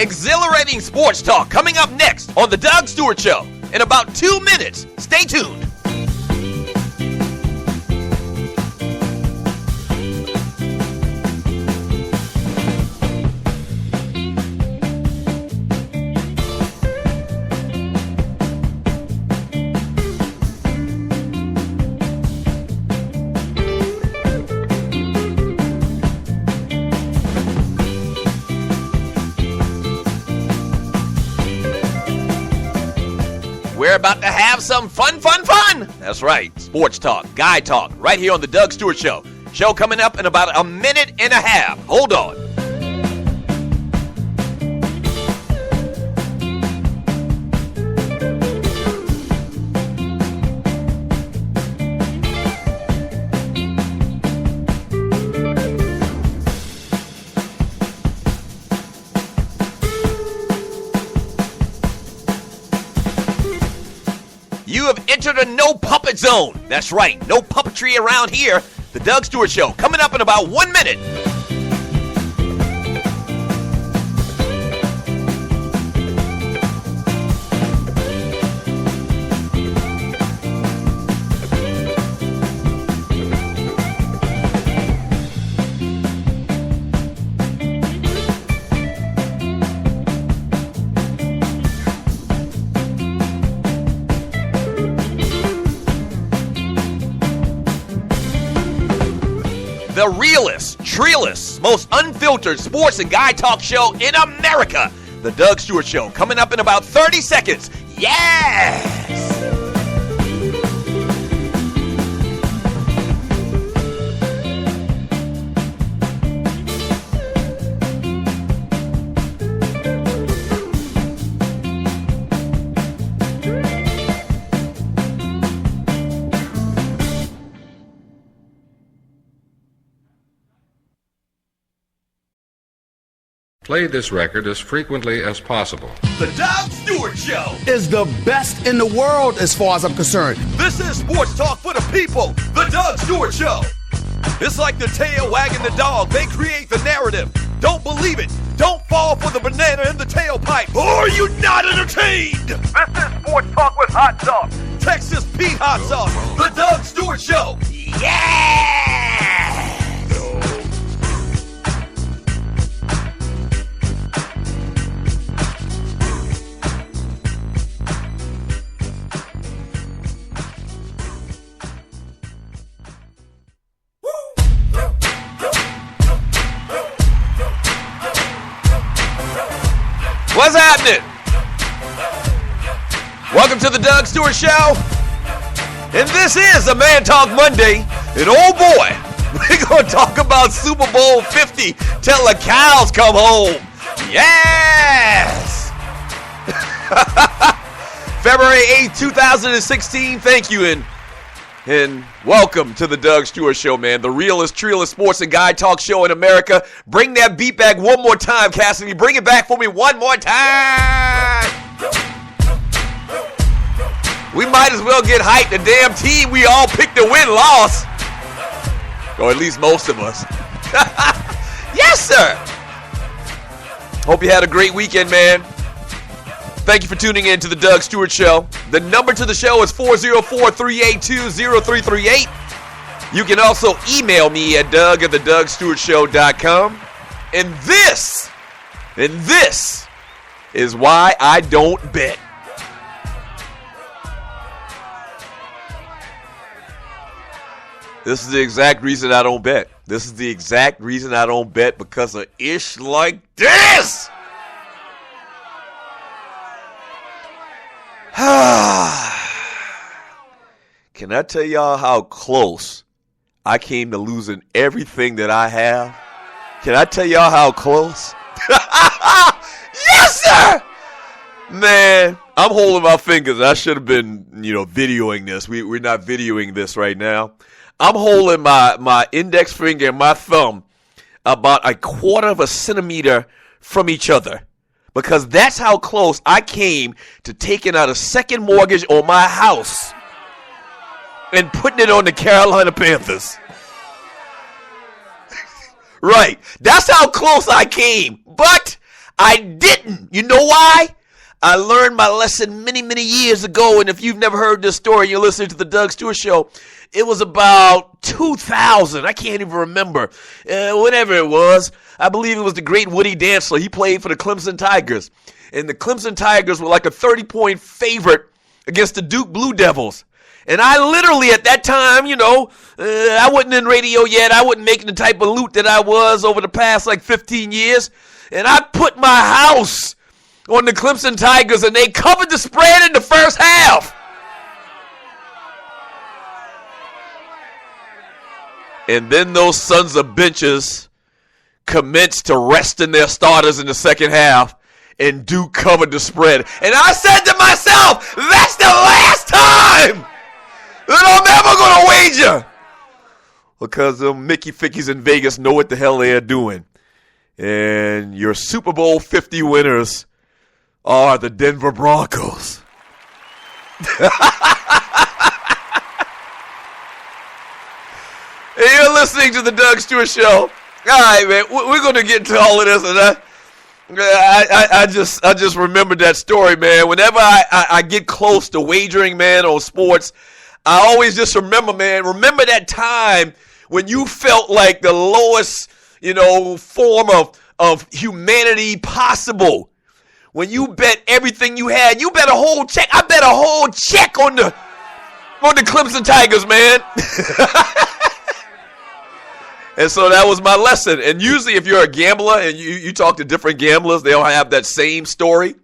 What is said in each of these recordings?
Exhilarating sports talk coming up next on The DOug Stewart Show in about 2 minutes. Stay tuned. We're about to have some fun. That's right, sports talk, guy talk, right here on The DOug Stewart Show. Show coming up in about a minute and a half. Hold on. You have entered a no puppet zone. That's right, no puppetry around here. The DOug Stewart Show coming up in about 1 minute. The realest, treeless, most unfiltered sports and guy talk show in America. The DOug Stewart Show coming up in about 30 seconds. Yes! Play this record as frequently as possible. The DOug Stewart Show is the best in the world as far as I'm concerned. This is sports talk for the people. The DOug Stewart Show. It's like the tail wagging the dog. They create the narrative. Don't believe it. Don't fall for the banana in the tailpipe. Or are you not entertained? This is sports talk with hot sauce. Texas Pete hot sauce. The DOug Stewart Show. Yeah! What's happening? Welcome to the DOug Stewart Show. And this is a Man Talk Monday. And oh boy, we're going to talk about Super Bowl 50 till the cows come home. Yes! February 8th, 2016. Thank you and welcome to the DOug Stewart Show, man. The realest, treeless sports and guy talk show in America. Bring that beat back one more time, Cassidy. Bring it back for me one more time. We might as well get hyped. The damn team we all picked to win lost. Or at least most of us. Yes, sir. Hope you had a great weekend, man. Thank you for tuning in to the DOug Stewart Show. The number to the show is 404-382-0338. You can also email me at doug@thedougstewartshow.com. And this is why I don't bet. This is the exact reason I don't bet. This is the exact reason I don't bet, because of ish like this. Can I tell y'all how close I came to losing everything that I have? Can I tell y'all how close? Yes, sir! Man, I'm holding my fingers. I should have been, videoing this. We're not videoing this right now. I'm holding my index finger and my thumb about a quarter of a centimeter from each other, because that's how close I came to taking out a second mortgage on my house and putting it on the Carolina Panthers. Right. That's how close I came. But I didn't. You know why? I learned my lesson many, many years ago, and if you've never heard this story, you're listening to the Doug Stewart Show. It was about 2000. I can't even remember. Whenever it was, I believe it was the great Woody Dantzler. He played for the Clemson Tigers, and the Clemson Tigers were like a 30-point favorite against the Duke Blue Devils. And I literally, at that time, I wasn't in radio yet. I wasn't making the type of loot that I was over the past, 15 years. And I put my house on the Clemson Tigers, and they covered the spread in the first half. And then those sons of bitches commenced to resting their starters in the second half, and Duke covered the spread. And I said to myself, that's the last time that I'm ever going to wager. Because them Mickey Fickies in Vegas know what the hell they're doing. And your Super Bowl 50 winners are the Denver Broncos. And you're listening to the Doug Stewart Show. All right, man, we're going to get into all of this, and I just remembered that story, man. Whenever I get close to wagering, man, on sports, I always just remember that time when you felt like the lowest, form of humanity possible. When you bet everything you had, you bet a whole check. I bet a whole check on the Clemson Tigers, man. And so that was my lesson. And usually if you're a gambler and you talk to different gamblers, they'll have that same story.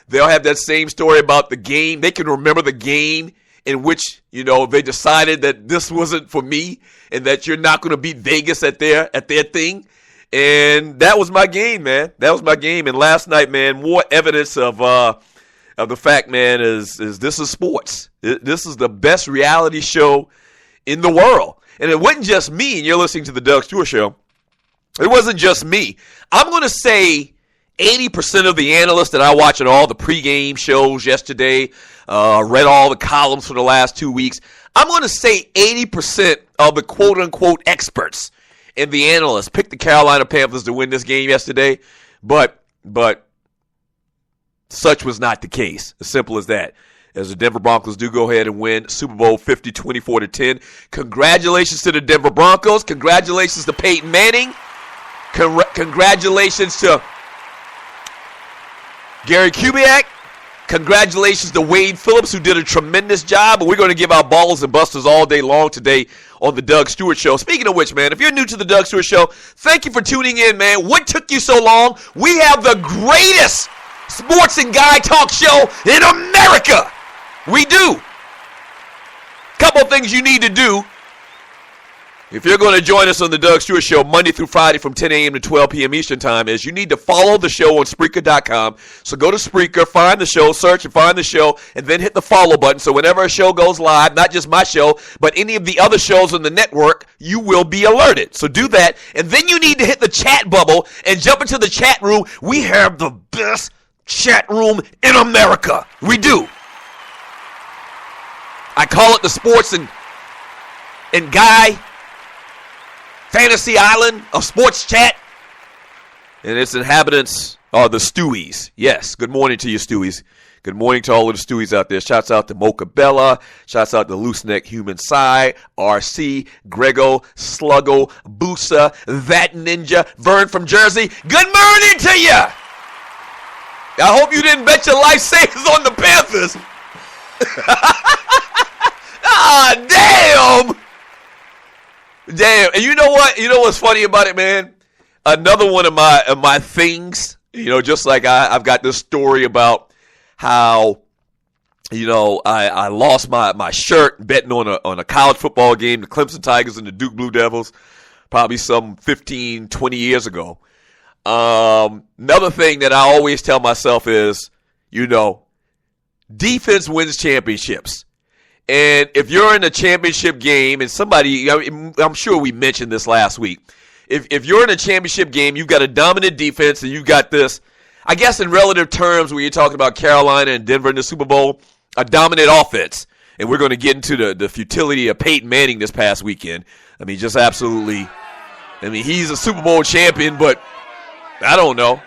They'll have that same story about the game. They can remember the game in which, they decided that this wasn't for me and that you're not going to beat Vegas at their thing. And that was my game, man. That was my game. And last night, man, more evidence of the fact, man, is this is sports. This is the best reality show in the world. And it wasn't just me, and you're listening to the Doug Stewart Show. It wasn't just me. I'm going to say 80% of the analysts that I watch at all the pregame shows yesterday, read all the columns for the last 2 weeks. I'm going to say 80% of the quote-unquote experts and the analysts picked the Carolina Panthers to win this game yesterday, but such was not the case. As simple as that. As the Denver Broncos do go ahead and win Super Bowl 50, 24-10. Congratulations to the Denver Broncos. Congratulations to Peyton Manning. Congratulations to Gary Kubiak. Congratulations to Wade Phillips, who did a tremendous job. And we're going to give out balls and busters all day long today on the Doug Stewart Show. Speaking of which, man, if you're new to the Doug Stewart Show, thank you for tuning in, man. What took you so long? We have the greatest sports and guy talk show in America. We do. Couple things you need to do if you're going to join us on the Doug Stewart Show Monday through Friday from 10 a.m. to 12 p.m. Eastern Time is you need to follow the show on Spreaker.com. So go to Spreaker, find the show, search and find the show, and then hit the follow button. So whenever a show goes live, not just my show, but any of the other shows on the network, you will be alerted. So do that. And then you need to hit the chat bubble and jump into the chat room. We have the best chat room in America. We do. I call it the Sports and Guy Fantasy Island of Sports Chat. And its inhabitants are the Stewies. Yes, good morning to you, Stewies. Good morning to all of the Stewies out there. Shouts out to Mocha Bella. Shouts out to Loose Neck Human Psy, RC, Grego, Sluggo, Boosa, That Ninja, Vern from Jersey. Good morning to you. I hope you didn't bet your life savings on the Panthers. Damn. And you know what? You know what's funny about it, man? Another one of my things, just like I've got this story about how, I lost my shirt betting on a college football game, the Clemson Tigers and the Duke Blue Devils, probably some 15, 20 years ago. Another thing that I always tell myself is, defense wins championships. And if you're in a championship game, and somebody, I'm sure we mentioned this last week, if you're in a championship game, you've got a dominant defense, and you've got this, I guess in relative terms, when you're talking about Carolina and Denver in the Super Bowl, a dominant offense. And we're going to get into the futility of Peyton Manning this past weekend. I mean, just absolutely. I mean, he's a Super Bowl champion, but I don't know.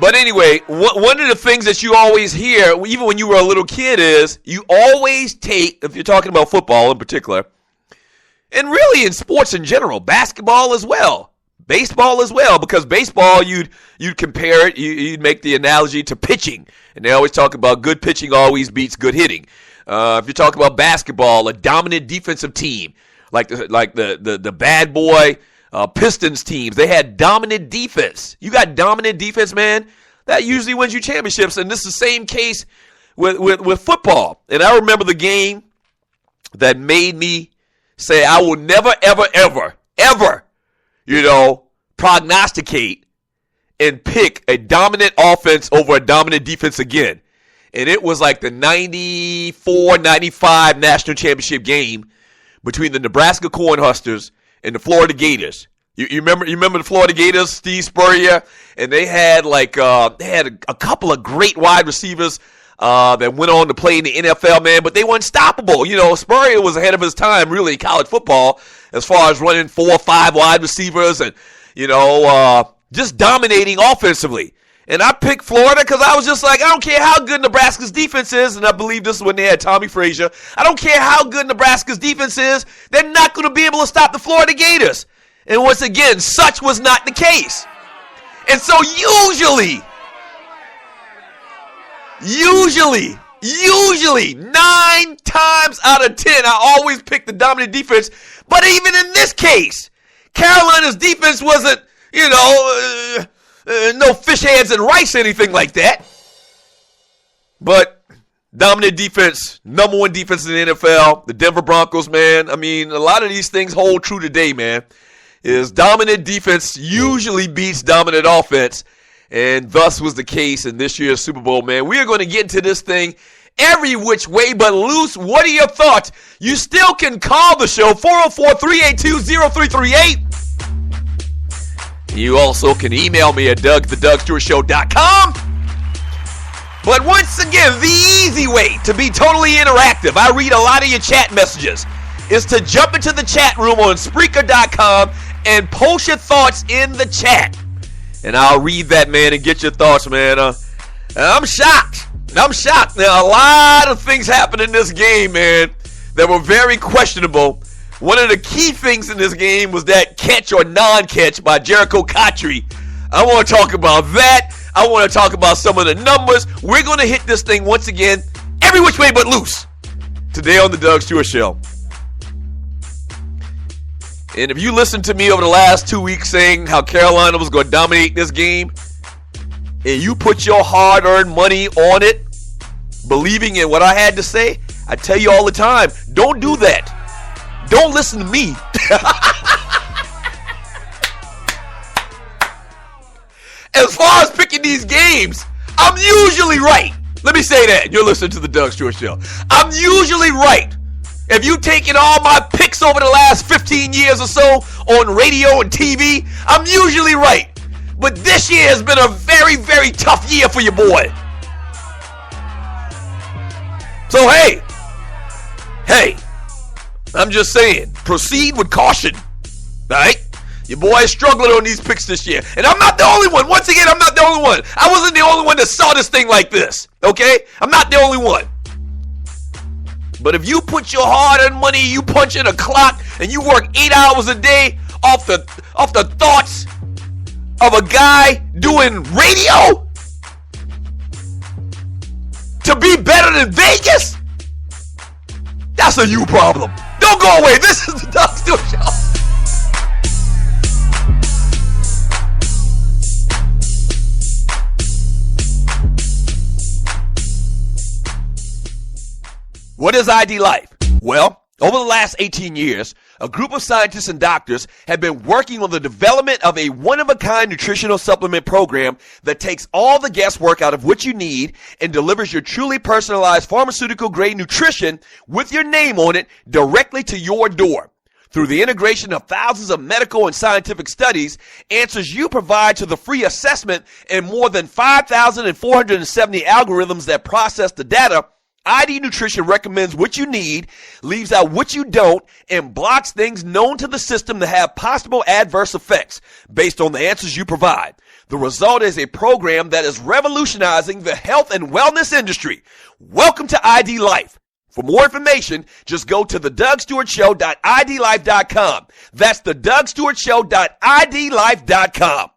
But anyway, one of the things that you always hear, even when you were a little kid, is you always take, if you're talking about football in particular, and really in sports in general, basketball as well, baseball as well, because baseball, you'd compare it, you'd make the analogy to pitching. And they always talk about good pitching always beats good hitting. If you're talking about basketball, a dominant defensive team, like the bad boy Pistons teams, they had dominant defense. You got dominant defense, man, that usually wins you championships. And this is the same case with football. And I remember the game that made me say I will never, ever, ever, ever, prognosticate and pick a dominant offense over a dominant defense again. And it was like the 94-95 national championship game between the Nebraska Cornhuskers and the Florida Gators. You remember the Florida Gators, Steve Spurrier, and they had a couple of great wide receivers that went on to play in the NFL, man, but they weren't stoppable. Spurrier was ahead of his time, really, in college football, as far as running 4 or 5 wide receivers and, just dominating offensively. And I picked Florida because I was just like, I don't care how good Nebraska's defense is, and I believe this is when they had Tommy Frazier. I don't care how good Nebraska's defense is, they're not going to be able to stop the Florida Gators. And once again, such was not the case. And so usually, 9 times out of 10, I always pick the dominant defense. But even in this case, Carolina's defense wasn't, no fish heads and rice, anything like that. But dominant defense, number 1 defense in the NFL, the Denver Broncos, man. I mean, a lot of these things hold true today, man. Is dominant defense usually beats dominant offense. And thus was the case in this year's Super Bowl, man. We are going to get into this thing every which way but loose. What are your thoughts? You still can call the show, 404-382-0338. You also can email me at DougStewartSHow.com. But once again, the easy way to be totally interactive, I read a lot of your chat messages, is to jump into the chat room on Spreaker.com and post your thoughts in the chat. And I'll read that, man, and get your thoughts, man. I'm shocked. Now, a lot of things happened in this game, man, that were very questionable. One of the key things in this game was that catch or non-catch by Jericho Cotchery. I want to talk about that. I want to talk about some of the numbers. We're going to hit this thing once again, every which way but loose, today on the Doug Stewart Show. And if you listened to me over the last 2 weeks saying how Carolina was going to dominate this game, and you put your hard-earned money on it, believing in what I had to say, I tell you all the time, don't do that. Don't listen to me. As far as picking these games, I'm usually right. Let me say that. You're listening to the Doug Stewart Show. I'm usually right. If you've taken all my picks over the last 15 years or so on radio and TV, I'm usually right. But this year has been a very, very tough year for your boy. So, hey, I'm just saying, proceed with caution, all right? Your boy is struggling on these picks this year. And I'm not the only one. Once again, I'm not the only one. I wasn't the only one that saw this thing like this, okay? I'm not the only one. But if you put your hard-earned money, you punch in a clock, and you work 8 hours a day off the thoughts of a guy doing radio to be better than Vegas, that's a you problem. Don't go away. This is the Doug Stewart Show. What is ID Life? Well, over the last 18 years, a group of scientists and doctors have been working on the development of a one-of-a-kind nutritional supplement program that takes all the guesswork out of what you need and delivers your truly personalized pharmaceutical-grade nutrition with your name on it directly to your door. Through the integration of thousands of medical and scientific studies, answers you provide to the free assessment, and more than 5,470 algorithms that process the data, ID Nutrition recommends what you need, leaves out what you don't, and blocks things known to the system to have possible adverse effects based on the answers you provide. The result is a program that is revolutionizing the health and wellness industry. Welcome to ID Life. For more information, just go to theDougStewartShow.idlife.com. That's theDougStewartShow.idlife.com.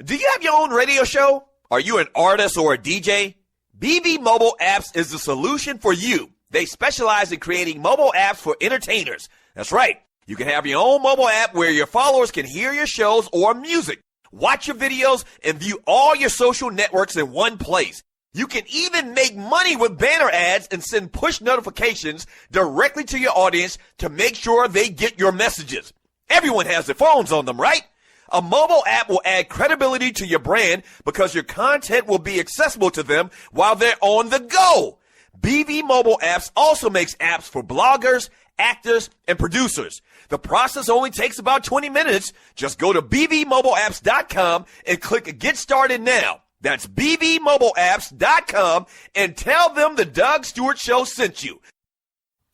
Do you have your own radio show? Are you an artist or a DJ? BB Mobile Apps is the solution for you. They specialize in creating mobile apps for entertainers. That's right. You can have your own mobile app where your followers can hear your shows or music, watch your videos, and view all your social networks in one place. You can even make money with banner ads and send push notifications directly to your audience to make sure they get your messages. Everyone has their phones on them, right? A mobile app will add credibility to your brand because your content will be accessible to them while they're on the go. BB Mobile Apps also makes apps for bloggers, actors, and producers. The process only takes about 20 minutes. Just go to bbmobileapps.com and click Get Started Now. That's bbmobileapps.com and tell them the Doug Stewart Show sent you.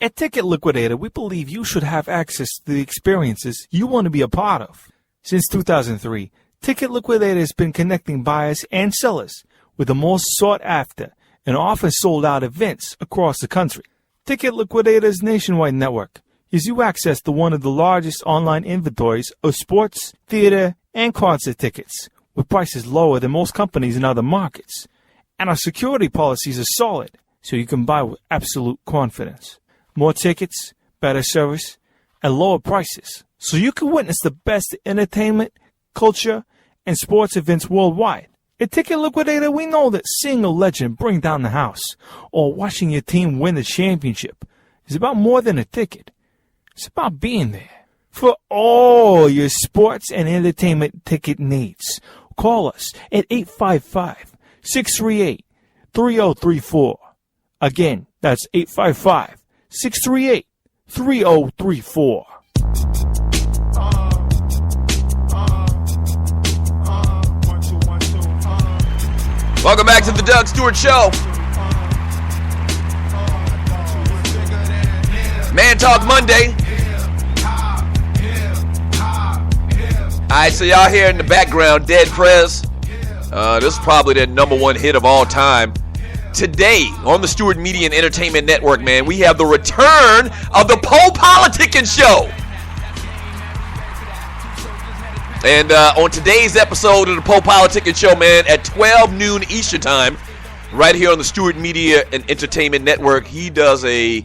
At Ticket Liquidator, we believe you should have access to the experiences you want to be a part of. Since 2003, Ticket Liquidator has been connecting buyers and sellers with the most sought-after and often sold-out events across the country. Ticket Liquidator's nationwide network gives you access to one of the largest online inventories of sports, theater, and concert tickets, with prices lower than most companies in other markets. And our security policies are solid, so you can buy with absolute confidence. More tickets, better service, and lower prices, so you can witness the best entertainment, culture, and sports events worldwide. At Ticket Liquidator, we know that seeing a legend bring down the house or watching your team win the championship is about more than a ticket. It's about being there. For all your sports and entertainment ticket needs, call us at 855-638-3034. Again, that's 855-638-3034. Welcome back to the Doug Stewart Show. Man Talk Monday. Alright, so y'all hear in the background Dead Prez. This is probably their number one hit of all time. Today, on the Stewart Media and Entertainment Network, man, we have the return of the Poe Politicking Show. And on today's episode of the Poe Politicking Show, man, at 12 noon Eastern Time, right here on the Stewart Media and Entertainment Network, he does a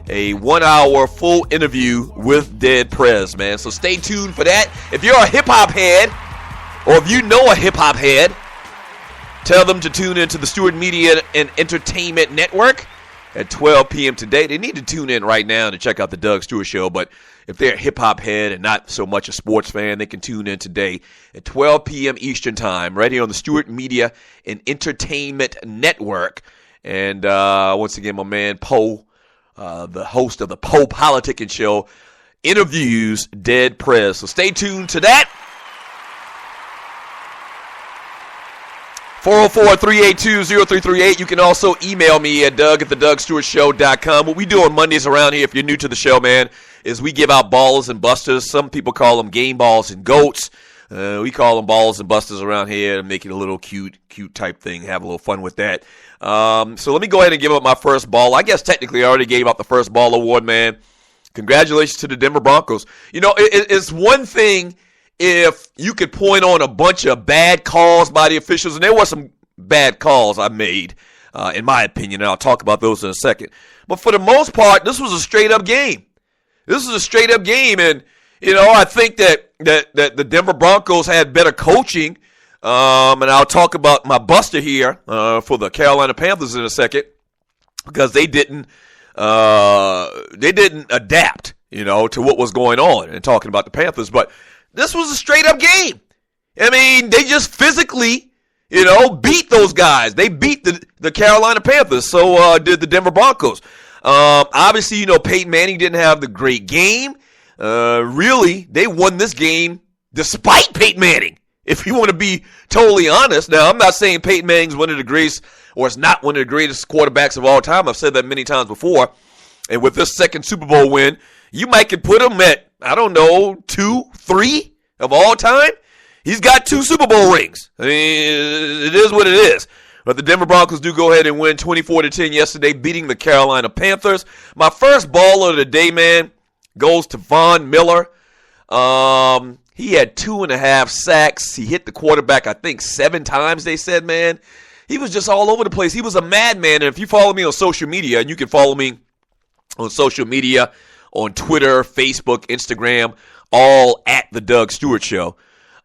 1 hour full interview with Dead Prez, man. So stay tuned for that. If you're a hip-hop head, or if you know a hip-hop head, tell them to tune into the Stewart Media and Entertainment Network at 12 p.m. today. They need to tune in right now to check out the Doug Stewart Show, but if they're a hip-hop head and not so much a sports fan, they can tune in today at 12 p.m. Eastern Time, right here on the Stewart Media and Entertainment Network. And once again, my man Poe, the host of the Poe Politicking Show, interviews Dead Prez. So stay tuned to that. 404-382-0338. You can also email me at Doug@theDougStewartShow.com. What we do on Mondays around here, if you're new to the show, man, is we give out ballers and busters. Some people call them game balls and goats. We call them ballers and busters around here and make it a little cute type thing. Have a little fun with that. So let me go ahead and give up my first ball. I guess technically I already gave out the first ball award, man. Congratulations to the Denver Broncos. You know, it's one thing if you could point on a bunch of bad calls by the officials, and there were some bad calls I made, in my opinion, and I'll talk about those in a second. But for the most part, this was a straight-up game. This is a straight-up game, and, you know, I think that the Denver Broncos had better coaching, and I'll talk about my buster here for the Carolina Panthers in a second, because they didn't adapt, you know, to what was going on, and talking about the Panthers, but this was a straight-up game. I mean, they just physically, you know, beat those guys. They beat the Carolina Panthers. So did the Denver Broncos. Obviously, you know, Peyton Manning didn't have the great game. Really, they won this game despite Peyton Manning. if you want to be totally honest. Now, I'm not saying Peyton Manning's one of the greatest, or is not one of the greatest quarterbacks of all time. I've said that many times before. And with this second Super Bowl win, you might could put him at, I don't know, 2, 3 of all time. He's got 2 Super Bowl rings. I mean, it is what it is. But the Denver Broncos do go ahead and win 24-10 yesterday, beating the Carolina Panthers. My first baller of the day, man, goes to Von Miller. He had 2.5 sacks. He hit the quarterback, I think, 7 times, they said, man. He was just all over the place. He was a madman. And if you follow me on social media, and you can follow me on social media, on Twitter, Facebook, Instagram, all at the DOug Stewart SHow.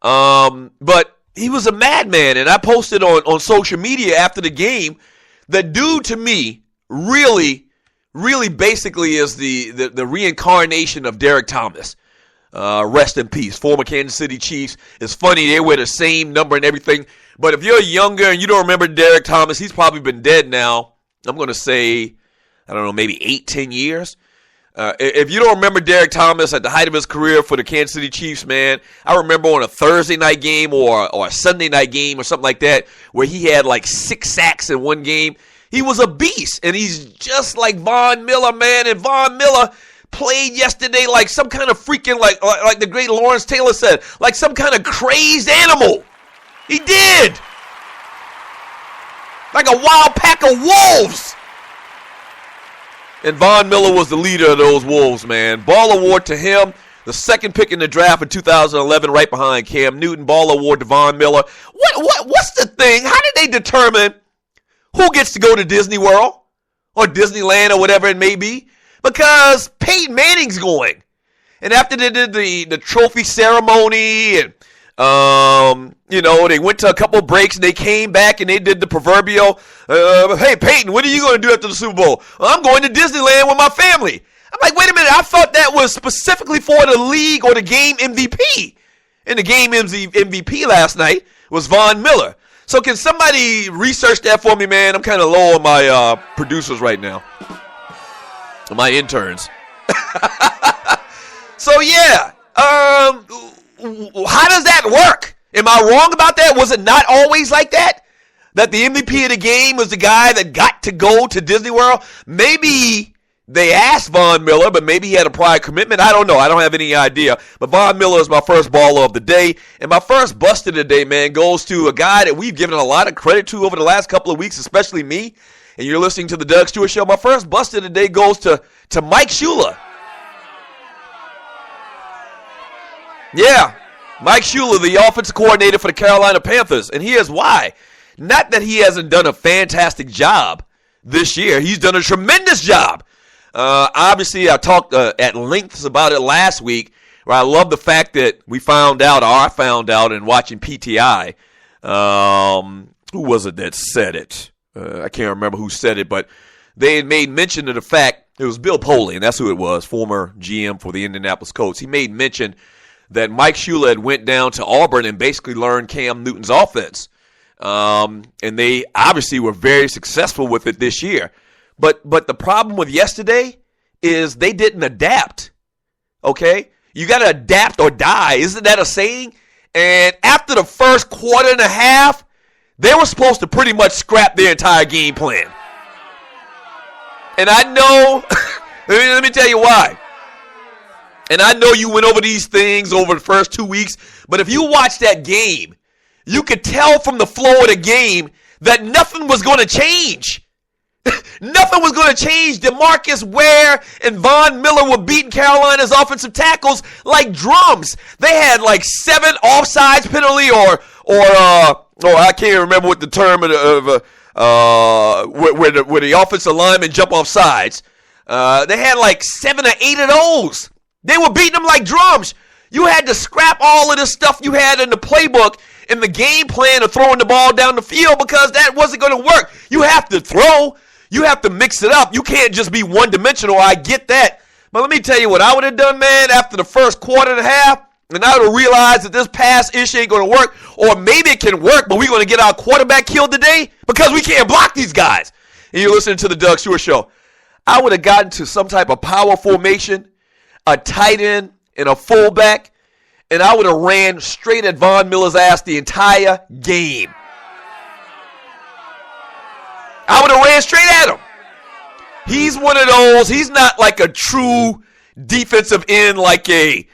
But he was a madman, and I posted on social media after the game that dude, to me, really basically is the reincarnation of Derek Thomas. Rest in peace. Former Kansas City Chiefs. It's funny, they wear the same number and everything. But if you're younger and you don't remember Derek Thomas, he's probably been dead now, I'm going to say, I don't know, maybe 8-10 years. If you don't remember Derek Thomas at the height of his career for the Kansas City Chiefs, man, I remember on a Thursday night game or a Sunday night game or something like that where he had like 6 sacks in one game. He was a beast, and he's just like Von Miller, man. And Von Miller played yesterday like some kind of freaking, like the great Lawrence Taylor said, like some kind of crazed animal. He did. Like a wild pack of wolves. And Von Miller was the leader of those Wolves, man. Ball award to him. The second pick in the draft in 2011, right behind Cam Newton. Ball award to Von Miller. What's the thing? How did they determine who gets to go to Disney World or Disneyland or whatever it may be? Because Peyton Manning's going. And after they did the trophy ceremony and they went to a couple breaks and they came back and they did the proverbial, hey, Peyton, what are you going to do after the Super Bowl? Well, I'm going to Disneyland with my family. I'm like, wait a minute, I thought that was specifically for the league or the game MVP. And the game MVP last night was Von Miller. So can somebody research that for me, man? I'm kind of low on my producers right now. My interns. So, yeah. How does that work? Am I wrong about that? Was it not always like that? That the MVP of the game was the guy that got to go to Disney World? Maybe they asked Von Miller, but maybe he had a prior commitment. I don't know. I don't have any idea. But Von Miller is my first baller of the day. And my first bust of the day, man, goes to a guy that we've given a lot of credit to over the last couple of weeks, especially me. And you're listening to the DOug Stewart SHow. My first bust of the day goes to Mike Shula. Yeah, Mike Shula, the offensive coordinator for the Carolina Panthers. And here's why. Not that he hasn't done a fantastic job this year. He's done a tremendous job. Obviously, I talked at length about it last week, where I love the fact that I found out in watching PTI. Who was it that said it? I can't remember who said it, but they had made mention of the fact, it was Bill Poley, and that's who it was, former GM for the Indianapolis Colts. He made mention that Mike Shula had went down to Auburn and basically learned Cam Newton's offense. And they obviously were very successful with it this year. But the problem with yesterday is they didn't adapt. Okay? You got to adapt or die. Isn't that a saying? And after the first quarter and a half, they were supposed to pretty much scrap their entire game plan. And I know, let me tell you why. And I know you went over these things over the first 2 weeks, but if you watch that game, you could tell from the flow of the game that nothing was going to change. Nothing was going to change. DeMarcus Ware and Von Miller were beating Carolina's offensive tackles like drums. They had like 7 offsides penalty or I can't remember what the term where the offensive linemen jump off sides. They had like 7 or 8 of those. They were beating them like drums. You had to scrap all of this stuff you had in the playbook in the game plan of throwing the ball down the field because that wasn't going to work. You have to throw. You have to mix it up. You can't just be one-dimensional. I get that. But let me tell you what I would have done, man, after the first quarter and a half, and I would have realized that this pass issue ain't going to work, or maybe it can work, but we're going to get our quarterback killed today because we can't block these guys. And you're listening to the DOug Stewart SHow. I would have gotten to some type of power formation, a tight end and a fullback, and I would have ran straight at Von Miller's ass the entire game. I would have ran straight at him. He's one of those. He's not like a true defensive end like a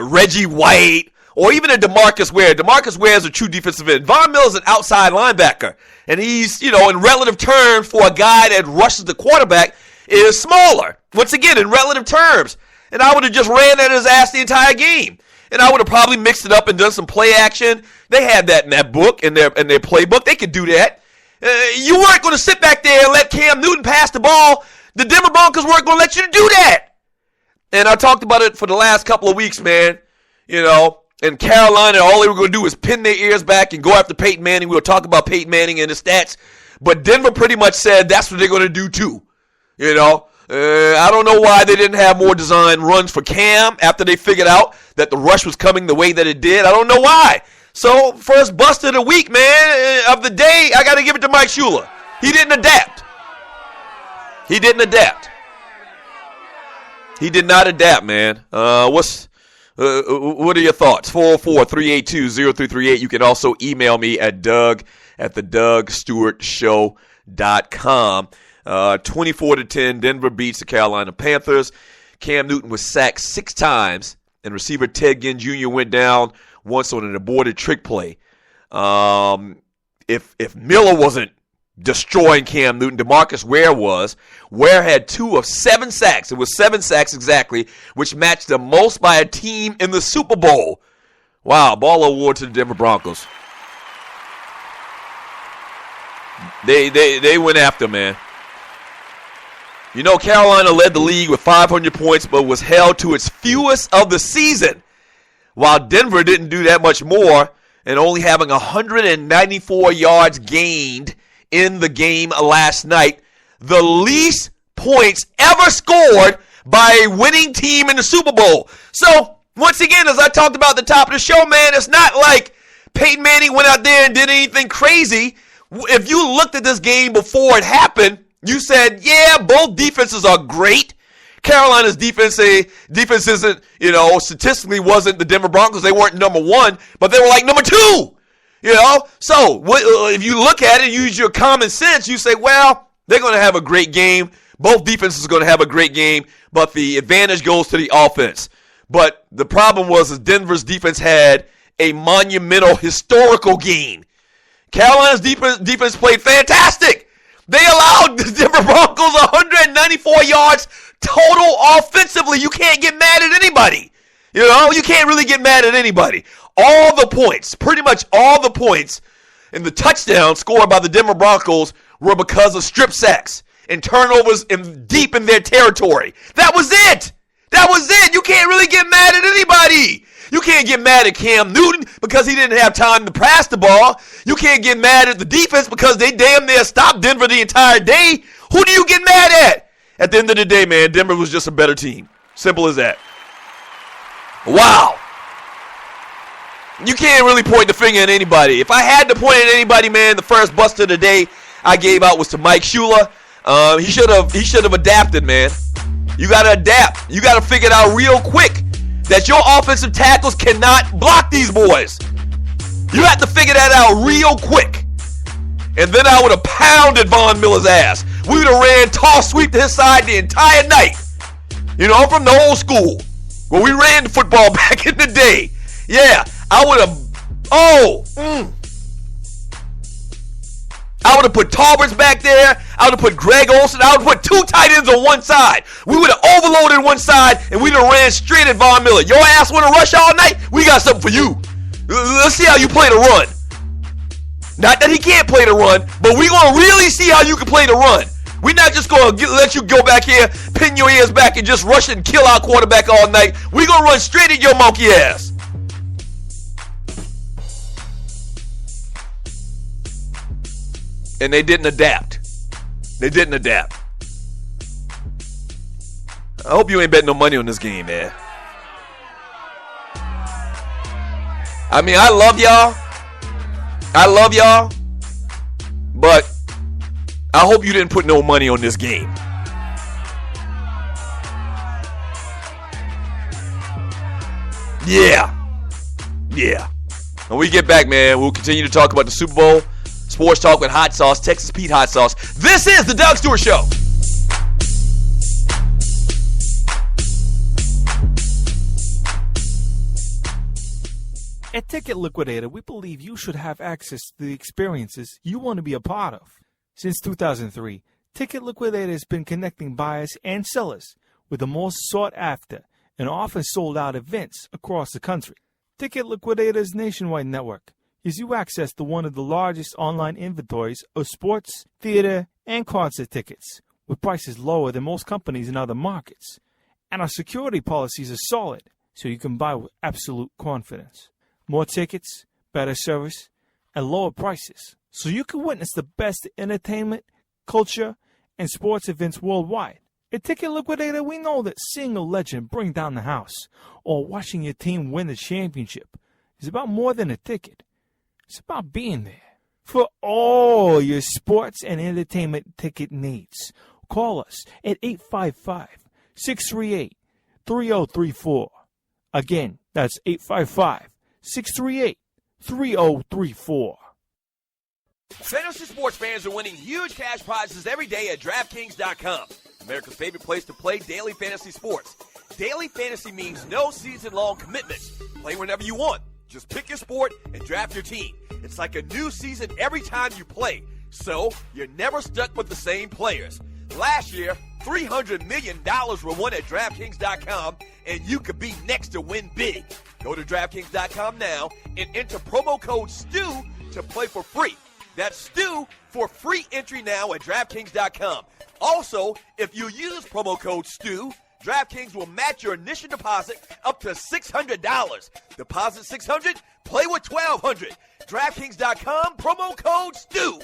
Reggie White or even a DeMarcus Ware. DeMarcus Ware is a true defensive end. Von Miller's an outside linebacker, and he's, in relative terms for a guy that rushes the quarterback is smaller. Once again, in relative terms. And I would have just ran at his ass the entire game. And I would have probably mixed it up and done some play action. They had that in that book, in their playbook. They could do that. You weren't going to sit back there and let Cam Newton pass the ball. The Denver Broncos weren't going to let you do that. And I talked about it for the last couple of weeks, man. And Carolina, all they were going to do was pin their ears back and go after Peyton Manning. We were talking about Peyton Manning and the stats. But Denver pretty much said that's what they're going to do too. I don't know why they didn't have more design runs for Cam after they figured out that the rush was coming the way that it did. I don't know why. So, first bust of the week, man, of the day, I got to give it to Mike Shula. He didn't adapt. He didn't adapt. He did not adapt, man. What are your thoughts? 404-382-0338. You can also email me at DougStewartShow.com. 24-10, Denver beats the Carolina Panthers. Cam Newton was sacked 6 times, and receiver Ted Ginn Jr. went down once on an aborted trick play. If Miller wasn't destroying Cam Newton, DeMarcus Ware was. Ware had 2 of 7 sacks. It was 7 sacks exactly, which matched the most by a team in the Super Bowl. Wow, ball award to the Denver Broncos. They went after, man. Carolina led the league with 500 points, but was held to its fewest of the season, while Denver didn't do that much more and only having 194 yards gained in the game last night, the least points ever scored by a winning team in the Super Bowl. So, once again, as I talked about at the top of the show, man, it's not like Peyton Manning went out there and did anything crazy. If you looked at this game before it happened, you said, yeah, both defenses are great. Carolina's defense isn't, statistically wasn't the Denver Broncos. They weren't number 1, but they were like number 2. So if you look at it and use your common sense, you say, well, they're going to have a great game. Both defenses are going to have a great game, but the advantage goes to the offense. But the problem was Denver's defense had a monumental historical game. Carolina's defense played fantastic. They allowed the Denver Broncos 194 yards total offensively. You can't get mad at anybody. You can't really get mad at anybody. All the points, pretty much all the points in the touchdown scored by the Denver Broncos were because of strip sacks and turnovers deep in their territory. That was it. You can't really get mad at anybody. You can't get mad at Cam Newton because he didn't have time to pass the ball. You can't get mad at the defense because they damn near stopped Denver the entire day. Who do you get mad at? At the end of the day, man, Denver was just a better team. Simple as that. Wow. You can't really point the finger at anybody. If I had to point at anybody, man, the first bust of the day I gave out was to Mike Shula. He should have adapted, man. You got to adapt. You got to figure it out real quick that your offensive tackles cannot block these boys. You have to figure that out real quick. And then I would have pounded Von Miller's ass. We would have ran toss sweep to his side the entire night. I'm from the old school where we ran the football back in the day. Yeah, I would have, I would have put Tauberts back there. I would have put Greg Olsen. I would have put 2 tight ends on one side. We would have overloaded one side, and we would have ran straight at Von Miller. Your ass want to rush all night? We got something for you. Let's see how you play the run. Not that he can't play the run, but we're going to really see how you can play the run. We're not just going to let you go back here, pin your ears back, and just rush and kill our quarterback all night. We're going to run straight at your monkey ass. And they didn't adapt. I hope you ain't betting no money on this game, man. I mean, I love y'all. But I hope you didn't put no money on this game. Yeah. When we get back, man, we'll continue to talk about the Super Bowl, sports talk with hot sauce, Texas Pete hot sauce. This is the Doug Stewart Show. At Ticket Liquidator, we believe you should have access to the experiences you want to be a part of. Since 2003, Ticket Liquidator has been connecting buyers and sellers with the most sought-after and often sold-out events across the country. Ticket Liquidator's nationwide network gives you access to one of the largest online inventories of sports, theater, and concert tickets, with prices lower than most companies in other markets. And our security policies are solid, so you can buy with absolute confidence. More tickets, better service, and lower prices, so you can witness the best entertainment, culture, and sports events worldwide. At Ticket Liquidator, we know that seeing a legend bring down the house or watching your team win the championship is about more than a ticket. It's about being there. For all your sports and entertainment ticket needs, call us at 855-638-3034. Again, that's 855-638-3034. Fantasy sports fans are winning huge cash prizes every day at DraftKings.com. America's favorite place to play daily fantasy sports. Daily fantasy means no season-long commitments. Play whenever you want. Just pick your sport and draft your team. It's like a new season every time you play, so you're never stuck with the same players. Last year, $300 million were won at DraftKings.com, and you could be next to win big. Go to DraftKings.com now and enter promo code STU to play for free. That's STU for free entry now at DraftKings.com. Also, if you use promo code STU, DraftKings will match your initial deposit up to $600. Deposit $600, play with $1,200. DraftKings.com, promo code STU.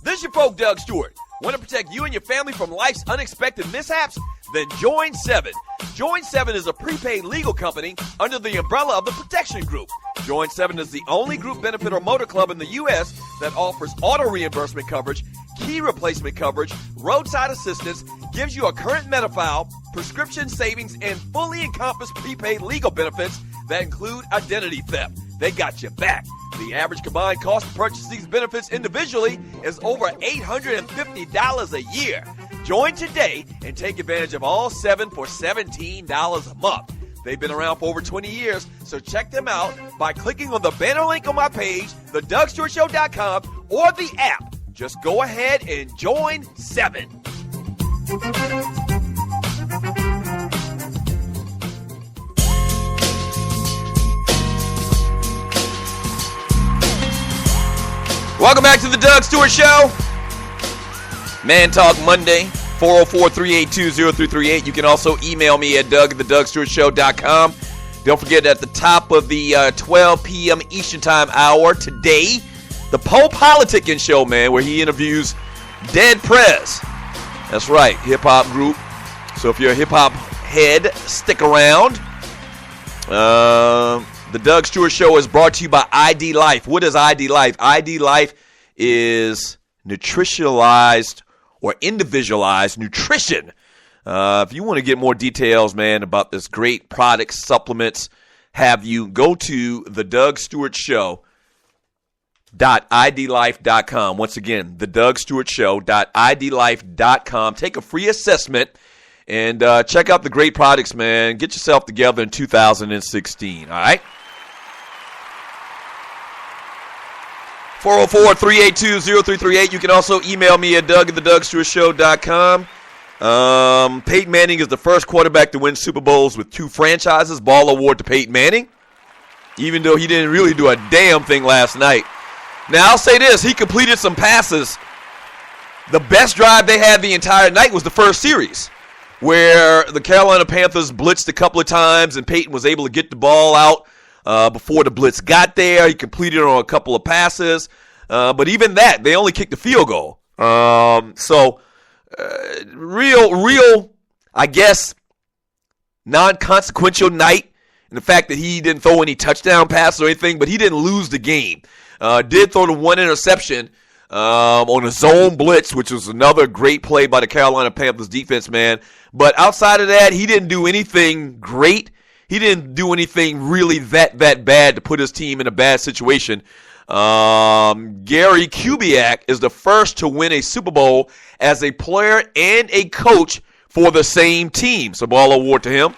This is your folk, Doug Stewart. Want to protect you and your family from life's unexpected mishaps? Then join 7. Join 7 is a prepaid legal company under the umbrella of the Protection Group. Join 7 is the only group benefit or motor club in the U.S. that offers auto reimbursement coverage, key replacement coverage, roadside assistance, gives you a current Medi-File, prescription savings, and fully encompassed prepaid legal benefits that include identity theft. They got your back. The average combined cost to purchase these benefits individually is over $850 a year. Join today and take advantage of all 7 for $17 a month. They've been around for over 20 years, so check them out by clicking on the banner link on my page, theDougStewartShow.com, or the app. Just go ahead and join 7. Welcome back to the Doug Stewart Show. Man Talk Monday, 404-382-0338. You can also email me at Doug@theDougStewartShow.com. Don't forget, at the top of the 12 p.m. Eastern Time hour today, the Poe Politicking Show, man, where he interviews Dead Prez. That's right, hip-hop group. So if you're a hip-hop head, stick around. The Doug Stewart Show is brought to you by ID Life. What is ID Life? ID Life is nutritionalized or individualized nutrition. If you want to get more details, man, about this great product, supplements, have you, go to the Doug Stewart Show.idlife.com. Once again, the Doug Stewart Show.idlife.com. Take a free assessment and check out the great products, man. Get yourself together in 2016, all right? 404-382-0338. You can also email me at Doug@theDougStewartShow.com. Peyton Manning is the first quarterback to win Super Bowls with 2 franchises. Ball award to Peyton Manning, even though he didn't really do a damn thing last night. Now, I'll say this. He completed some passes. The best drive they had the entire night was the first series, where the Carolina Panthers blitzed a couple of times and Peyton was able to get the ball out before the blitz got there. He completed on a couple of passes. But even that, they only kicked the field goal. Real, I guess, non-consequential night in the fact that he didn't throw any touchdown passes or anything, but he didn't lose the game. Did throw the one interception on a zone blitz, which was another great play by the Carolina Panthers defense, man. But outside of that, he didn't do anything great. He didn't do anything really that bad to put his team in a bad situation. Gary Kubiak is the first to win a Super Bowl as a player and a coach for the same team. So ball award to him.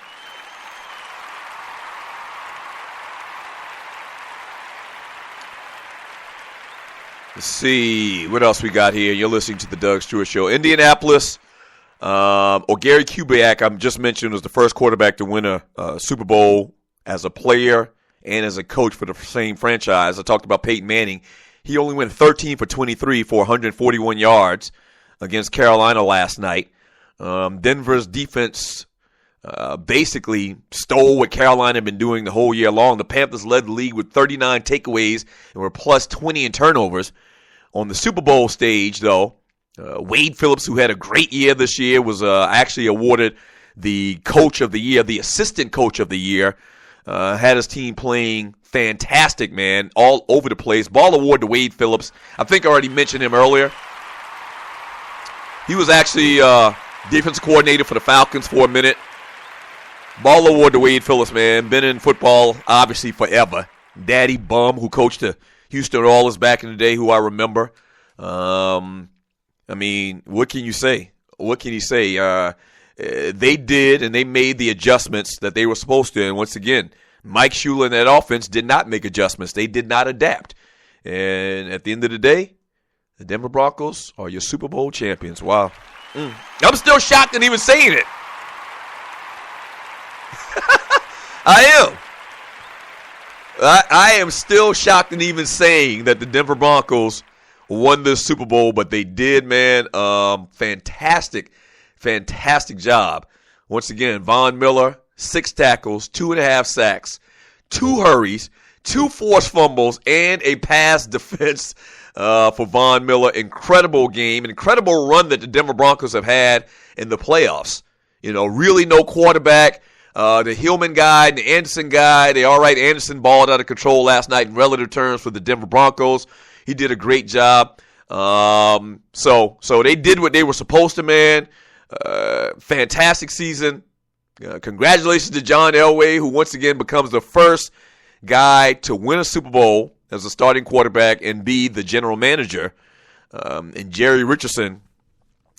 Let's see what else we got here. You're listening to the DOug Stewart Show. Indianapolis, or Gary Kubiak, I just mentioned, was the first quarterback to win a Super Bowl as a player and as a coach for the same franchise. I talked about Peyton Manning. He only went 13 for 23 for 141 yards against Carolina last night. Denver's defense basically stole what Carolina had been doing the whole year long. The Panthers led the league with 39 takeaways and were plus 20 in turnovers. On the Super Bowl stage, though, Wade Phillips, who had a great year this year, was actually awarded the Coach of the Year, the Assistant Coach of the Year. Had his team playing fantastic, man, all over the place. Ball award to Wade Phillips. I think I already mentioned him earlier. He was actually defensive coordinator for the Falcons for a minute. Ball award to Wade Phillips, man. Been in football, obviously, forever. Daddy Bum, who coached the Houston Oilers back in the day, who I remember. I mean, what can you say? What can you say? They did, and they made the adjustments that they were supposed to. And once again, Mike Shula and that offense did not make adjustments. They did not adapt. And at the end of the day, the Denver Broncos are your Super Bowl champions. Wow. I'm still shocked at even saying it. I am. I am still shocked at even saying that the Denver Broncos won this Super Bowl, but they did, man. Fantastic job. Once again, Von Miller, 6 tackles, 2.5 sacks, 2 hurries, 2 forced fumbles, and a pass defense for Von Miller. Incredible game, incredible run that the Denver Broncos have had in the playoffs. You know, really no quarterback. The Hillman guy, the Anderson guy, Anderson balled out of control last night in relative terms for the Denver Broncos. He did a great job. So they did what they were supposed to, man. Fantastic season. Congratulations to John Elway, who once again becomes the first guy to win a Super Bowl as a starting quarterback and be the general manager. And Jerry Richardson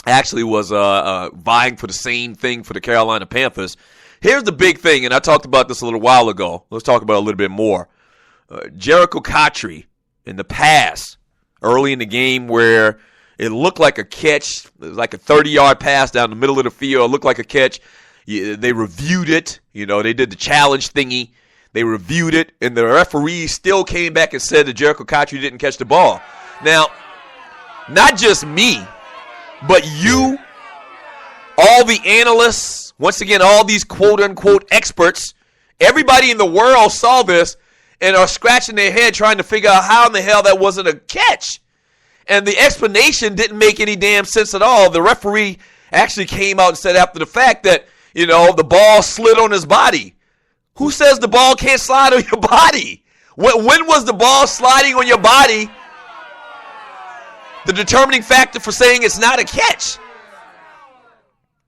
actually was vying for the same thing for the Carolina Panthers. Here's the big thing, and I talked about this a little while ago. Let's talk about it a little bit more. Jericho Cotchery in the pass early in the game where it looked like a catch. It was like a 30-yard pass down the middle of the field. It looked like a catch. They reviewed it. You know, they did the challenge thingy. They reviewed it, and the referee still came back and said that Jericho Cotchery didn't catch the ball. Now, not just me, but you, all the analysts, once again, all these quote-unquote experts, everybody in the world saw this and are scratching their head trying to figure out how in the hell that wasn't a catch. And the explanation didn't make any damn sense at all. The referee actually came out and said after the fact that, you know, the ball slid on his body. Who says the ball can't slide on your body? When was the ball sliding on your body the determining factor for saying it's not a catch?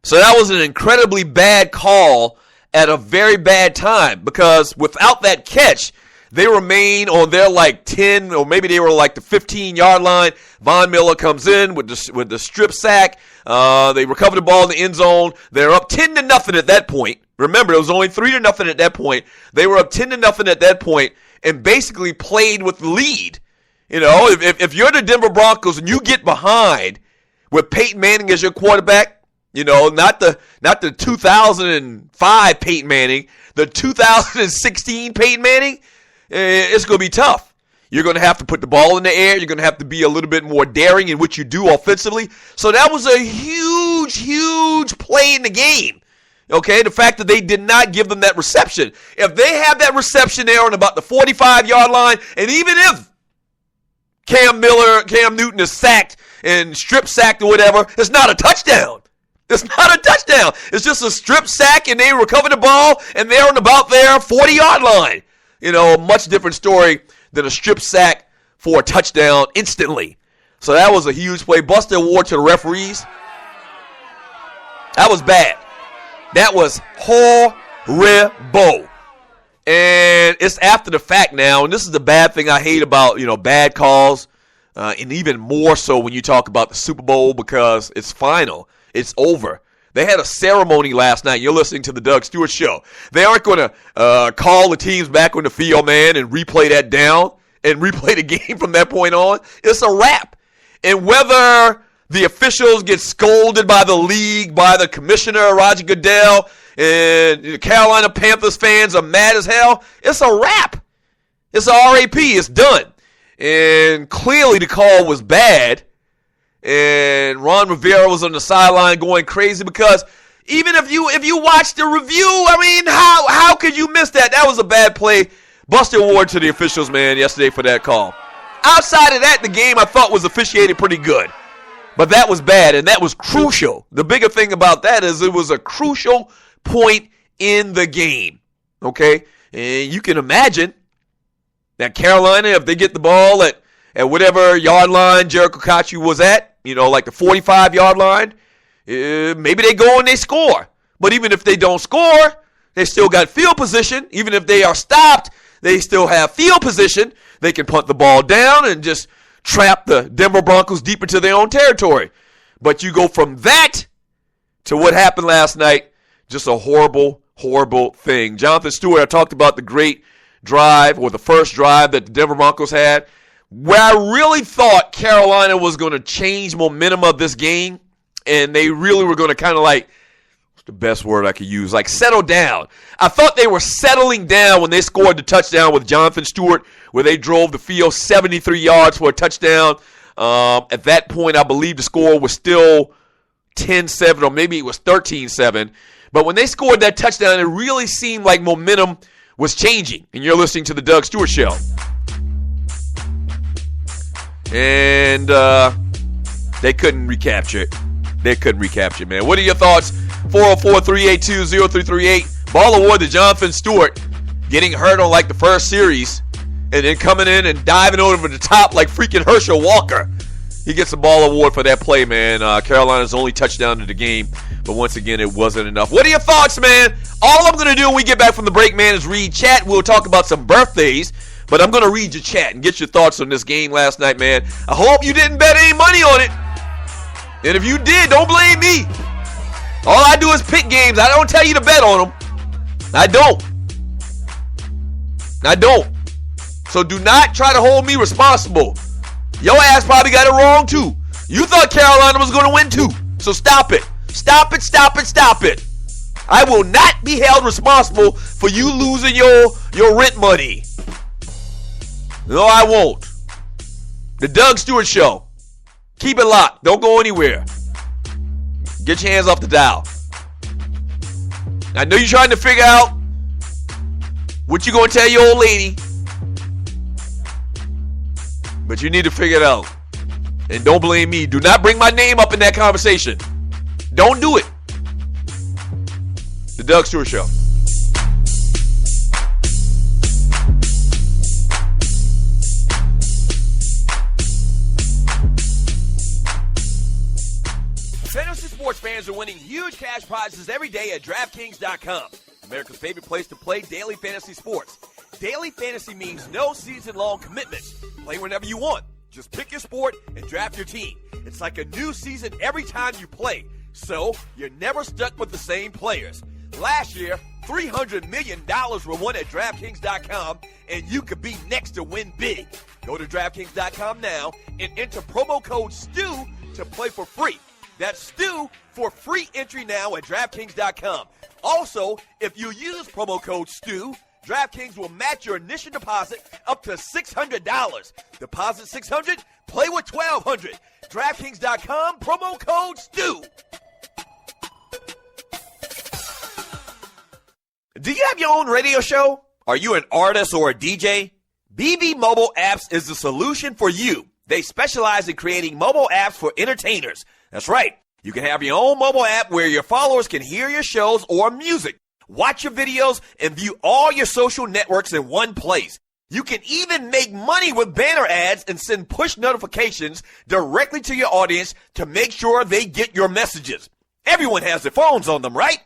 So that was an incredibly bad call at a very bad time, because without that catch, they remain on their like 10 or maybe they were like the 15-yard line. Von Miller comes in with the strip sack. They recover the ball in the end zone. They're up 10-0 at that point. Remember, it was only 3-0 at that point. They were up 10-0 at that point and basically played with the lead. You know, if you're the Denver Broncos and you get behind with Peyton Manning as your quarterback, you know, not the 2005 Peyton Manning, the 2016 Peyton Manning, it's going to be tough. You're going to have to put the ball in the air. You're going to have to be a little bit more daring in what you do offensively. So that was a huge, huge play in the game. Okay, the fact that they did not give them that reception. If they have that reception there on about the 45-yard line, and even if Cam Newton is sacked and strip sacked or whatever, it's not a touchdown. It's not a touchdown. It's just a strip sack, and they recover the ball, and they're on about their 40-yard line. You know, a much different story than a strip sack for a touchdown instantly. So that was a huge play. Buster award to the referees. That was bad. That was horrible. And it's after the fact now, and this is the bad thing I hate about, bad calls, and even more so when you talk about the Super Bowl because it's final. It's over. They had a ceremony last night. You're listening to the DOug Stewart Show. They aren't going to call the teams back on the field, man, and replay that down and replay the game from that point on. It's a wrap. And whether the officials get scolded by the league, by the commissioner, Roger Goodell, and the Carolina Panthers fans are mad as hell, it's a wrap. It's a RAP. It's done. And clearly the call was bad. And Ron Rivera was on the sideline going crazy because even if you watch the review, I mean, how could you miss that? That was a bad play. Buster award to the officials, man, yesterday for that call. Outside of that, the game I thought was officiated pretty good. But that was bad, and that was crucial. The bigger thing about that is it was a crucial point in the game, okay? And you can imagine that Carolina, if they get the ball at whatever yard line Jericho Kachi was at, like the 45-yard line, maybe they go and they score. But even if they don't score, they still got field position. Even if they are stopped, they still have field position. They can punt the ball down and just trap the Denver Broncos deep into their own territory. But you go from that to what happened last night, just a horrible, horrible thing. Jonathan Stewart, I talked about the great drive, or the first drive that the Denver Broncos had, where I really thought Carolina was going to change momentum of this game, and they really were going to kind of what's the best word I could use, settle down. I thought they were settling down when they scored the touchdown with Jonathan Stewart, where they drove the field 73 yards for a touchdown. At that point, I believe the score was still 10-7, or maybe it was 13-7. But when they scored that touchdown, it really seemed like momentum was changing. And you're listening to the DOug Stewart Show. And they couldn't recapture it. They couldn't recapture it, man. What are your thoughts? 404-382-0338. Ball award to Jonathan Stewart, getting hurt on the first series, and then coming in and diving over the top like freaking Herschel Walker. He gets a ball award for that play, man. Carolina's only touchdown in the game, but once again, it wasn't enough. What are your thoughts, man? All I'm going to do when we get back from the break, man, is read chat. We'll talk about some birthdays, but I'm going to read your chat and get your thoughts on this game last night, man. I hope you didn't bet any money on it. And if you did, don't blame me. All I do is pick games. I don't tell you to bet on them. I don't. So do not try to hold me responsible. Your ass probably got it wrong too. You thought Carolina was going to win too. So stop it. Stop it. I will not be held responsible for you losing your rent money. No, I won't. The DOug Stewart Show. Keep it locked. Don't go anywhere. Get your hands off the dial. I know you're trying to figure out what you're going to tell your old lady, but you need to figure it out. And don't blame me. Do not bring my name up in that conversation. Don't do it. The DOug Stewart Show. Fantasy sports fans are winning huge cash prizes every day at DraftKings.com. America's favorite place to play daily fantasy sports. Daily fantasy means no season-long commitments. Play whenever you want. Just pick your sport and draft your team. It's like a new season every time you play, so you're never stuck with the same players. Last year, $300 million were won at DraftKings.com, and you could be next to win big. Go to DraftKings.com now and enter promo code STU to play for free. That's STU for free entry now at DraftKings.com. Also, if you use promo code STU, DraftKings will match your initial deposit up to $600. Deposit $600, play with $1,200. DraftKings.com, promo code STU. Do you have your own radio show? Are you an artist or a DJ? BB Mobile Apps is the solution for you. They specialize in creating mobile apps for entertainers. That's right. You can have your own mobile app where your followers can hear your shows or music, watch your videos, and view all your social networks in one place. You can even make money with banner ads and send push notifications directly to your audience to make sure they get your messages. Everyone has their phones on them, right?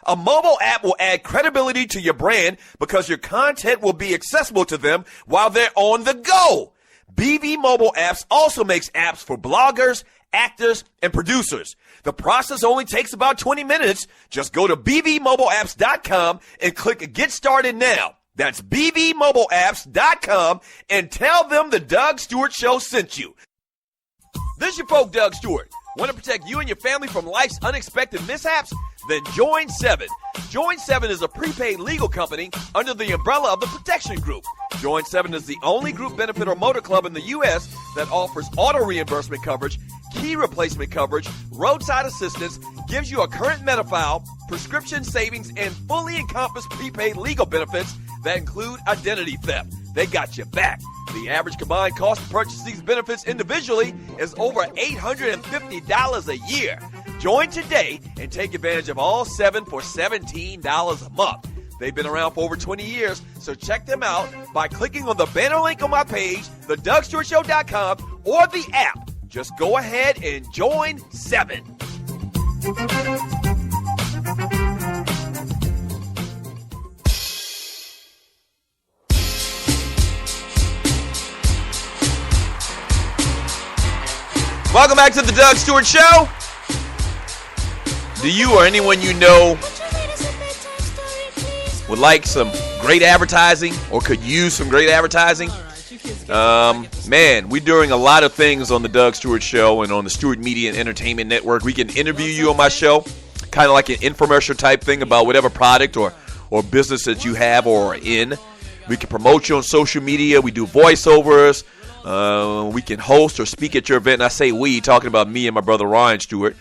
A mobile app will add credibility to your brand because your content will be accessible to them while they're on the go. BV Mobile Apps also makes apps for bloggers, actors, and producers. The process only takes about 20 minutes. Just go to bvmobileapps.com and click Get Started Now. That's bvmobileapps.com and tell them the Doug Stewart Show sent you. This is your folk, Doug Stewart. Want to protect you and your family from life's unexpected mishaps? Then join 7. Join 7 is a prepaid legal company under the umbrella of the Protection Group. Join 7 is the only group benefit or motor club in the U.S. that offers auto reimbursement coverage, key replacement coverage, roadside assistance, gives you a current Medi-File, prescription savings, and fully encompassed prepaid legal benefits that include identity theft. They got your back. The average combined cost to purchase these benefits individually is over $850 a year. Join today and take advantage of all 7 for $17 a month. They've been around for over 20 years, so check them out by clicking on the banner link on my page, theDougStewartShow.com, or the app. Just go ahead and join 7. Welcome back to the Doug Stewart Show. Do you or anyone you know would like some great advertising or could use some great advertising? Man, we're doing a lot of things on the Doug Stewart Show and on the Stewart Media and Entertainment Network. We can interview you on my show, kind of like an infomercial type thing about whatever product or business that you have or are in. We can promote you on social media. We do voiceovers. We can host or speak at your event. And I say we, talking about me and my brother Ryan Stewart.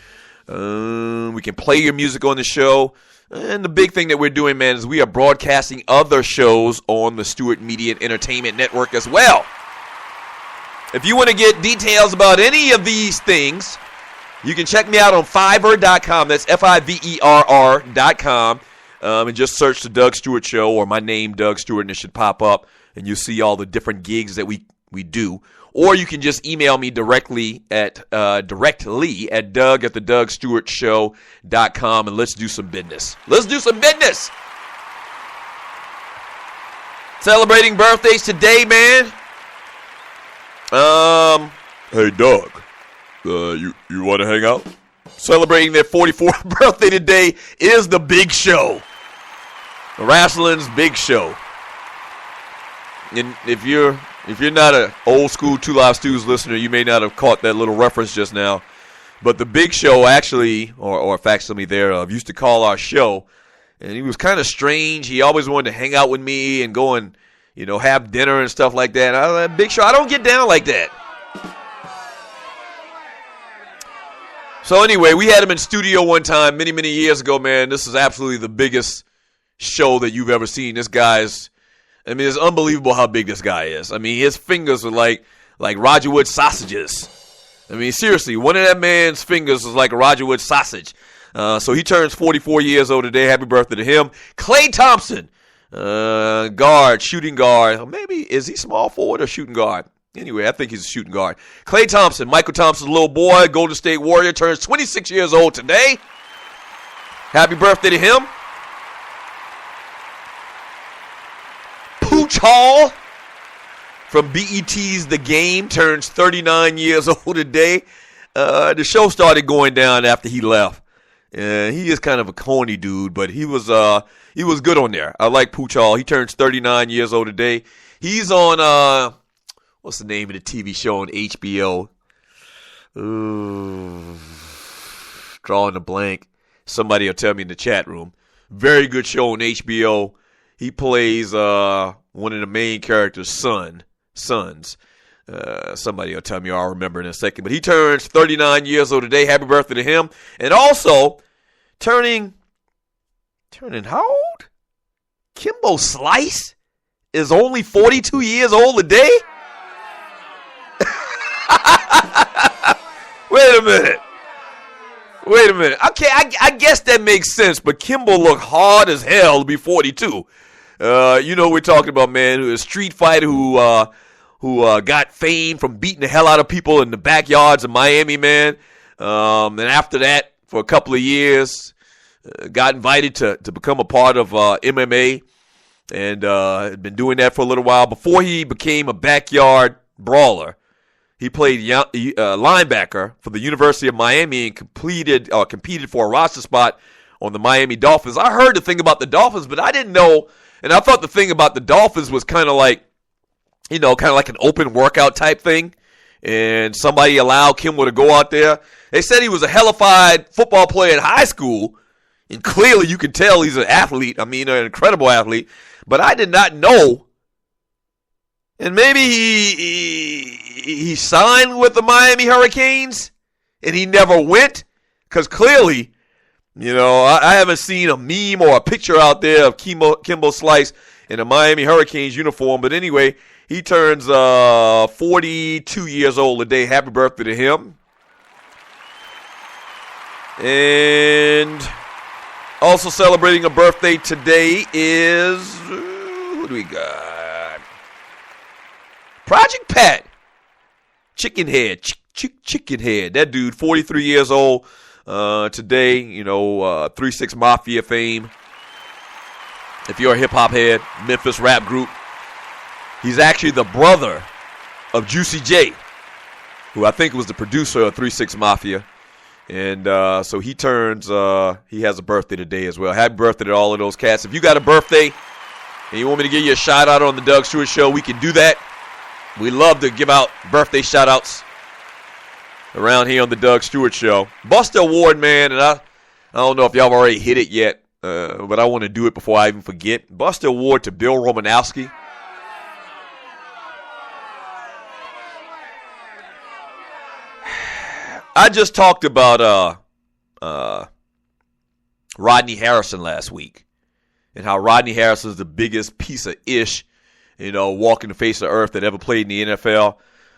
We can play your music on the show. And the big thing that we're doing, man, is we are broadcasting other shows on the Stewart Media and Entertainment Network as well. If you want to get details about any of these things, you can check me out on Fiverr.com. That's Fiverr.com. And just search the Doug Stewart Show or my name, Doug Stewart, and it should pop up. And you'll see all the different gigs that we do. Or you can just email me directly at Doug@theDougStewartShow.com, and let's do some business. Let's do some business. Celebrating birthdays today, man. Hey Doug, you want to hang out? Celebrating their 44th birthday today is the Big Show, wrestling's Big Show. And if you're not an old school Two Live Stews listener, you may not have caught that little reference just now. But the Big Show actually, or a facsimile thereof, used to call our show, and he was kind of strange. He always wanted to hang out with me and go and, have dinner and stuff like that. I was like, Big Show, I don't get down like that. So anyway, we had him in studio one time many, many years ago, man. This is absolutely the biggest show that you've ever seen. This guy's, it's unbelievable how big this guy is. His fingers are like Roger Wood sausages. Seriously, one of that man's fingers is like a Roger Wood sausage. So he turns 44 years old today. Happy birthday to him. Klay Thompson, guard, shooting guard. Maybe, is he small forward or shooting guard? Anyway, I think he's a shooting guard. Klay Thompson, Michael Thompson's little boy, Golden State Warrior, turns 26 years old today. Happy birthday to him. Pooch Hall from BET's The Game turns 39 years old today. The show started going down after he left. He is kind of a corny dude, but he was good on there. I like Pooch Hall. He turns 39 years old today. He's on what's the name of the TV show on HBO? Drawing a blank. Somebody will tell me in the chat room. Very good show on HBO. He plays one of the main characters' sons. Somebody will tell me, I'll remember in a second. But he turns 39 years old today. Happy birthday to him. And also, turning how old? Kimbo Slice is only 42 years old today? Wait a minute. Okay, I guess that makes sense, but Kimbo looked hard as hell to be 42. You know we're talking about, man, a street fighter who got fame from beating the hell out of people in the backyards of Miami, man. And after that, for a couple of years, got invited to become a part of MMA, and had been doing that for a little while. Before he became a backyard brawler, he played linebacker for the University of Miami and competed for a roster spot on the Miami Dolphins. I heard the thing about the Dolphins, but I didn't know, and I thought the thing about the Dolphins was kind of like an open workout type thing, and somebody allowed Kimball to go out there. They said he was a hellified football player in high school, and clearly you can tell he's an athlete. I mean, an incredible athlete. But I did not know, and maybe he signed with the Miami Hurricanes, and he never went, because clearly, you know, I haven't seen a meme or a picture out there of Kimball Slice in a Miami Hurricanes uniform. But anyway, he turns 42 years old today. Happy birthday to him. And also celebrating a birthday today is, who do we got? Project Pat. Chicken Head. Chicken Head. That dude, 43 years old today. You know, 3 6 Mafia fame. If you're a hip-hop head, Memphis rap group. He's actually the brother of Juicy J, who I think was the producer of 3 6 Mafia. And so he has a birthday today as well. Happy birthday to all of those cats. If you got a birthday and you want me to give you a shout-out on the DOug Stewart Show, we can do that. We love to give out birthday shout-outs around here on the DOug Stewart Show. Buster Award, man, and I don't know if y'all have already hit it yet, but I want to do it before I even forget. Buster Award to Bill Romanowski. I just talked about Rodney Harrison last week, and how Rodney Harrison is the biggest piece of ish, you know, walking the face of earth that ever played in the NFL.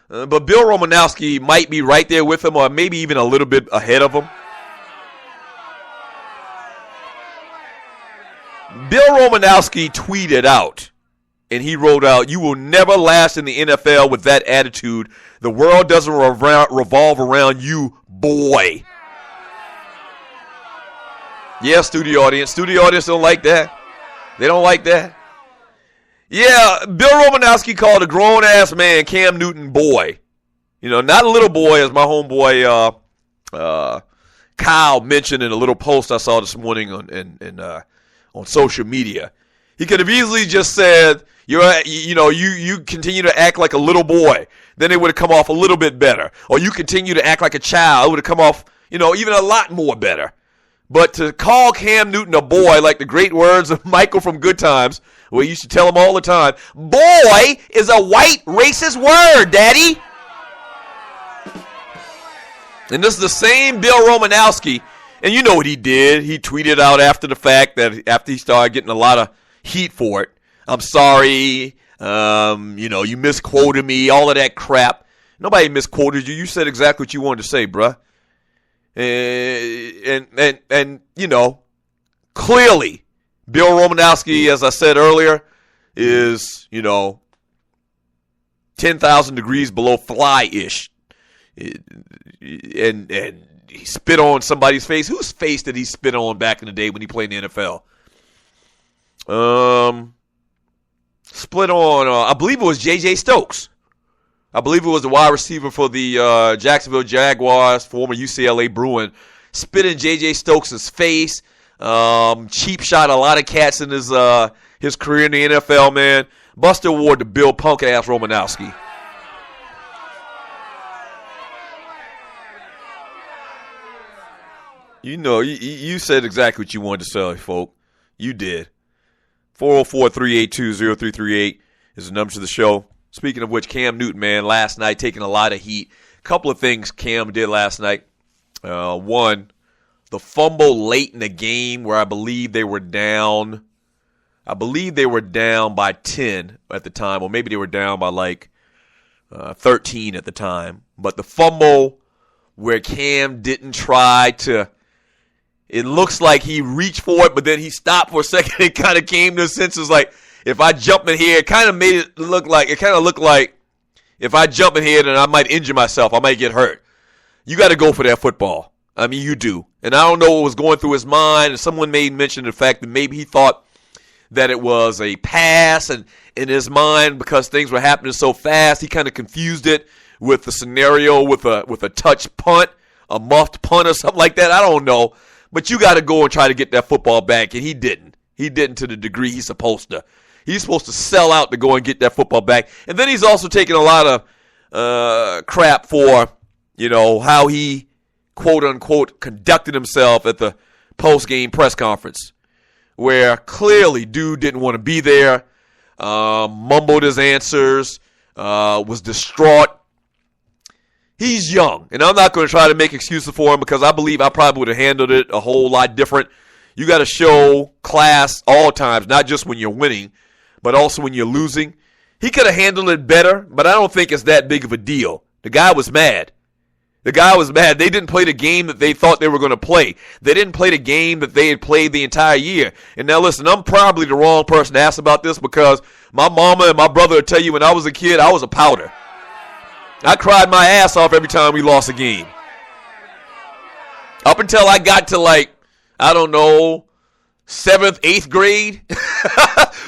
But Bill Romanowski might be right there with him, or maybe even a little bit ahead of him. Bill Romanowski tweeted out, and he wrote out, "You will never last in the NFL with that attitude. The world doesn't revolve around you, boy." Yeah, studio audience. Studio audience don't like that. They don't like that. Yeah, Bill Romanowski called a grown-ass man, Cam Newton, boy. You know, not a little boy, as my homeboy Kyle mentioned in a little post I saw this morning on social media. He could have easily just said, you continue to act like a little boy. Then it would have come off a little bit better. Or you continue to act like a child. It would have come off, even a lot more better. But to call Cam Newton a boy, like the great words of Michael from Good Times, where he used to tell him all the time, boy is a white racist word, daddy. And this is the same Bill Romanowski. And you know what he did. He tweeted out after the fact that after he started getting a lot of heat for it, "I'm sorry, you misquoted me," all of that crap. Nobody misquoted you. You said exactly what you wanted to say, bruh. And clearly, Bill Romanowski, as I said earlier, is, 10,000 degrees below fly-ish. And he spit on somebody's face. Whose face did he spit on back in the day when he played in the NFL? Split on, I believe it was J.J. Stokes. I believe it was the wide receiver for the Jacksonville Jaguars, former UCLA Bruin. Spit in J.J. Stokes' face. Cheap shot a lot of cats in his career in the NFL, man. Buster Award to Bill punk-ass Romanowski. You said exactly what you wanted to say, folk. You did. 404-382-0338 is the number to the show. Speaking of which, Cam Newton, man, last night taking a lot of heat. Couple of things Cam did last night. One, the fumble late in the game where I believe they were down. I believe they were down by 10 at the time, or maybe they were down by 13 at the time. But the fumble where Cam didn't try to, it looks like he reached for it, but then he stopped for a second and kind of came to his senses like, if I jump in here, it kind of looked like if I jump in here, then I might injure myself. I might get hurt. You got to go for that football. I mean, you do. And I don't know what was going through his mind. And someone made mention of the fact that maybe he thought that it was a pass, and in his mind, because things were happening so fast, he kind of confused it with the scenario with a touch punt, a muffed punt or something like that. I don't know. But you got to go and try to get that football back, and he didn't. He didn't to the degree he's supposed to. He's supposed to sell out to go and get that football back. And then he's also taking a lot of crap for, how he, quote unquote, conducted himself at the post-game press conference, where clearly dude didn't want to be there, mumbled his answers, was distraught. He's young, and I'm not going to try to make excuses for him because I believe I probably would have handled it a whole lot different. You got to show class all times, not just when you're winning, but also when you're losing. He could have handled it better, but I don't think it's that big of a deal. The guy was mad. They didn't play the game that they thought they were going to play. They didn't play the game that they had played the entire year. And now listen, I'm probably the wrong person to ask about this because my mama and my brother will tell you when I was a kid, I was a powder. I cried my ass off every time we lost a game. Up until I got to 7th, 8th grade.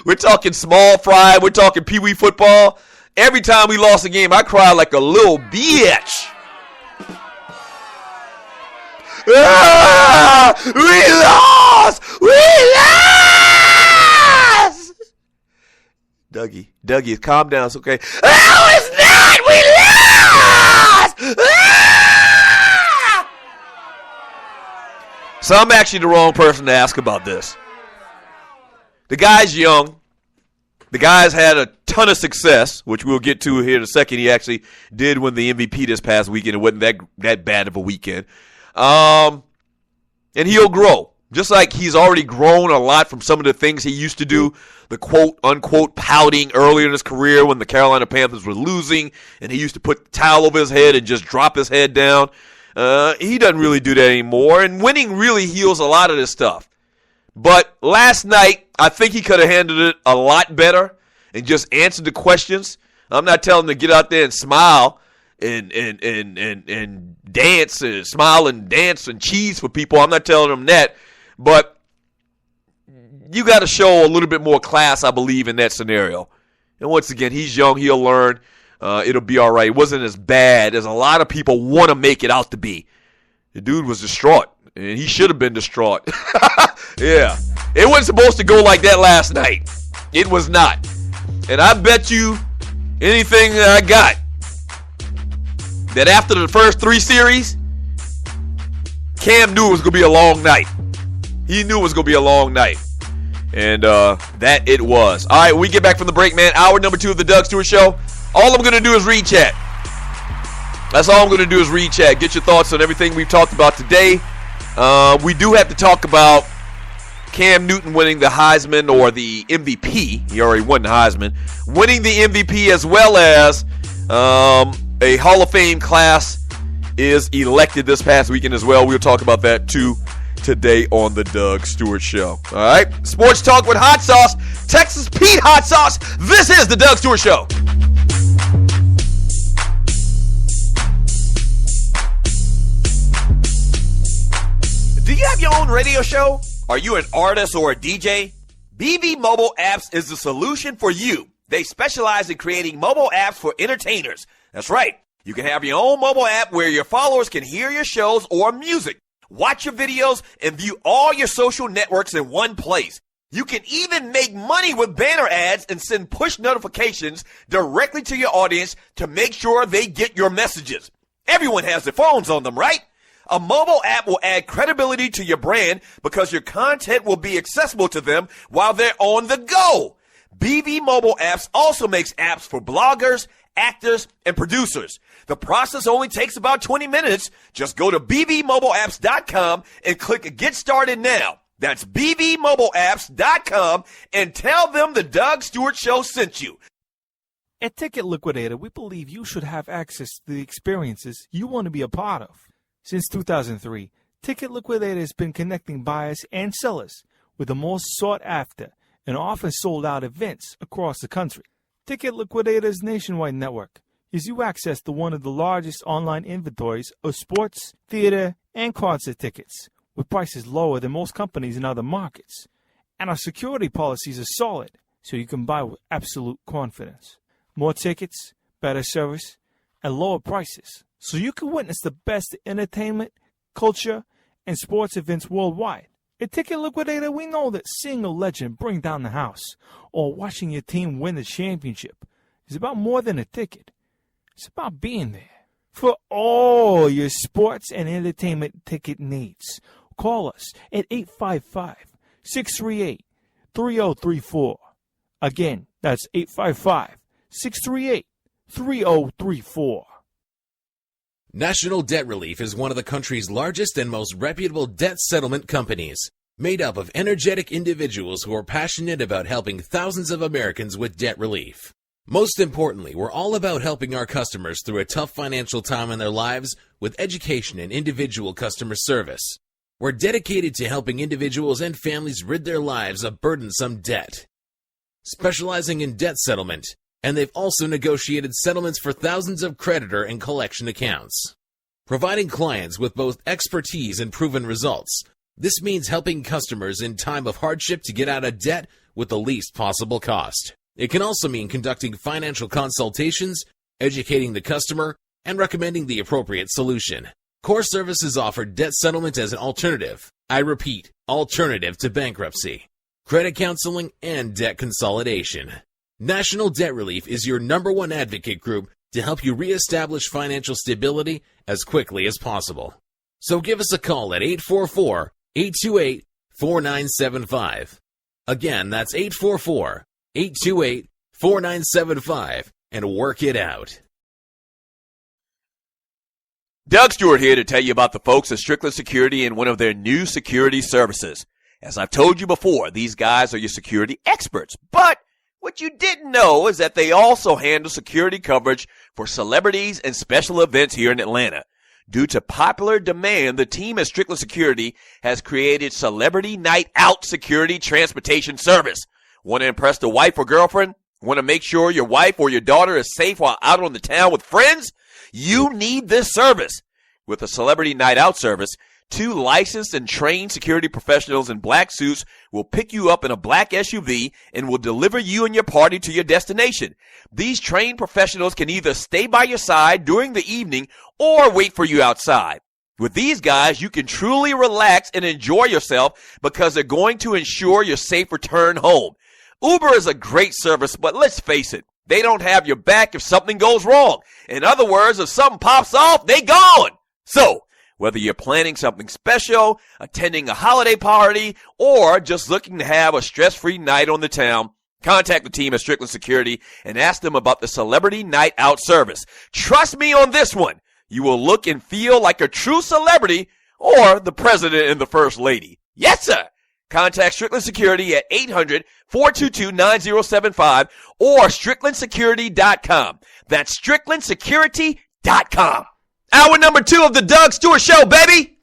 We're talking small fry. We're talking pee-wee football. Every time we lost a game, I cried like a little bitch. Ah, we lost! Dougie, calm down. It's okay. No, it's not! We lost! Ah! So I'm actually the wrong person to ask about this. The guy's young. The guy's had a ton of success, which we'll get to here in a second. He actually did win the MVP this past weekend. It wasn't that bad of a weekend. And he'll grow. Just like he's already grown a lot from some of the things he used to do, the quote-unquote pouting earlier in his career when the Carolina Panthers were losing, and he used to put the towel over his head and just drop his head down. He doesn't really do that anymore, and winning really heals a lot of this stuff. But last night, I think he could have handled it a lot better and just answered the questions. I'm not telling him to get out there and smile and dance and smile and dance and cheese for people. I'm not telling him that. But you got to show a little bit more class, I believe, in that scenario. And once again, he's young. He'll learn. It'll be all right. It wasn't as bad as a lot of people want to make it out to be. The dude was distraught, and he should have been distraught. Yeah. It wasn't supposed to go like that last night. It was not. And I bet you anything that I got that after the first 3 series, Cam knew it was going to be a long night. He knew it was going to be a long night. And that it was. All right, when we get back from the break, man, hour number 2 of the Doug Stewart Show. All I'm going to do is read chat. That's all I'm going to do is read chat. Get your thoughts on everything we've talked about today. We do have to talk about Cam Newton winning the Heisman or the MVP. He already won the Heisman. Winning the MVP as well as a Hall of Fame class is elected this past weekend as well. We'll talk about that too today on the Doug Stewart Show. All right. Sports talk with hot sauce. Texas Pete hot sauce. This is the Doug Stewart Show. Do you have your own radio show? Are you an artist or a DJ? BB Mobile Apps is the solution for you. They specialize in creating mobile apps for entertainers. That's right. You can have your own mobile app where your followers can hear your shows or music, watch your videos, and view all your social networks in one place. You can even make money with banner ads and send push notifications directly to your audience to make sure they get your messages. Everyone has their phones on them, right? A mobile app will add credibility to your brand because your content will be accessible to them while they're on the go. BB Mobile Apps also makes apps for bloggers, actors, and producers. The process only takes about 20 minutes. Just go to bbmobileapps.com and click Get Started Now. That's bbmobileapps.com and tell them the Doug Stewart Show sent you. At Ticket Liquidator, we believe you should have access to the experiences you want to be a part of. Since 2003, Ticket Liquidator has been connecting buyers and sellers with the most sought-after and often sold out events across the country. Ticket Liquidator's nationwide network gives you access to one of the largest online inventories of sports, theater, and concert tickets, with prices lower than most companies in other markets. And our security policies are solid, so you can buy with absolute confidence. More tickets, better service, and lower prices, so you can witness the best entertainment, culture, and sports events worldwide. At Ticket Liquidator, we know that seeing a legend bring down the house or watching your team win the championship is about more than a ticket. It's about being there. For all your sports and entertainment ticket needs, call us at 855-638-3034. Again, that's 855-638-3034. National Debt Relief is one of the country's largest and most reputable debt settlement companies, made up of energetic individuals who are passionate about helping thousands of Americans with debt relief. Most importantly, we're all about helping our customers through a tough financial time in their lives with education and individual customer service. We're dedicated to helping individuals and families rid their lives of burdensome debt. Specializing in debt settlement, and they've also negotiated settlements for thousands of creditor and collection accounts. Providing clients with both expertise and proven results, this means helping customers in time of hardship to get out of debt with the least possible cost. It can also mean conducting financial consultations, educating the customer, and recommending the appropriate solution. Core Services offer debt settlement as an alternative. I repeat, alternative to bankruptcy, credit counseling, and debt consolidation. National Debt Relief is your #1 advocate group to help you reestablish financial stability as quickly as possible. So give us a call at 844-828-4975. Again, that's 844-828-4975, and work it out. Doug Stewart here to tell you about the folks at Strickland Security and one of their new security services. As I've told you before, these guys are your security experts, but what you didn't know is that they also handle security coverage for celebrities and special events here in Atlanta. Due to popular demand, the team at Strickland Security has created Celebrity Night Out Security Transportation Service. Want to impress the wife or girlfriend? Want to make sure your wife or your daughter is safe while out on the town with friends? You need this service. With a Celebrity Night Out service, 2 licensed and trained security professionals in black suits will pick you up in a black SUV and will deliver you and your party to your destination. These trained professionals can either stay by your side during the evening or wait for you outside. With these guys, you can truly relax and enjoy yourself because they're going to ensure your safe return home. Uber is a great service, but let's face it, they don't have your back if something goes wrong. In other words, if something pops off, they gone. So, whether you're planning something special, attending a holiday party, or just looking to have a stress-free night on the town, contact the team at Strickland Security and ask them about the Celebrity Night Out service. Trust me on this one. You will look and feel like a true celebrity or the president and the first lady. Yes, sir. Contact Strickland Security at 800-422-9075 or StricklandSecurity.com. That's StricklandSecurity.com. Hour number 2 of the Doug Stewart Show, baby.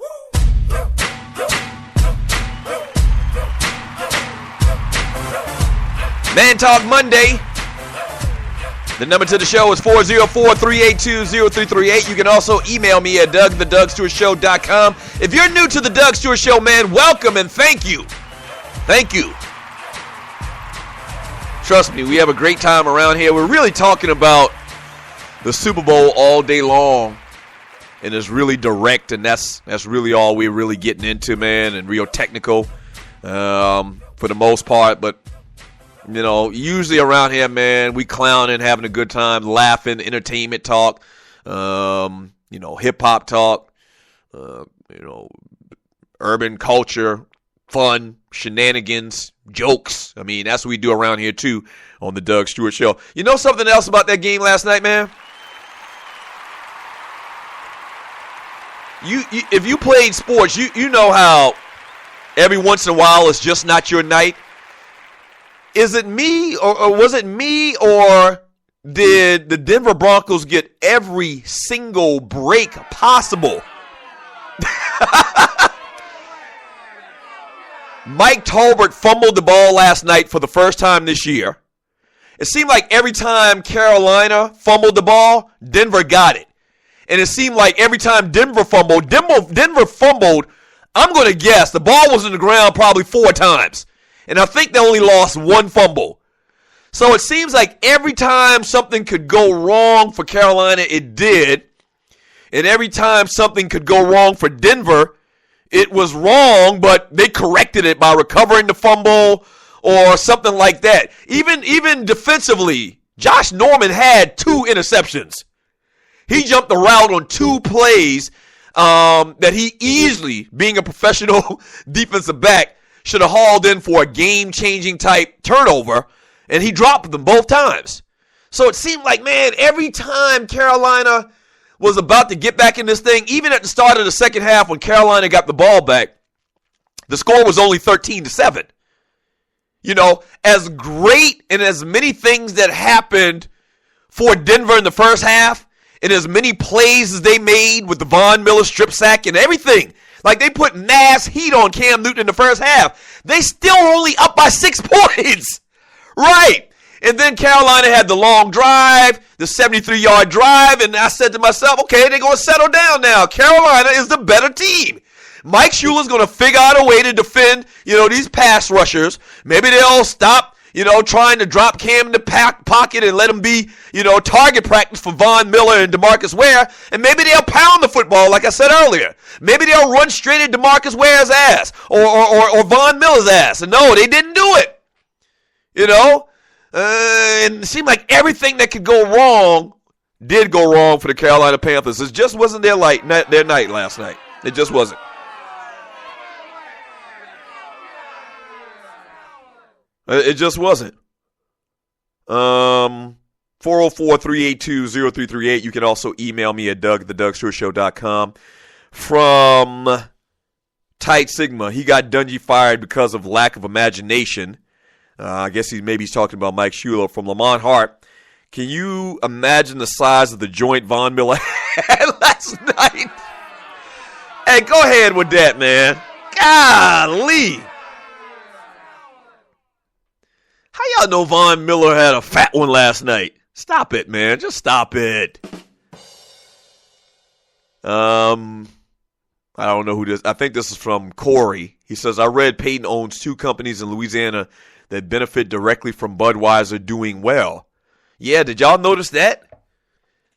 Man Talk Monday. The number to the show is 404-382-0338. You can also email me at DougTheDougStewartShow.com. If you're new to the Doug Stewart Show, man, welcome and thank you. Thank you. Trust me, we have a great time around here. We're really talking about the Super Bowl all day long. And it's really direct, and that's really all we're really getting into, man, and real technical for the most part. But, you know, usually around here, man, we clowning, having a good time, laughing, entertainment talk, hip-hop talk, urban culture, fun, shenanigans, jokes. I mean, that's what we do around here, too, on the Doug Stewart Show. You know something else about that game last night, man? If you played sports, you know how every once in a while it's just not your night. Is it me or was it me, or did the Denver Broncos get every single break possible? Mike Tolbert fumbled the ball last night for the first time this year. It seemed like every time Carolina fumbled the ball, Denver got it. And it seemed like every time Denver fumbled, I'm going to guess, the ball was in the ground probably 4 times. And I think they only lost 1 fumble. So it seems like every time something could go wrong for Carolina, it did. And every time something could go wrong for Denver, it was wrong, but they corrected it by recovering the fumble or something like that. Even defensively, Josh Norman had 2 interceptions. He jumped the route on 2 plays that he easily, being a professional defensive back, should have hauled in for a game-changing type turnover, and he dropped them both times. So it seemed like, man, every time Carolina was about to get back in this thing, even at the start of the second half when Carolina got the ball back, the score was only 13-7. You know, as great and as many things that happened for Denver in the first half, and as many plays as they made with the Von Miller strip sack and everything, like they put mass heat on Cam Newton in the first half, they still were only up by 6 points. Right. And then Carolina had the long drive, the 73-yard drive, and I said to myself, okay, they're going to settle down now. Carolina is the better team. Mike Shuler's going to figure out a way to defend, these pass rushers. Maybe they'll stop, trying to drop Cam in the pocket and let him be, target practice for Von Miller and DeMarcus Ware. And maybe they'll pound the football, like I said earlier. Maybe they'll run straight at DeMarcus Ware's ass or Von Miller's ass. And no, they didn't do it. And it seemed like everything that could go wrong did go wrong for the Carolina Panthers. It just wasn't their night last night. It just wasn't. It just wasn't. 404-382-0338. You can also email me at DougStewartShow.com. From Tight Sigma, he got Dungy fired because of lack of imagination. I guess he's talking about Mike Shuler. From Lamont Hart, can you imagine the size of the joint Von Miller had last night? Hey, go ahead with that, man. Golly. How y'all know Von Miller had a fat one last night? Stop it, man. Just stop it. I don't know who this. I think this is from Corey. He says, I read Peyton owns 2 companies in Louisiana that benefit directly from Budweiser doing well. Yeah, did y'all notice that?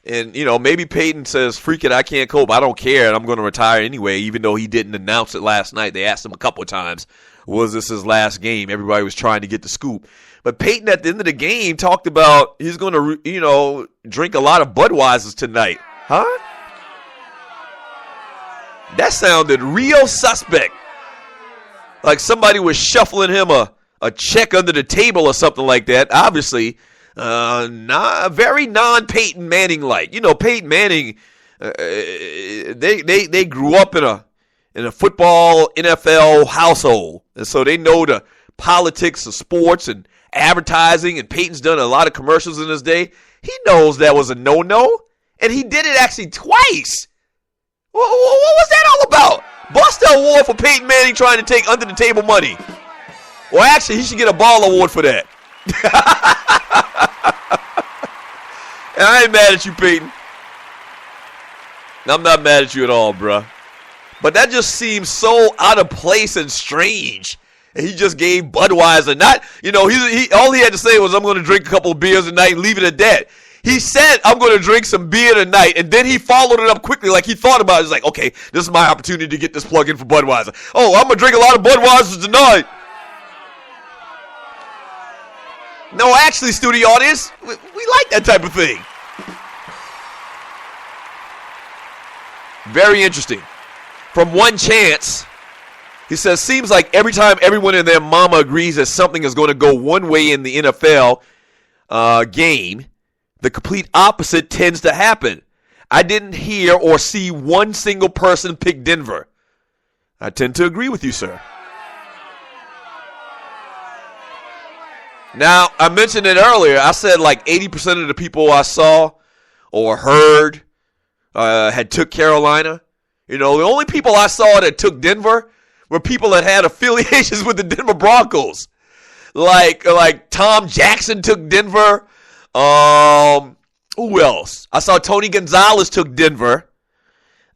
And, maybe Peyton says, freak it, I can't cope. I don't care, and I'm going to retire anyway, even though he didn't announce it last night. They asked him a couple of times, was this his last game? Everybody was trying to get the scoop. But Peyton, at the end of the game, talked about he's going to, drink a lot of Budweisers tonight. Huh? That sounded real suspect. Like somebody was shuffling him a check under the table or something like that. Obviously, very non-Peyton Manning-like. Peyton Manning, they grew up in a football NFL household, and so they know the politics of sports and advertising. And Peyton's done a lot of commercials in his day. He knows that was a no-no, and he did it actually twice. What was that all about? Bust the award for Peyton Manning trying to take under the table money. Well, actually, he should get a ball award for that. And I ain't mad at you, Peyton. I'm not mad at you at all, bruh. But that just seems so out of place and strange. And he just gave Budweiser, all he had to say was, I'm going to drink a couple of beers tonight and leave it at that. He said, I'm going to drink some beer tonight, and then he followed it up quickly like he thought about it. He's like, okay, this is my opportunity to get this plug in for Budweiser. Oh, I'm going to drink a lot of Budweisers tonight. No, actually, studio audience, we like that type of thing. Very interesting. From One Chance, he says, seems like every time everyone and their mama agrees that something is going to go one way in the NFL game, the complete opposite tends to happen. I didn't hear or see one single person pick Denver. I tend to agree with you, sir. Now, I mentioned it earlier. I said like 80% of the people I saw or heard had took Carolina. The only people I saw that took Denver were people that had affiliations with the Denver Broncos. Like Tom Jackson took Denver. Who else? I saw Tony Gonzalez took Denver.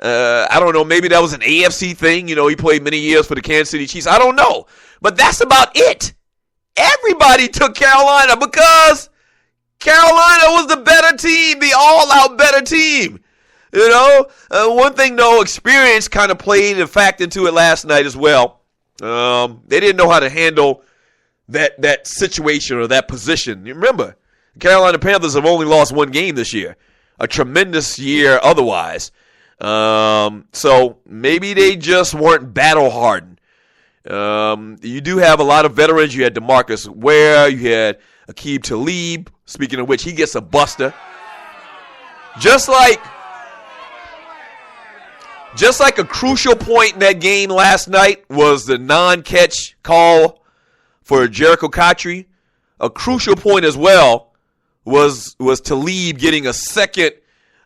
I don't know. Maybe that was an AFC thing. You know, he played many years for the Kansas City Chiefs. I don't know. But that's about it. Everybody took Carolina because Carolina was the better team, the all-out better team. You know, one thing, though, experience kind of played a fact into it last night as well. They didn't know how to handle that situation or that position. You remember, the Carolina Panthers have only lost one game this year. A tremendous year otherwise. So maybe they just weren't battle-hardened. You do have a lot of veterans. You had DeMarcus Ware. You had Aqib Talib. Speaking of which, he gets a buster. Just like a crucial point in that game last night was the non-catch call for Jericho Cotchery. A crucial point as well was Talib getting a second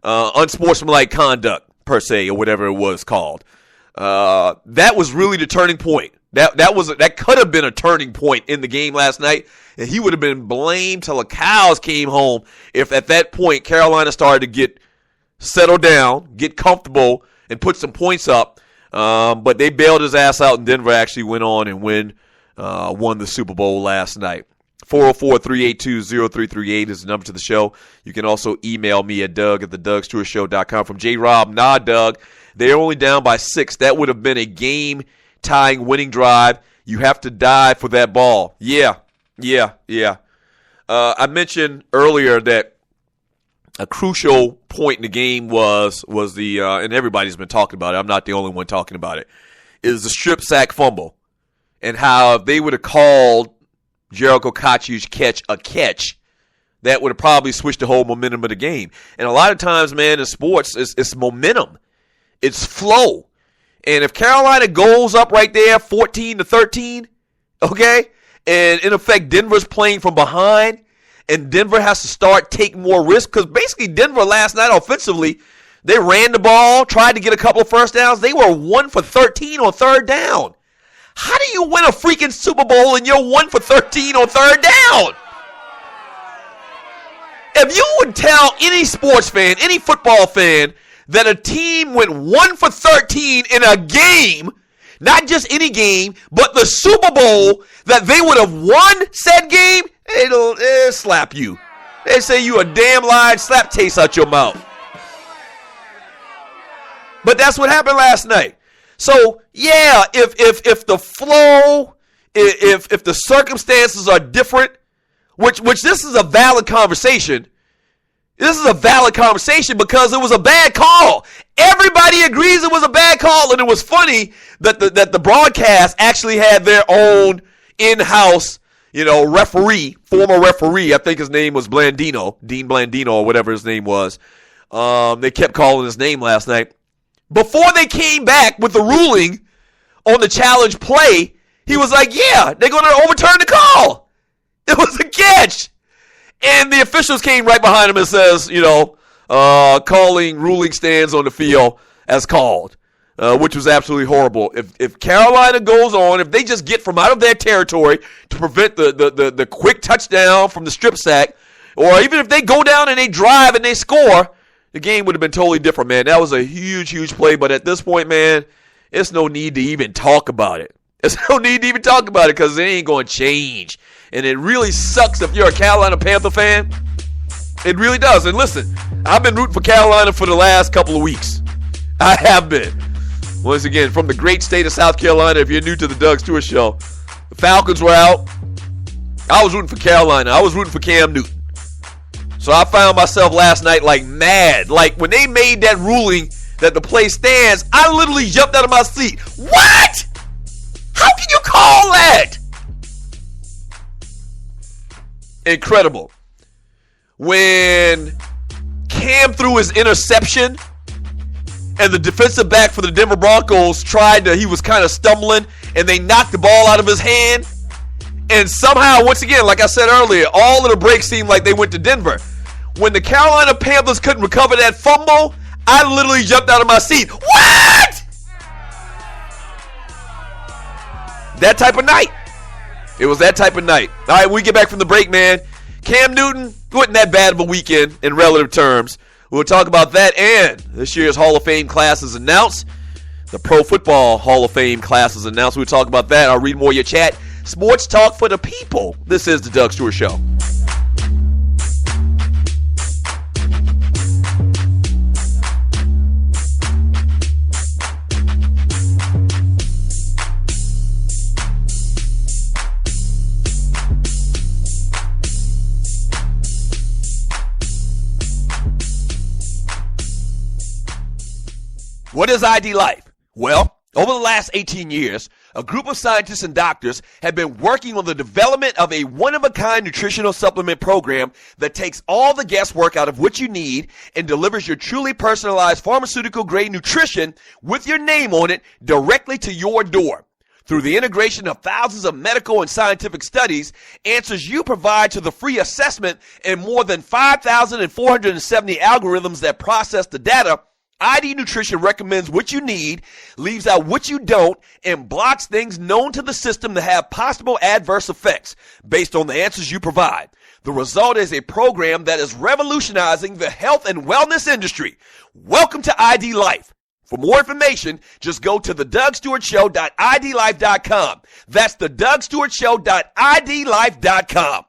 unsportsmanlike conduct, per se, or whatever it was called. That was really the turning point. That could have been a turning point in the game last night, and he would have been blamed till the cows came home if at that point Carolina started to get settled down, get comfortable, and put some points up. But they bailed his ass out, and Denver actually went on and won the Super Bowl last night. 404-382-0338 is the number to the show. You can also email me at Doug@DougStewartShow.com. From J-Rob, nah, Doug, they're only down by 6. That would have been a game-tying winning drive. You have to die for that ball. Yeah. I mentioned earlier that a crucial point in the game was the and everybody's been talking about it. I'm not the only one talking about it. Is the strip sack fumble, and how if they would have called Jericho Cotchery's catch a catch, that would have probably switched the whole momentum of the game. And a lot of times, man, in sports, it's momentum, it's flow. And if Carolina goes up right there, 14-13, okay, and in effect Denver's playing from behind, and Denver has to start taking more risk, because basically Denver last night offensively, they ran the ball, tried to get a couple of first downs. They were 1 for 13 on third down. How do you win a freaking Super Bowl and you're 1 for 13 on third down? If you would tell any sports fan, any football fan, that a team went 1 for 13 in a game, not just any game, but the Super Bowl, that they would have won said game, it'll slap you. They say you a damn liar, slap taste out your mouth. But that's what happened last night. So, yeah, if the flow, if the circumstances are different, which this is a valid conversation. This is a valid conversation because it was a bad call. Everybody agrees it was a bad call, and it was funny that the broadcast actually had their own in-house, referee, former referee. I think his name was Blandino, Dean Blandino, or whatever his name was. They kept calling his name last night. Before they came back with the ruling on the challenge play, he was like, yeah, they're going to overturn the call. It was a catch. And the officials came right behind him and says, ruling stands on the field as called, which was absolutely horrible. If Carolina goes on, if they just get from out of their territory to prevent the quick touchdown from the strip sack, or even if they go down and they drive and they score, the game would have been totally different, man. That was a huge, huge play. But at this point, man, it's no need to even talk about it. There's no need to even talk about it because it ain't going to change. And it really sucks if you're a Carolina Panther fan. It really does. And listen, I've been rooting for Carolina for the last couple of weeks. I have been. Once again, from the great state of South Carolina, if you're new to the Doug Stewart Show, the Falcons were out. I was rooting for Carolina. I was rooting for Cam Newton. So I found myself last night like mad. Like when they made that ruling that the play stands, I literally jumped out of my seat. What? How can you call that? Incredible. When Cam threw his interception and the defensive back for the Denver Broncos he was kind of stumbling and they knocked the ball out of his hand. And somehow, once again, like I said earlier, all of the breaks seemed like they went to Denver. When the Carolina Panthers couldn't recover that fumble, I literally jumped out of my seat. What? that type of night. It was that type of night. All right, when we get back from the break, man, Cam Newton wasn't that bad of a weekend in relative terms. We'll talk about that, and this year's Hall of Fame class is announced. The Pro Football Hall of Fame class is announced. We'll talk about that. I'll read more of your chat. Sports talk for the people. This is the Doug Stewart Show. What is ID Life? Well, over the last 18 years, a group of scientists and doctors have been working on the development of a one-of-a-kind nutritional supplement program that takes all the guesswork out of what you need and delivers your truly personalized pharmaceutical-grade nutrition with your name on it directly to your door. Through the integration of thousands of medical and scientific studies, answers you provide to the free assessment, and more than 5,470 algorithms that process the data, ID Nutrition recommends what you need, leaves out what you don't, and blocks things known to the system to have possible adverse effects based on the answers you provide. The result is a program that is revolutionizing the health and wellness industry. Welcome to ID Life. For more information, just go to the DougStewartShow.idlife.com. That's the DougStewartShow.idlife.com.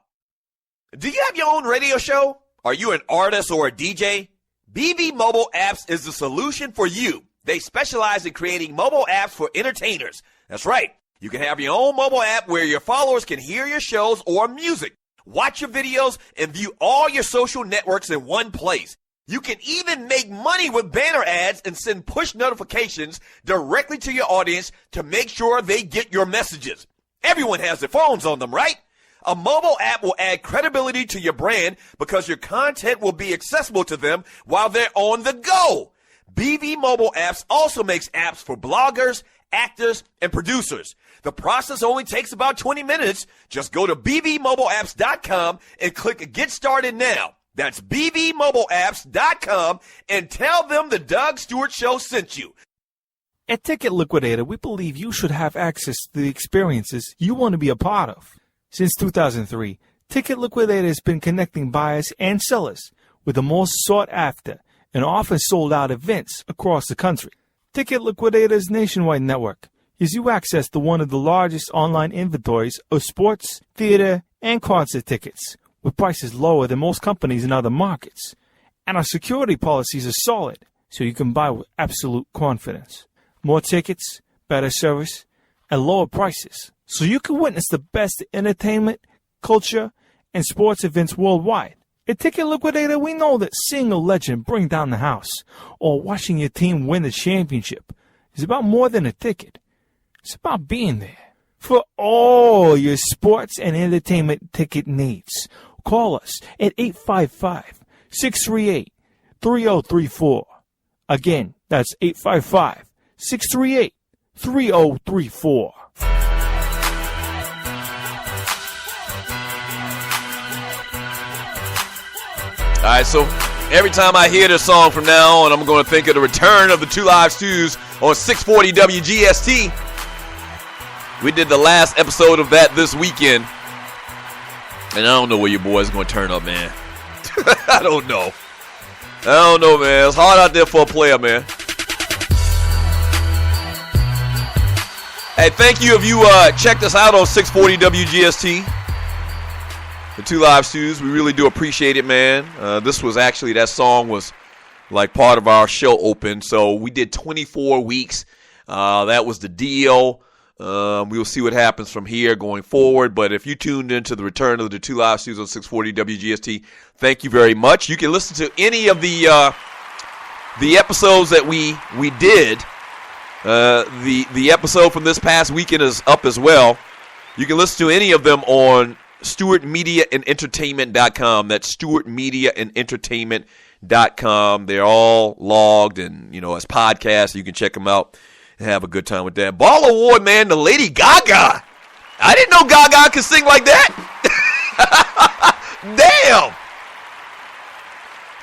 Do you have your own radio show? Are you an artist or a DJ? BB Mobile Apps is the solution for you. They specialize in creating mobile apps for entertainers. That's right. You can have your own mobile app where your followers can hear your shows or music, watch your videos, and view all your social networks in one place. You can even make money with banner ads and send push notifications directly to your audience to make sure they get your messages. Everyone has their phones on them, right? A mobile app will add credibility to your brand because your content will be accessible to them while they're on the go. BV Mobile Apps also makes apps for bloggers, actors, and producers. The process only takes about 20 minutes. Just go to bvmobileapps.com and click Get Started Now. That's bvmobileapps.com and tell them the Doug Stewart Show sent you. At Ticket Liquidator, we believe you should have access to the experiences you want to be a part of. Since 2003, Ticket Liquidator has been connecting buyers and sellers with the most sought-after and often sold-out events across the country. Ticket Liquidator's nationwide network gives you access to one of the largest online inventories of sports, theater, and concert tickets with prices lower than most companies in other markets. And our security policies are solid, so you can buy with absolute confidence. More tickets, better service, and lower prices, so you can witness the best entertainment, culture, and sports events worldwide. At Ticket Liquidator, we know that seeing a legend bring down the house or watching your team win the championship is about more than a ticket. It's about being there. For all your sports and entertainment ticket needs, call us at 855-638-3034. Again, that's 855-638-3034. All right, so every time I hear this song from now on, I'm going to think of the return of the Two Live Stews on 640 WGST. We did the last episode of that this weekend, and I don't know where your boy's going to turn up, man. I don't know, man. It's hard out there for a player, man. Hey, thank you if you checked us out on 640 WGST. The Two Live Stews, we really do appreciate it, man. This was actually, that song was like part of our show open. So we did 24 weeks. That was the deal. We'll see what happens from here going forward. But if you tuned into the return of the Two Live Stews on 640 WGST, thank you very much. You can listen to any of the episodes that we did. The episode from this past weekend is up as well. You can listen to any of them on StewartMediaAndEntertainment.com. That's StewartMediaAndEntertainment.com. They're all logged and, as podcasts. You can check them out and have a good time with that. Ball Award, man, the Lady Gaga. I didn't know Gaga could sing like that. Damn.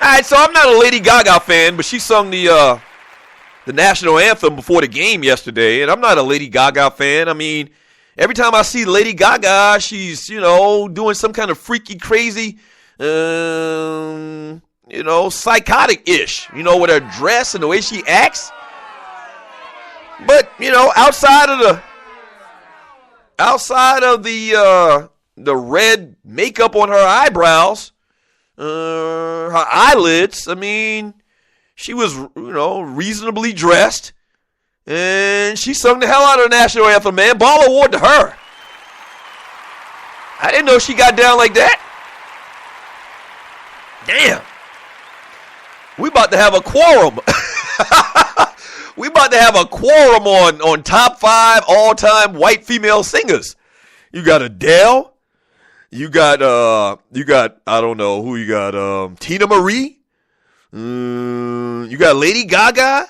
All right, so I'm not a Lady Gaga fan, but she sung the national anthem before the game yesterday, and I'm not a Lady Gaga fan. I mean, Every time I see Lady Gaga, she's, doing some kind of freaky, crazy, psychotic-ish, with her dress and the way she acts. But, outside of the red makeup on her eyebrows, her eyelids, she was, reasonably dressed. And she sung the hell out of the national anthem, man. Ball award to her. I didn't know she got down like that. Damn. We about to have a quorum. We about to have a quorum on top 5 all-time white female singers. You got Adele. You got I don't know who you got. Tina Marie. You got Lady Gaga.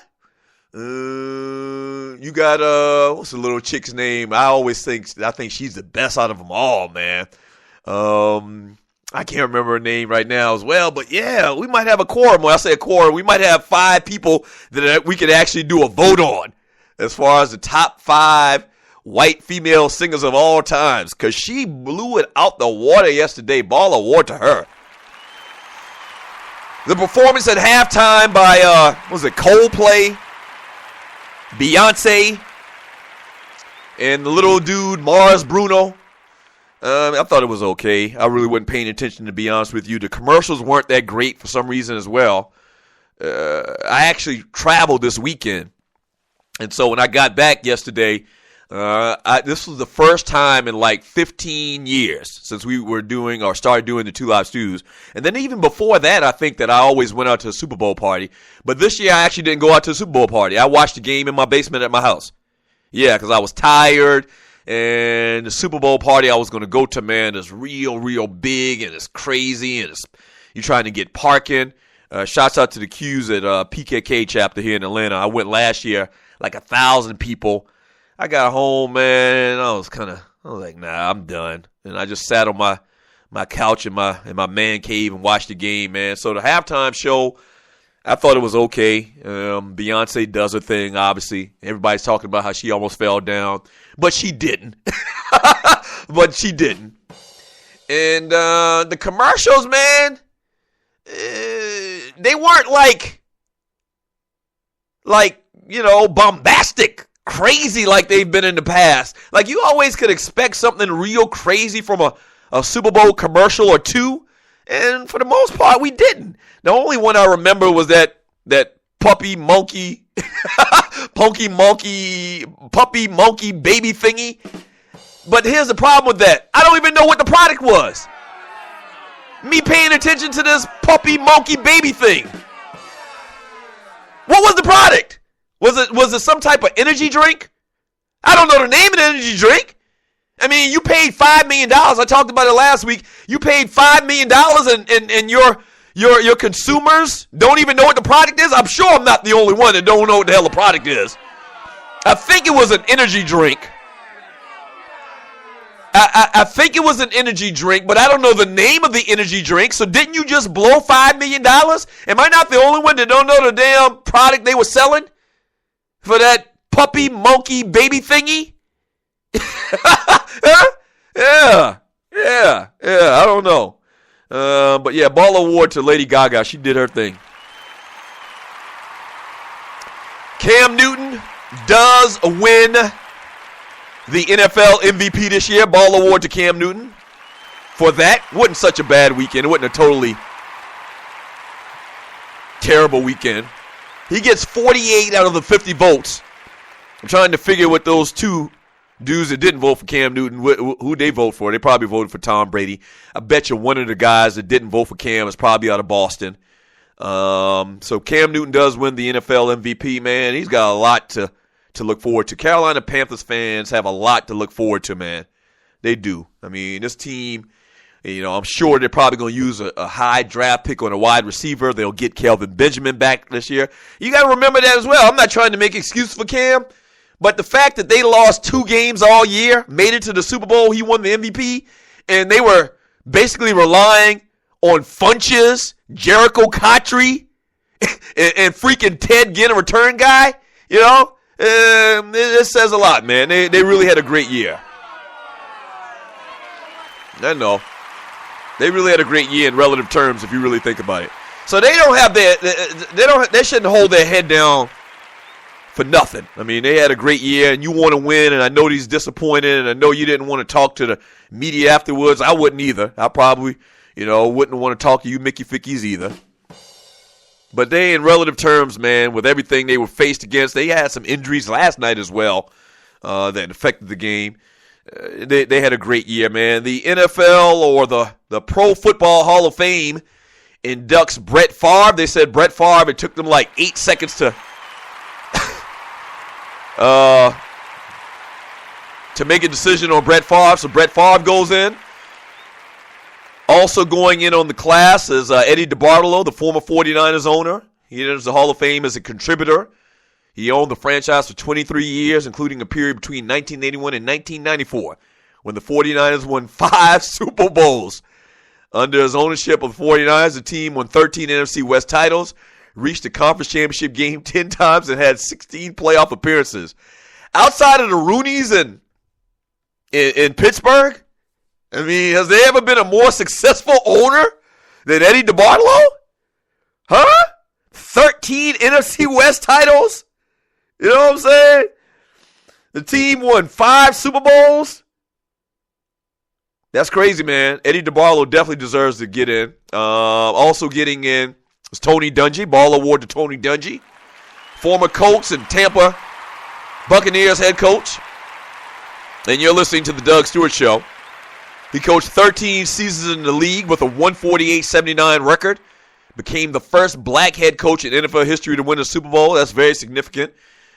You got what's the little chick's name? I think she's the best out of them all, man. I can't remember her name right now as well, but yeah, we might have a quorum. When I say a quorum, we might have 5 people that we could actually do a vote on as far as the top 5 white female singers of all times, because she blew it out the water yesterday. Ball award to her. The performance at halftime by Coldplay, Beyonce, and the little dude Mars Bruno. I thought it was okay. I really wasn't paying attention, to be honest with you. The commercials weren't that great for some reason as well. I actually traveled this weekend, and so when I got back yesterday, this was the first time in like 15 years since we were started doing the Two Live Stews. And then even before that, I think that I always went out to a Super Bowl party. But this year, I actually didn't go out to a Super Bowl party. I watched the game in my basement at my house. Yeah, because I was tired. And the Super Bowl party I was going to go to, man, is real, real big, and it's crazy, and you're trying to get parking. Shouts out to the Q's at PKK chapter here in Atlanta. I went last year, like 1,000 people. I got home, man, and I was like, nah, I'm done. And I just sat on my couch in my man cave and watched the game, man. So the halftime show, I thought it was okay. Beyonce does her thing, obviously. Everybody's talking about how she almost fell down, but she didn't. And the commercials, man, they weren't bombastic, crazy like they've been in the past. Like, you always could expect something real crazy from a Super Bowl commercial or two. And for the most part, we didn't. The only one I remember was that puppy monkey baby thingy. But here's the problem with that. I don't even know what the product was. Me paying attention to this puppy monkey baby thing. What was the product? Was it some type of energy drink? I don't know the name of the energy drink. I mean, you paid $5 million. I talked about it last week. You paid $5 million and your consumers don't even know what the product is? I'm sure I'm not the only one that don't know what the hell the product is. I think it was an energy drink. I think it was an energy drink, but I don't know the name of the energy drink. So didn't you just blow $5 million? Am I not the only one that don't know the damn product they were selling for that puppy monkey baby thingy? Yeah, I don't know. But yeah, ball award to Lady Gaga. She did her thing. Cam Newton does win the NFL MVP this year. Ball award to Cam Newton for that. Wasn't such a bad weekend. It wasn't a totally terrible weekend. He gets 48 out of the 50 votes. I'm trying to figure what those two dudes that didn't vote for Cam Newton, who they vote for. They probably voted for Tom Brady. I bet you one of the guys that didn't vote for Cam is probably out of Boston. So Cam Newton does win the NFL MVP, man. He's got a lot to look forward to. Carolina Panthers fans have a lot to look forward to, man. They do. I mean, this team, I'm sure they're probably going to use a high draft pick on a wide receiver. They'll get Kelvin Benjamin back this year. You got to remember that as well. I'm not trying to make excuses for Cam, but the fact that they lost 2 games all year, made it to the Super Bowl, he won the MVP, and they were basically relying on Funches, Jericho Cotry, and freaking Ted Ginn, a return guy, it says a lot, man. They really had a great year. I know. They really had a great year in relative terms if you really think about it. So they don't have they shouldn't hold their head down for nothing. I mean, they had a great year, and you want to win, and I know he's disappointed, and I know you didn't want to talk to the media afterwards. I wouldn't either. I probably, wouldn't want to talk to you Mickey Fickies either. But they, in relative terms, man, with everything they were faced against, they had some injuries last night as well that affected the game. They had a great year, man. The NFL or the Pro Football Hall of Fame inducts Brett Favre. They said Brett Favre, it took them like 8 seconds to make a decision on Brett Favre. So Brett Favre goes in. Also going in on the class is Eddie DeBartolo, the former 49ers owner. He enters the Hall of Fame as a contributor. He owned the franchise for 23 years, including a period between 1981 and 1994, when the 49ers won 5 Super Bowls. Under his ownership of the 49ers, the team won 13 NFC West titles, reached the conference championship game 10 times, and had 16 playoff appearances. Outside of the Rooneys in Pittsburgh, I mean, has there ever been a more successful owner than Eddie DeBartolo? Huh? 13 NFC West titles? You know what I'm saying? The team won 5 Super Bowls. That's crazy, man. Eddie DeBartolo definitely deserves to get in. Also getting in is Tony Dungy, Ball Award to Tony Dungy, former Colts and Tampa Buccaneers head coach. And you're listening to the Doug Stewart Show. He coached 13 seasons in the league with a 148-79 record. Became the first black head coach in NFL history to win a Super Bowl. That's very significant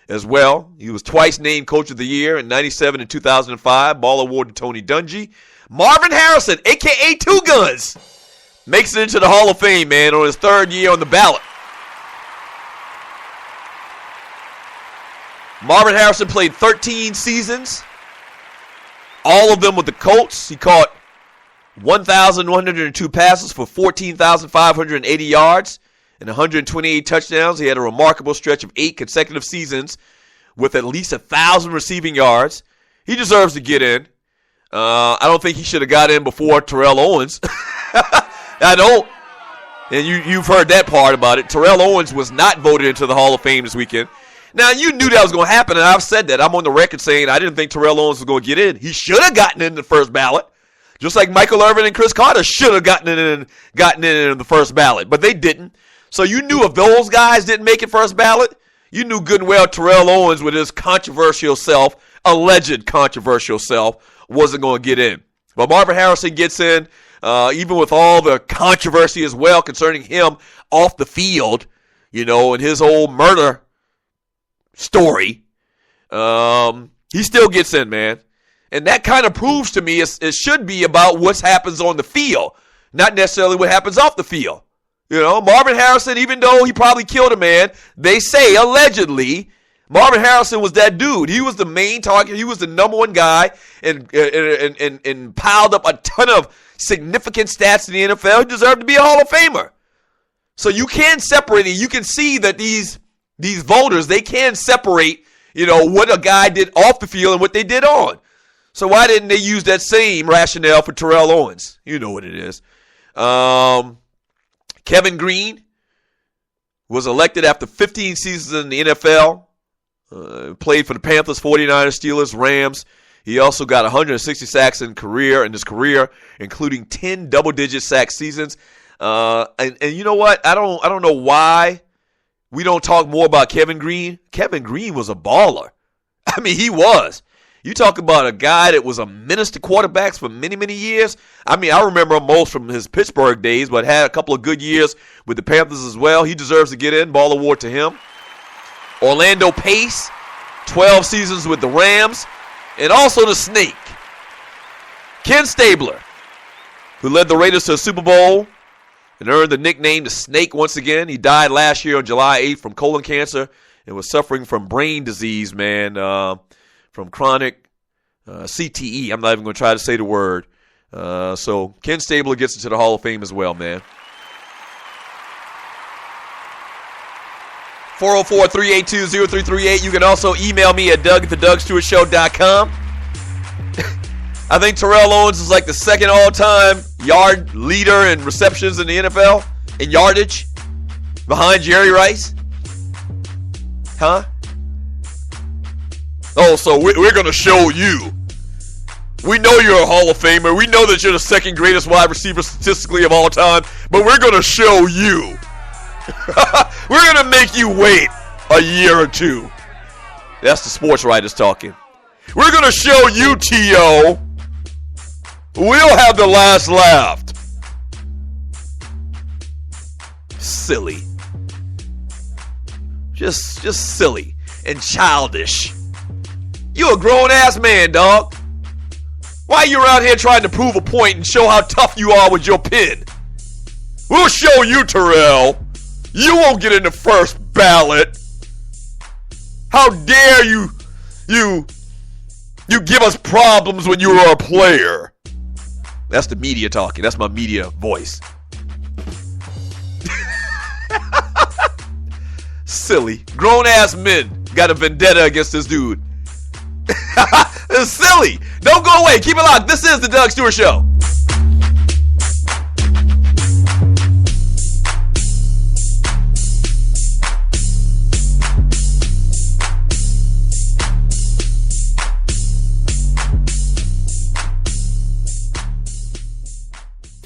as well. He was twice named Coach of the Year in 97 and 2005. Ball Award to Tony Dungy. Marvin Harrison, a.k.a. Two Guns, makes it into the Hall of Fame, man, on his 3rd year on the ballot. Marvin Harrison played 13 seasons, all of them with the Colts. He caught 1,102 passes for 14,580 yards and 128 touchdowns. He had a remarkable stretch of 8 consecutive seasons with at least 1,000 receiving yards. He deserves to get in. I don't think he should have got in before Terrell Owens. I don't. And you've heard that part about it. Terrell Owens was not voted into the Hall of Fame this weekend. Now, you knew that was going to happen, and I've said that. I'm on the record saying I didn't think Terrell Owens was going to get in. He should have gotten in the first ballot, just like Michael Irvin and Chris Carter should have gotten in the first ballot, but they didn't. So you knew if those guys didn't make it first ballot, you knew good and well Terrell Owens with his controversial self, alleged controversial self, wasn't going to get in. But Marvin Harrison gets in, even with all the controversy as well concerning him off the field, and his old murder story. He still gets in, man. And that kind of proves to me it should be about what happens on the field, not necessarily what happens off the field. Marvin Harrison, even though he probably killed a man, they say allegedly, Marvin Harrison was that dude. He was the main target. He was the number one guy and piled up a ton of significant stats in the NFL. He deserved to be a Hall of Famer. So you can separate it. You can see that these voters, they can separate, what a guy did off the field and what they did on. So why didn't they use that same rationale for Terrell Owens? You know what it is. Kevin Green was elected after 15 seasons in the NFL. Played for the Panthers, 49ers, Steelers, Rams. He also got 160 sacks in his career, including 10 double-digit sack seasons. And you know what? I don't know why we don't talk more about Kevin Green. Kevin Green was a baller. I mean, he was. You talk about a guy that was a menace to quarterbacks for many, many years. I mean, I remember him most from his Pittsburgh days, but had a couple of good years with the Panthers as well. He deserves to get in. Ball award to him. Orlando Pace, 12 seasons with the Rams, and also the Snake. Ken Stabler, who led the Raiders to a Super Bowl and earned the nickname the Snake once again. He died last year on July 8th from colon cancer and was suffering from brain disease, man, from chronic CTE. I'm not even going to try to say the word. So Ken Stabler gets into the Hall of Fame as well, man. 404-382-0338. You can also email me at Doug@theDougStewartShow.com. I think Terrell Owens is like the second all-time yard leader in receptions in the NFL, in yardage, behind Jerry Rice. Huh? Oh, so we're going to show you. We know you're a Hall of Famer. We know that you're the second greatest wide receiver statistically of all time, but we're going to show you. We're going to make you wait a year or two. That's the sports writers talking. We're going to show you, T.O. We'll have the last laugh. Silly. Just silly and childish. You a grown-ass man, dog. Why you out here trying to prove a point and show how tough you are with your pen? We'll show you, Terrell. You won't get in the first ballot. How dare you give us problems when you were a player. That's the media talking. That's my media voice. Silly. Grown-ass men got a vendetta against this dude. It's silly. Don't go away. Keep it locked. This is the Doug Stewart Show.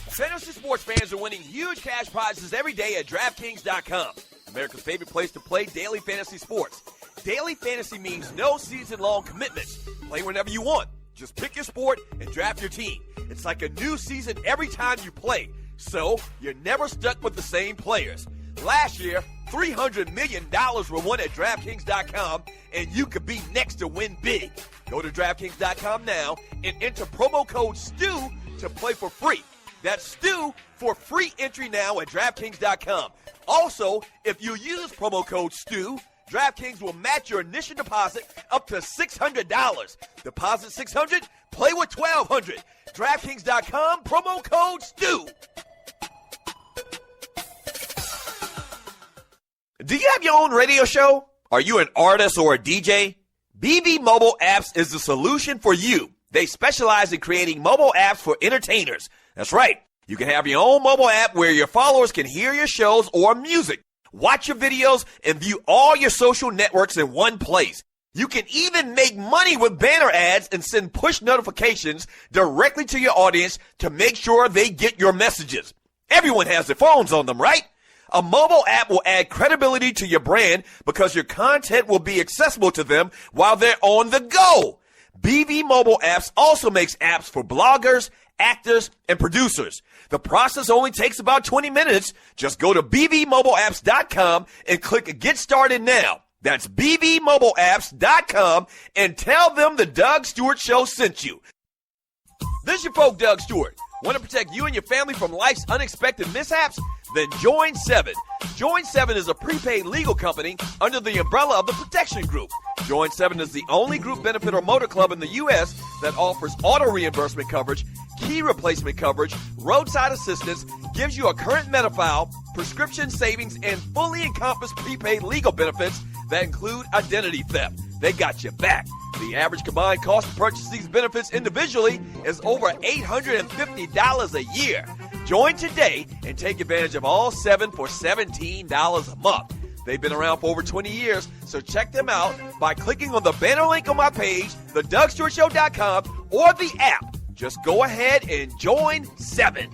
Fantasy sports fans are winning huge cash prizes every day at DraftKings.com. America's favorite place to play daily fantasy sports. Daily fantasy means no season-long commitments. Play whenever you want. Just pick your sport and draft your team. It's like a new season every time you play, so you're never stuck with the same players. Last year, $300 million were won at DraftKings.com, and you could be next to win big. Go to DraftKings.com now and enter promo code STU to play for free. That's STU for free entry now at DraftKings.com. Also, if you use promo code STU, DraftKings will match your initial deposit up to $600. Deposit $600, play with $1,200. DraftKings.com, promo code STU. Do you have your own radio show? Are you an artist or a DJ? BB Mobile Apps is the solution for you. They specialize in creating mobile apps for entertainers. That's right. You can have your own mobile app where your followers can hear your shows or music, watch your videos, and view all your social networks in one place. You can even make money with banner ads and send push notifications directly to your audience to make sure they get your messages. Everyone has their phones on them, right? A mobile app will add credibility to your brand because your content will be accessible to them while they're on the go. BV Mobile Apps also makes apps for bloggers, actors, and producers. The process only takes about 20 minutes. Just go to bvmobileapps.com and click Get Started Now. That's bvmobileapps.com and tell them the Doug Stewart Show sent you. This is your folk, Doug Stewart. Want to protect you and your family from life's unexpected mishaps? Then join 7. Join 7 is a prepaid legal company under the umbrella of the Protection Group. Join 7 is the only group benefit or motor club in the U.S. that offers auto reimbursement coverage, key replacement coverage, roadside assistance, gives you a current Medi-File, prescription savings, and fully encompassed prepaid legal benefits that include identity theft. They got your back. The average combined cost to purchase these benefits individually is over $850 a year. Join today and take advantage of all 7 for $17 a month. They've been around for over 20 years, so check them out by clicking on the banner link on my page, thedougstewartshow.com, or the app. Just go ahead and join 7.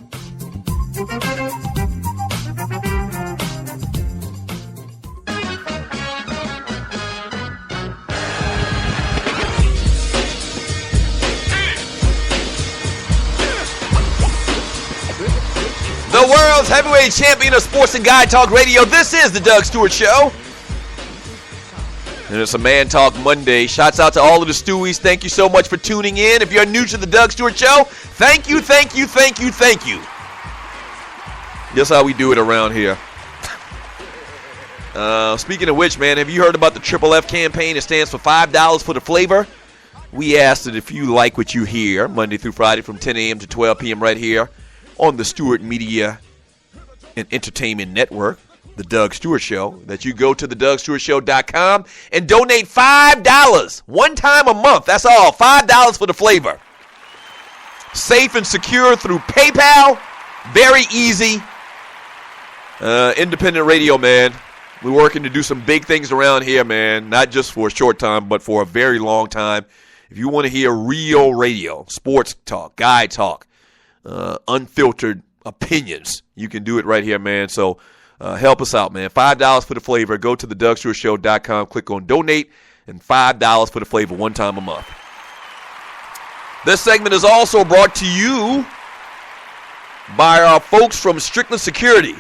The world's heavyweight champion of sports and guy talk radio. This is the Doug Stewart Show. And it's a Man Talk Monday. Shouts out to all of the Stewies. Thank you so much for tuning in. If you're new to the Doug Stewart Show, thank you. That's how we do it around here. Speaking of which, man, have you heard about the Triple F campaign? It stands for $5 for the flavor. We asked that if you like what you hear, Monday through Friday from 10 a.m. to 12 p.m. right here on the Stewart Media and Entertainment Network, the Doug Stewart Show, that you go to thedougstewartshow.com and donate $5 one time a month. That's all, $5 for the flavor. safe and secure through PayPal. Very easy. Independent radio, man. We're working to do some big things around here, man. Not just for a short time, but for a very long time. If you want to hear real radio, sports talk, guy talk, unfiltered opinions, you can do it right here, man. So help us out, man. $5 for the flavor. Go to the DougStewartShow.com, click on donate, and $5 for the flavor one time a month. This segment is also brought to you by our folks from Strickland Security.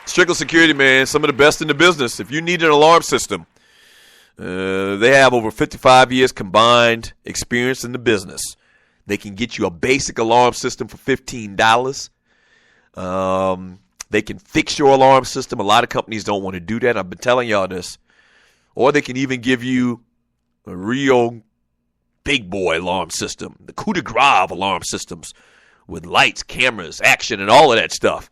Strickland Security, man, some of the best in the business. If you need an alarm system, they have over 55 years combined experience in the business. They can get you a basic alarm system for $15. They can fix your alarm system. A lot of companies don't want to do that. I've been telling y'all this. Or they can even give you a real big boy alarm system, the coup de grace alarm systems with lights, cameras, action, and all of that stuff.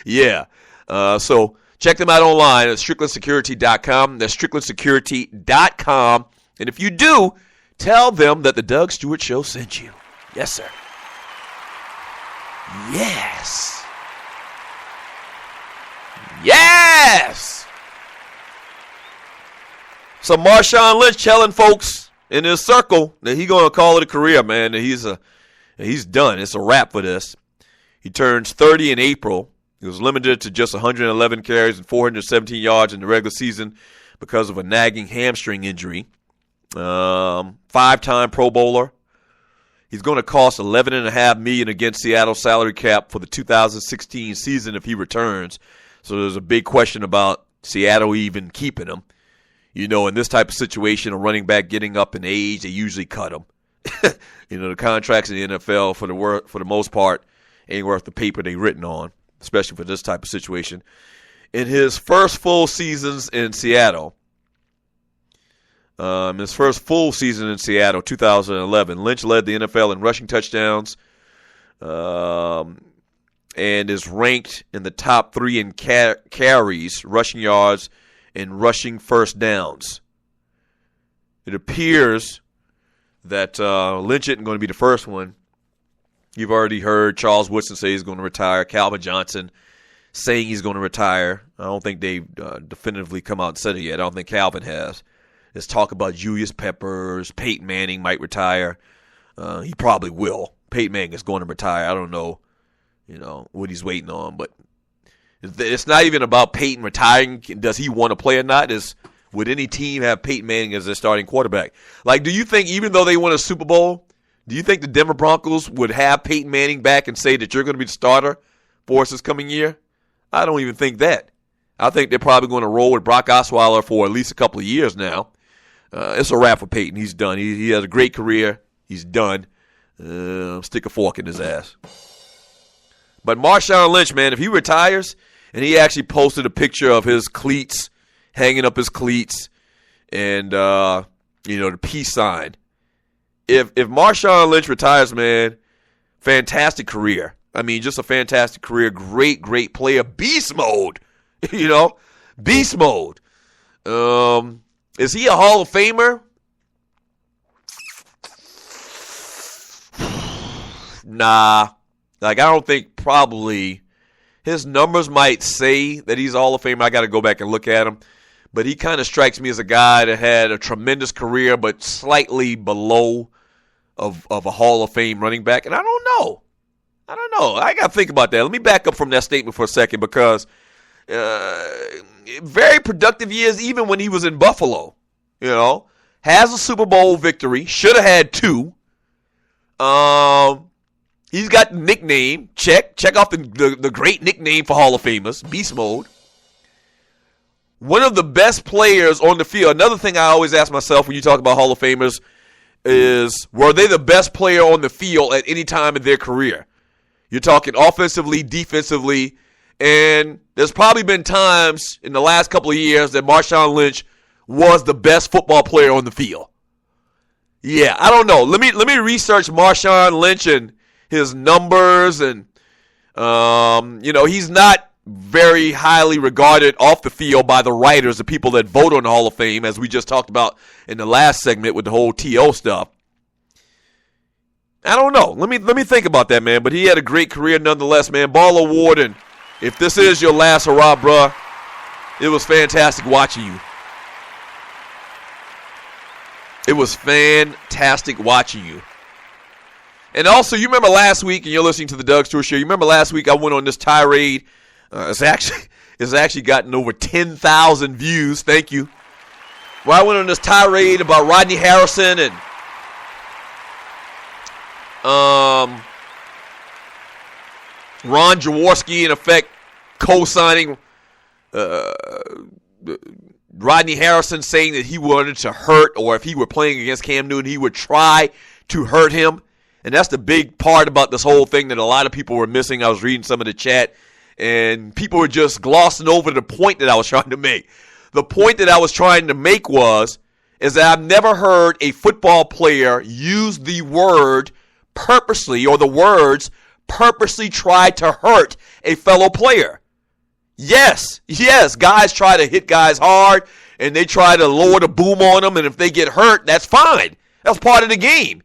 Yeah. So check them out online at StricklandSecurity.com. That's StricklandSecurity.com. And if you do, tell them that the Doug Stewart Show sent you. Yes, sir. Yes. Yes. So Marshawn Lynch telling folks in his circle that he's going to call it a career, man. That he's done. It's a wrap for this. He turns 30 in April. He was limited to just 111 carries and 417 yards in the regular season because of a nagging hamstring injury. Five-time Pro Bowler. He's going to cost $11.5 million against Seattle's salary cap for the 2016 season if he returns. So there's a big question about Seattle even keeping him. You know, in this type of situation, a running back getting up in age, they usually cut him. You know, the contracts in the NFL, for the most part, ain't worth the paper they written on, especially for this type of situation. In his first full seasons in Seattle, 2011, Lynch led the NFL in rushing touchdowns and is ranked in the top 3 in carries, rushing yards, and rushing first downs. It appears that Lynch isn't going to be the first one. You've already heard Charles Woodson say he's going to retire. Calvin Johnson saying he's going to retire. I don't think they've definitively come out and said it yet. I don't think Calvin has. There's talk about Julius Peppers. Peyton Manning might retire. He probably will. Peyton Manning is going to retire. I don't know, what he's waiting on. But it's not even about Peyton retiring. Does he want to play or not? Would any team have Peyton Manning as their starting quarterback? Like, do you think even though they won a Super Bowl, do you think the Denver Broncos would have Peyton Manning back and say that you're going to be the starter for us this coming year? I don't even think that. I think they're probably going to roll with Brock Osweiler for at least a couple of years now. It's a wrap for Peyton. He's done. He has a great career. He's done. Stick a fork in his ass. But Marshawn Lynch, man, if he retires, and he actually posted a picture of his cleats, hanging up his cleats, and, the peace sign. If Marshawn Lynch retires, man, fantastic career. I mean, just a fantastic career. Great, great player. Beast mode. Beast mode. Is he a Hall of Famer? Nah. I don't think probably. His numbers might say that he's a Hall of Famer. I got to go back and look at him. But he kind of strikes me as a guy that had a tremendous career, but slightly below of a Hall of Fame running back. And I don't know. I got to think about that. Let me back up from that statement for a second because very productive years even when he was in Buffalo. Has a Super Bowl victory. Should have had 2. He's got the nickname. Check off the great nickname for Hall of Famers. Beast mode. One of the best players on the field. Another thing I always ask myself when you talk about Hall of Famers is, were they the best player on the field at any time in their career? You're talking offensively, defensively, and there's probably been times in the last couple of years that Marshawn Lynch was the best football player on the field. Yeah, I don't know. Let me research Marshawn Lynch and his numbers, and he's not very highly regarded off the field by the writers, the people that vote on the Hall of Fame, as we just talked about in the last segment with the whole T.O. stuff. I don't know. Let me think about that, man. But he had a great career nonetheless, man. Ball award, and if this is your last hurrah, bruh, it was fantastic watching you. It was fantastic watching you. And also, you remember last week, and you're listening to the Doug Stewart Show, you remember last week I went on this tirade. It's actually gotten over 10,000 views. Thank you. Well, I went on this tirade about Rodney Harrison and Ron Jaworski, in effect, co-signing Rodney Harrison, saying that he wanted to hurt, or if he were playing against Cam Newton, he would try to hurt him. And that's the big part about this whole thing that a lot of people were missing. I was reading some of the chat, and people were just glossing over the point that I was trying to make. The point that I was trying to make is that I've never heard a football player use the word purposely, or the words purposely try to hurt a fellow player. Yes, guys try to hit guys hard, and they try to lower the boom on them, and if they get hurt, that's fine. That's part of the game.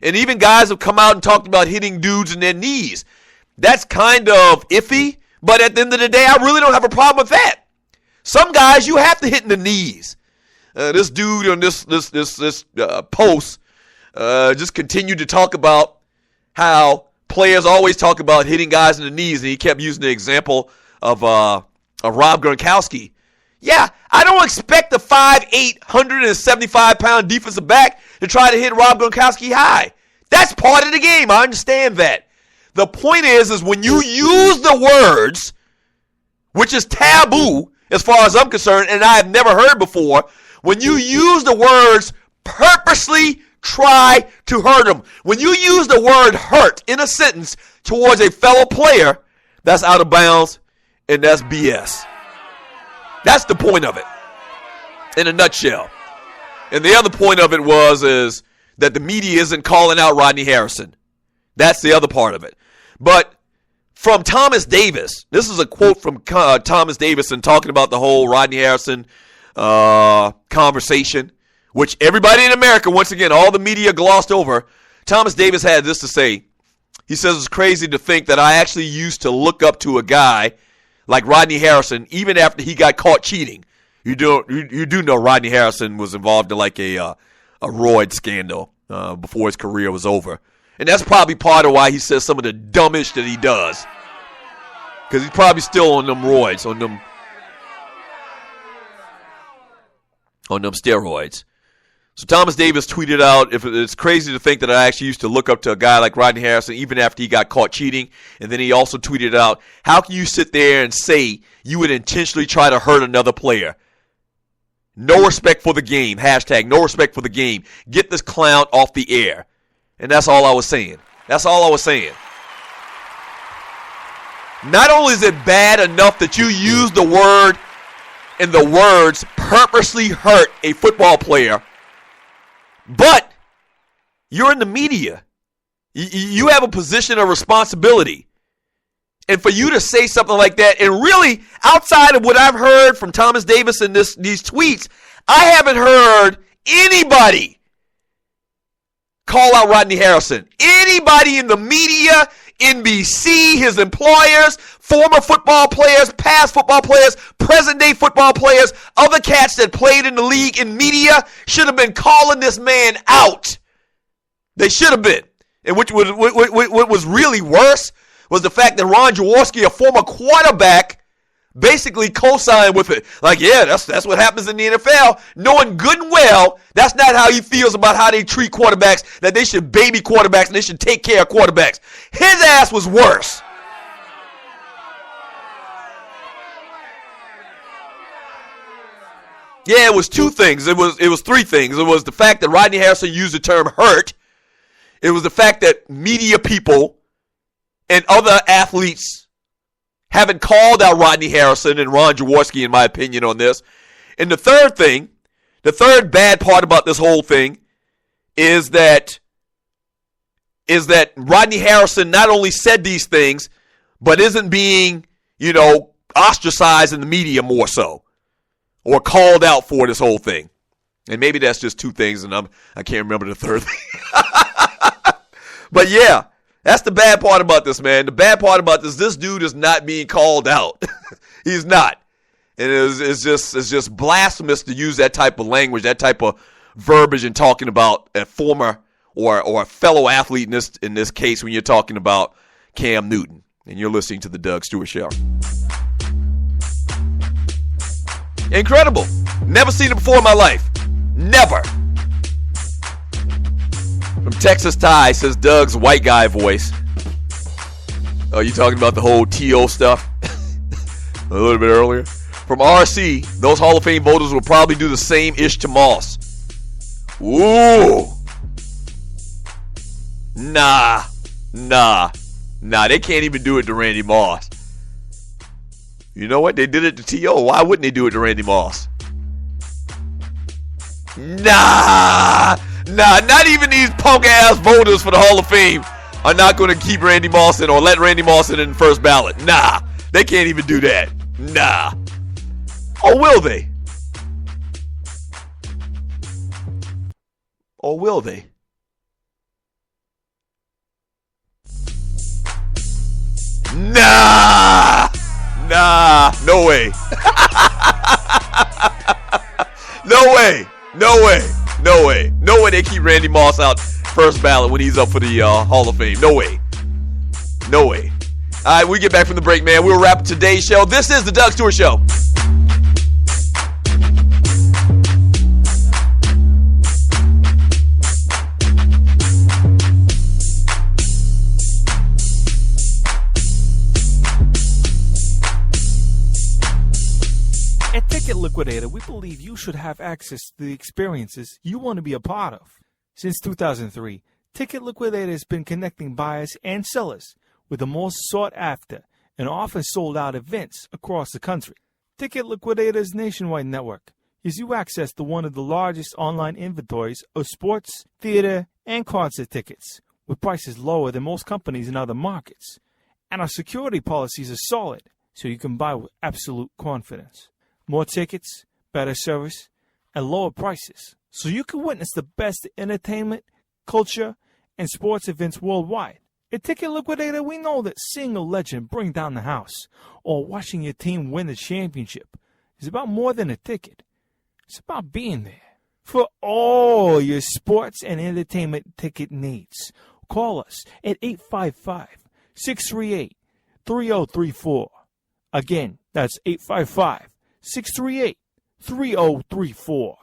And even guys have come out and talked about hitting dudes in their knees. That's kind of iffy, but at the end of the day, I really don't have a problem with that. Some guys you have to hit in the knees. This dude on this post just continued to talk about how players always talk about hitting guys in the knees, and he kept using the example of Rob Gronkowski. Yeah, I don't expect the 5'8", 175-pound defensive back to try to hit Rob Gronkowski high. That's part of the game. I understand that. The point is when you use the words, which is taboo as far as I'm concerned, and I have never heard before, when you use the words purposely try to hurt him, when you use the word hurt in a sentence towards a fellow player, that's out of bounds, and that's BS. That's the point of it, in a nutshell. And the other point of it is that the media isn't calling out Rodney Harrison. That's the other part of it. But from Thomas Davis, this is a quote from Thomas Davis and talking about the whole Rodney Harrison conversation, which everybody in America, once again, all the media glossed over. Thomas Davis had this to say. He says, it's crazy to think that I actually used to look up to a guy like Rodney Harrison, even after he got caught cheating. You do know Rodney Harrison was involved in like a roid scandal before his career was over. And that's probably part of why he says some of the dumbest that he does. Because he's probably still on them roids, on them steroids. So Thomas Davis tweeted out, if it's crazy to think that I actually used to look up to a guy like Rodney Harrison even after he got caught cheating. And then he also tweeted out, how can you sit there and say you would intentionally try to hurt another player? No respect for the game. Hashtag no respect for the game. Get this clown off the air. And that's all I was saying. That's all I was saying. Not only is it bad enough that you use the word and the words purposely hurt a football player, but you're in the media. You have a position of responsibility. And for you to say something like that, and really, outside of what I've heard from Thomas Davis in these tweets, I haven't heard anybody call out Rodney Harrison. Anybody in the media, NBC, his employers, former football players, past football players, present-day football players, other cats that played in the league in media should have been calling this man out. They should have been. And what was really worse was the fact that Ron Jaworski, a former quarterback, basically co-signed with it. Like, yeah, that's what happens in the NFL, knowing good and well that's not how he feels about how they treat quarterbacks, that they should baby quarterbacks and they should take care of quarterbacks. His ass was worse. Yeah, it was two things. It was three things. It was the fact that Rodney Harrison used the term hurt. It was the fact that media people and other athletes haven't called out Rodney Harrison and Ron Jaworski, in my opinion, on this. And the third thing, the third bad part about this whole thing is that Rodney Harrison not only said these things, but isn't being, ostracized in the media more so, or called out for this whole thing. And maybe that's just two things, and I can't remember the third thing. But yeah, that's the bad part about this, man. The bad part about this dude is not being called out. He's not. And it's just blasphemous to use that type of language, that type of verbiage in talking about a former or a fellow athlete in this case when you're talking about Cam Newton. And you're listening to the Doug Stewart Show. Incredible. Never seen it before in my life. Never. From Texas Ty, says Doug's white guy voice. Oh, you talking about the whole T.O. stuff? A little bit earlier. From RC, those Hall of Fame voters will probably do the same ish to Moss. Ooh. Nah, they can't even do it to Randy Moss. You know what? They did it to T.O. Why wouldn't they do it to Randy Moss? Nah, not even these punk-ass voters for the Hall of Fame are not going to keep Randy Moss in or let Randy Moss in the first ballot. Nah, they can't even do that. Nah. Or will they? Or will they? Nah, no way. No way they keep Randy Moss out first ballot when he's up for the Hall of Fame. No way. All right, we get back from the break, man. We'll wrap today's show. This is the Doug Stewart Show. At Ticket Liquidator, we believe you should have access to the experiences you want to be a part of. Since 2003, Ticket Liquidator has been connecting buyers and sellers with the most sought-after and often sold-out events across the country. Ticket Liquidator's nationwide network gives you access to one of the largest online inventories of sports, theater, and concert tickets, with prices lower than most companies in other markets. And our security policies are solid, so you can buy with absolute confidence. More tickets, better service, and lower prices, so you can witness the best entertainment, culture, and sports events worldwide. At Ticket Liquidator, we know that seeing a legend bring down the house or watching your team win the championship is about more than a ticket. It's about being there. For all your sports and entertainment ticket needs, call us at 855-638-3034. Again, that's 855-638-3034.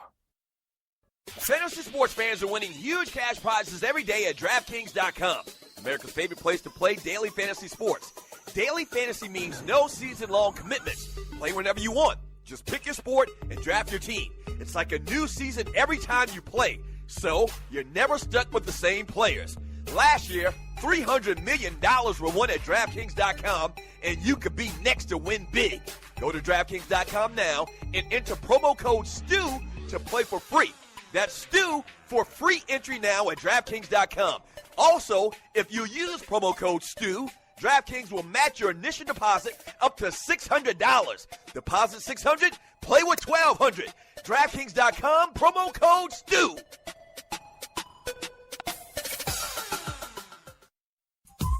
Fantasy sports fans are winning huge cash prizes every day at DraftKings.com. America's favorite place to play daily fantasy sports. Daily fantasy means no season-long commitments. Play whenever you want. Just pick your sport and draft your team. It's like a new season every time you play, so you're never stuck with the same players. Last year, $300 million were won at DraftKings.com, and you could be next to win big. Go to DraftKings.com now and enter promo code STU to play for free. That's STU for free entry now at DraftKings.com. Also, if you use promo code STU, DraftKings will match your initial deposit up to $600. Deposit $600, play with $1,200. DraftKings.com, promo code STU.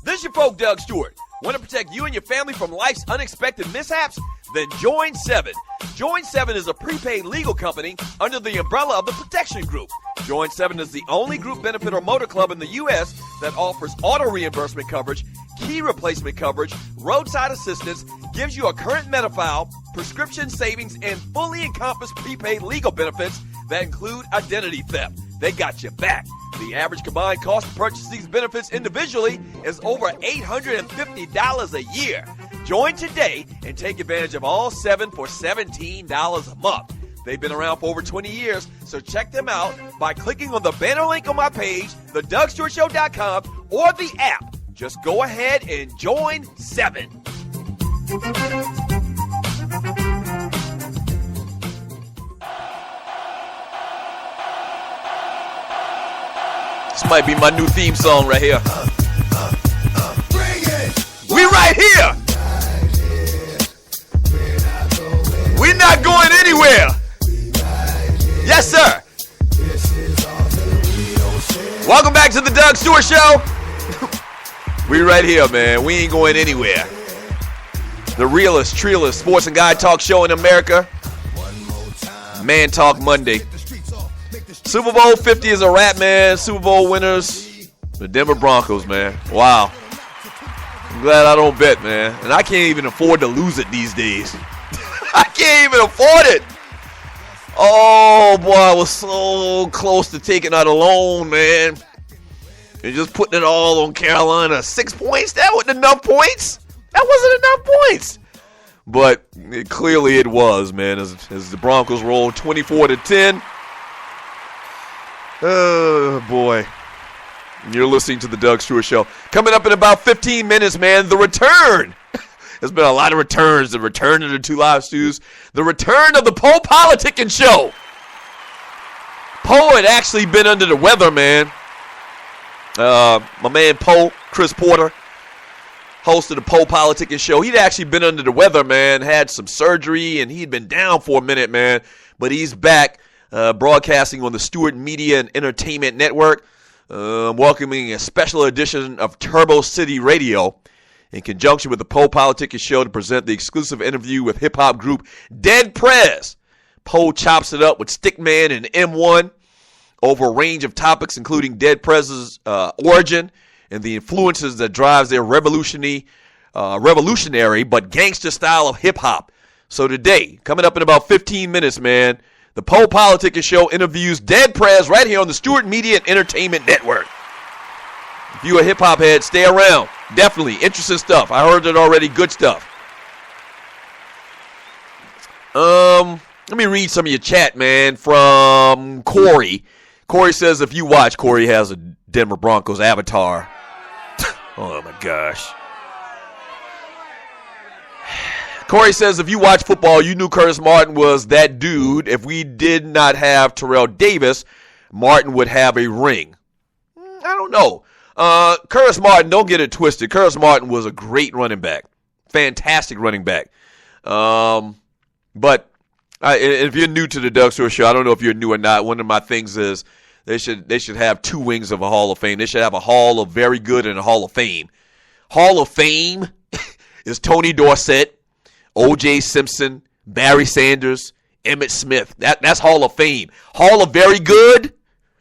This is your folk, Doug Stewart. Want to protect you and your family from life's unexpected mishaps? Then join 7. Join 7 is a prepaid legal company under the umbrella of the Protection Group. Join 7 is the only group benefit or motor club in the U.S. that offers auto reimbursement coverage, key replacement coverage, roadside assistance, gives you a current Medi-File, prescription savings, and fully encompassed prepaid legal benefits that include identity theft. They got your back. The average combined cost to purchase these benefits individually is over $850 a year. Join today and take advantage of all 7 for $17 a month. They've been around for over 20 years, so check them out by clicking on the banner link on my page, thedougstewartshow.com, or the app. Just go ahead and join 7. This might be my new theme song right here. We right here. We're not going anywhere. Yes, sir. Welcome back to the Doug Stewart Show. We right here, man. We ain't going anywhere. The realest, treeless sports and guy talk show in America. Man Talk Monday. Super Bowl 50 is a wrap, man. Super Bowl winners, the Denver Broncos, man. Wow. I'm glad I don't bet, man. And I can't even afford to lose it these days. I can't even afford it. Oh, boy, I was so close to taking out a loan, man. And just putting it all on Carolina. 6 points? That wasn't enough points. That wasn't enough points. But clearly it was, man, as the Broncos rolled 24-10. Oh, boy. You're listening to the Doug Stewart Show. Coming up in about 15 minutes, man, the return. There's been a lot of returns. The return of the two live stews. The return of the Poe Politicking Show. Poe had actually been under the weather, man. My man Poe, Chris Porter, host of the Poe Politicking Show. He'd actually been under the weather, man. Had some surgery, and he'd been down for a minute, man. But he's back broadcasting on the Stewart Media and Entertainment Network. Welcoming a special edition of Turbo City Radio in conjunction with the Poe Politicking Show to present the exclusive interview with hip-hop group Dead Prez. Poe chops it up with Stickman and M1 over a range of topics, including Dead Prez's origin and the influences that drives their revolutionary but gangster style of hip-hop. So today, coming up in about 15 minutes, man, the Poe Politicking Show interviews Dead Prez right here on the Stewart Media and Entertainment Network. If you're a hip-hop head, stay around. Definitely interesting stuff. I heard it already. Good stuff. Let me read some of your chat, man, from Corey. Corey says if you watch, Corey has a Denver Broncos avatar. Oh, my gosh. Corey says if you watch football, you knew Curtis Martin was that dude. If we did not have Terrell Davis, Martin would have a ring. I don't know. Curtis Martin, don't get it twisted. Curtis Martin was a great running back. Fantastic running back. But if you're new to the Doug Stewart Show, I don't know if you're new or not. One of my things is they should have two wings of a Hall of Fame. They should have a Hall of Very Good and a Hall of Fame. Hall of Fame is Tony Dorsett, O.J. Simpson, Barry Sanders, Emmitt Smith. That's Hall of Fame. Hall of Very Good,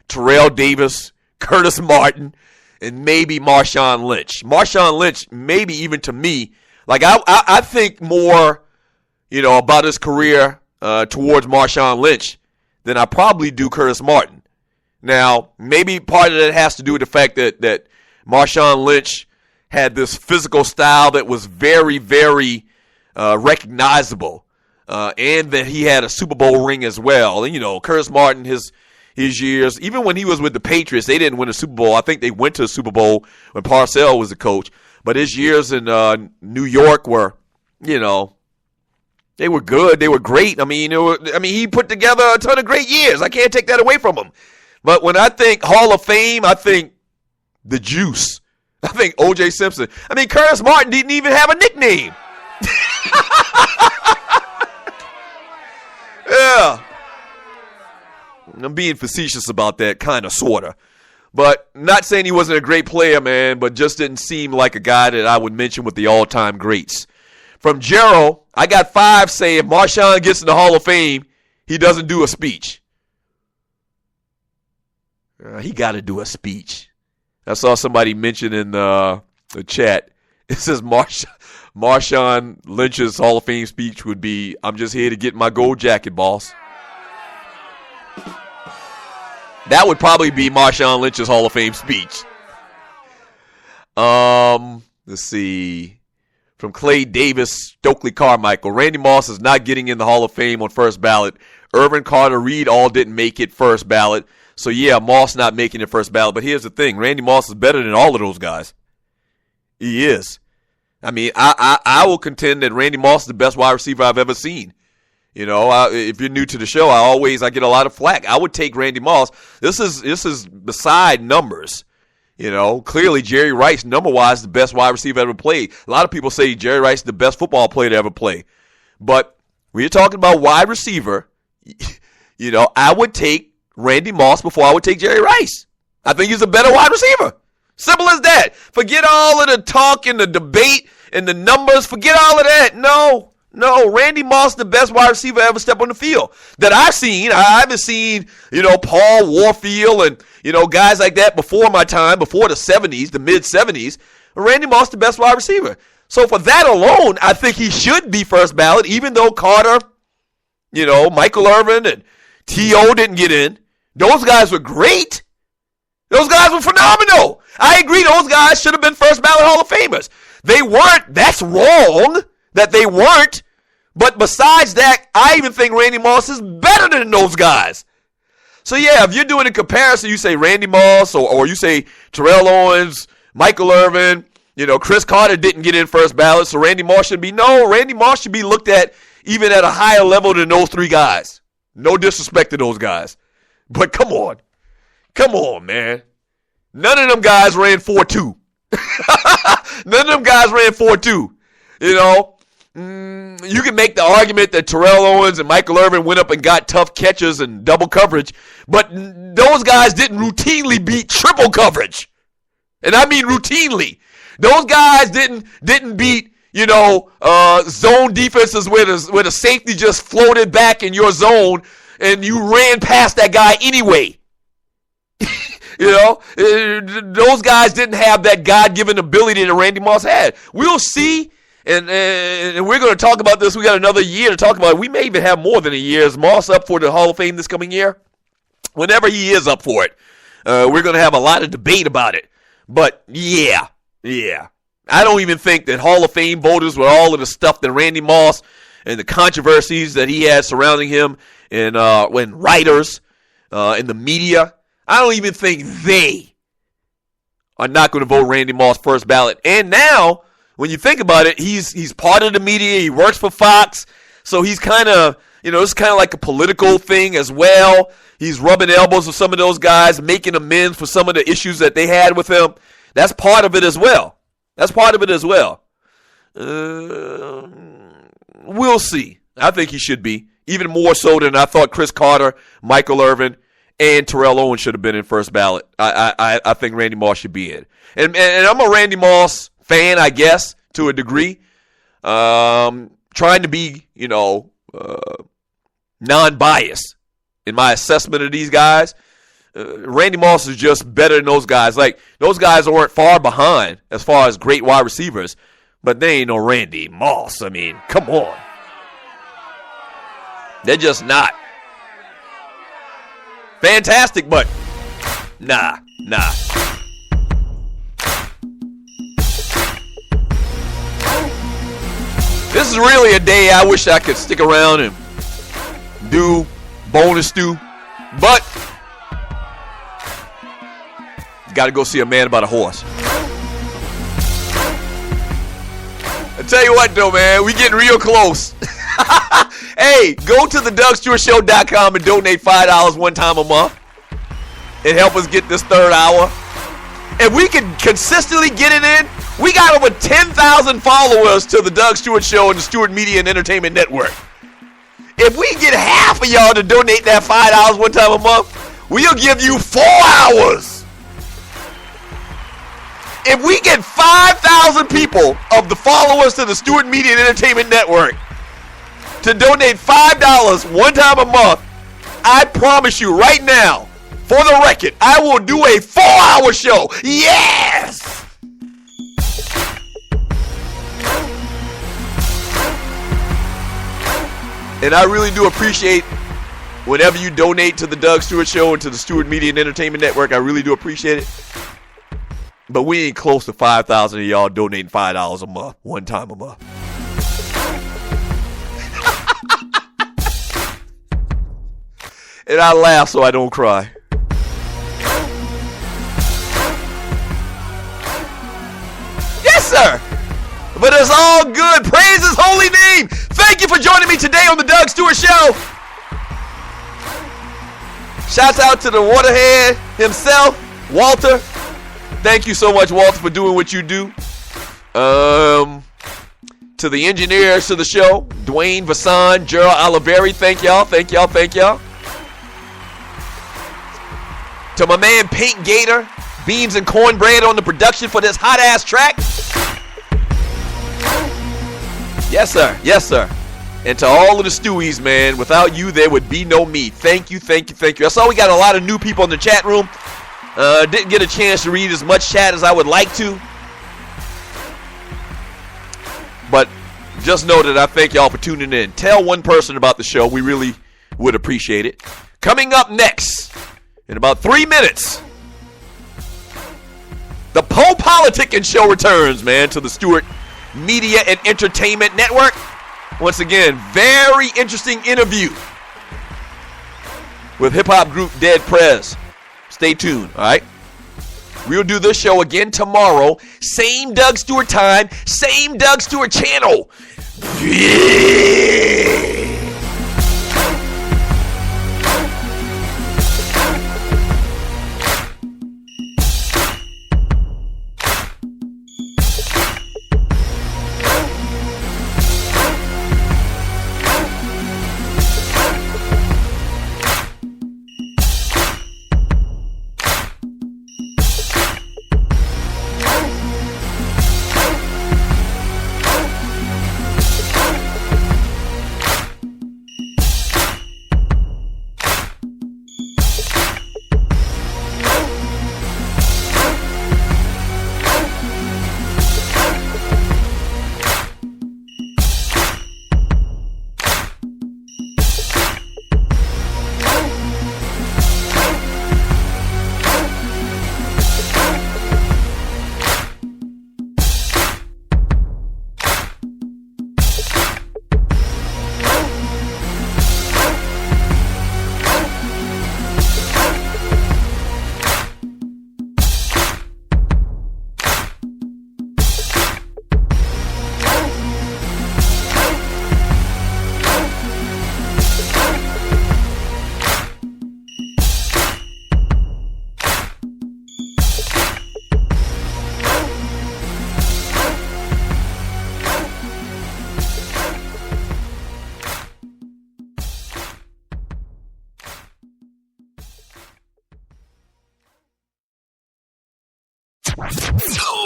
Terrell Davis, Curtis Martin, and maybe Marshawn Lynch. Marshawn Lynch, maybe even to me, like I think more, about his career towards Marshawn Lynch than I probably do Curtis Martin. Now, maybe part of that has to do with the fact that Marshawn Lynch had this physical style that was very, very recognizable, and that he had a Super Bowl ring as well. And, Curtis Martin, his years, even when he was with the Patriots, they didn't win a Super Bowl. I think they went to a Super Bowl when Parcells was the coach. But his years in New York were, they were good. They were great. He put together a ton of great years. I can't take that away from him. But when I think Hall of Fame, I think the juice. I think O.J. Simpson. Curtis Martin didn't even have a nickname. Yeah. I'm being facetious about that, kind of, sort of. But not saying he wasn't a great player, man, but just didn't seem like a guy that I would mention with the all-time greats. From Gerald, I got 5 say if Marshawn gets in the Hall of Fame, he doesn't do a speech. He got to do a speech. I saw somebody mention in the chat, it says Marshawn Lynch's Hall of Fame speech would be, I'm just here to get my gold jacket, boss. That would probably be Marshawn Lynch's Hall of Fame speech. Let's see. From Clay Davis, Stokely Carmichael. Randy Moss is not getting in the Hall of Fame on first ballot. Irvin, Carter, Reed all didn't make it first ballot. So, yeah, Moss not making it first ballot. But here's the thing. Randy Moss is better than all of those guys. He is. I will contend that Randy Moss is the best wide receiver I've ever seen. If you're new to the show, I get a lot of flack. I would take Randy Moss. This is beside numbers. Clearly Jerry Rice, number-wise, the best wide receiver ever played. A lot of people say Jerry Rice is the best football player to ever play. But when you're talking about wide receiver, I would take Randy Moss before I would take Jerry Rice. I think he's a better wide receiver. Simple as that. Forget all of the talk and the debate and the numbers. Forget all of that. No, Randy Moss, the best wide receiver ever step on the field that I've seen. I haven't seen, Paul Warfield and, guys like that before my time, before the 70s, the mid-70s. Randy Moss, the best wide receiver. So for that alone, I think he should be first ballot, even though Carter, Michael Irvin and T.O. didn't get in. Those guys were great. Those guys were phenomenal. I agree those guys should have been first ballot Hall of Famers. They weren't. That's wrong that they weren't. But besides that, I even think Randy Moss is better than those guys. So, yeah, if you're doing a comparison, you say Randy Moss or you say Terrell Owens, Michael Irvin, Chris Carter didn't get in first ballot, so Randy Moss should be. No, Randy Moss should be looked at even at a higher level than those three guys. No disrespect to those guys. But come on. Come on, man. None of them guys ran 4.2. None of them guys ran 4.2. You can make the argument that Terrell Owens and Michael Irvin went up and got tough catches and double coverage, but those guys didn't routinely beat triple coverage. And I mean routinely. Those guys didn't beat, zone defenses where the safety just floated back in your zone and you ran past that guy anyway. Those guys didn't have that God-given ability that Randy Moss had. We'll see, and we're going to talk about this. We got another year to talk about it. We may even have more than a year. Is Moss up for the Hall of Fame this coming year? Whenever he is up for it, we're going to have a lot of debate about it. But, yeah. I don't even think that Hall of Fame voters with all of the stuff that Randy Moss and the controversies that he had surrounding him and when writers in the media, I don't even think they are not going to vote Randy Moss first ballot. And now, when you think about it, he's part of the media. He works for Fox. So he's kind of, it's kind of like a political thing as well. He's rubbing elbows with some of those guys, making amends for some of the issues that they had with him. That's part of it as well. We'll see. I think he should be. Even more so than I thought Chris Carter, Michael Irvin, and Terrell Owens should have been in first ballot. I think Randy Moss should be in. And I'm a Randy Moss fan, I guess, to a degree. Trying to be, non-biased in my assessment of these guys. Randy Moss is just better than those guys. Like, those guys weren't far behind as far as great wide receivers, but they ain't no Randy Moss. I mean, come on. They're just not. Fantastic, but nah. This is really a day I wish I could stick around and do bonus stew, but got to go see a man about a horse. I tell you what, though, man, we getting real close. Hey, go to the DougStewartShow.com and donate $5 one time a month and help us get this third hour. If we can consistently get it in, we got over 10,000 followers to the Doug Stewart Show and the Stewart Media and Entertainment Network. If we get half of y'all to donate that $5 one time a month, we'll give you 4 hours. If we get 5,000 people of the followers to the Stewart Media and Entertainment Network to donate $5 one time a month, I promise you right now, for the record, I will do a 4-hour show. Yes! And I really do appreciate whenever you donate to the Doug Stewart Show and to the Stewart Media and Entertainment Network. I really do appreciate it. But we ain't close to 5,000 of y'all donating $5 a month, one time a month. And I laugh so I don't cry. Yes, sir. But it's all good. Praise his holy name. Thank you for joining me today on the Doug Stewart Show. Shouts out to the waterhead himself, Walter. Thank you so much, Walter, for doing what you do. To the engineers to the show, Dwayne Vassan, Gerald Oliveri, thank y'all. To my man Pink Gator, Beans and Cornbread on the production for this hot-ass track. Yes, sir. Yes, sir. And to all of the Stewies, man, without you, there would be no me. Thank you, thank you, thank you. I saw we got a lot of new people in the chat room. Didn't get a chance to read as much chat as I would like to. But just know that I thank y'all for tuning in. Tell one person about the show. We really would appreciate it. Coming up next, in about 3 minutes, the Poe Politicking Show returns, man, to the Stewart Media and Entertainment Network. Once again, very interesting interview with hip-hop group Dead Prez. Stay tuned, all right? We'll do this show again tomorrow. Same Doug Stewart time, same Doug Stewart channel. Yeah.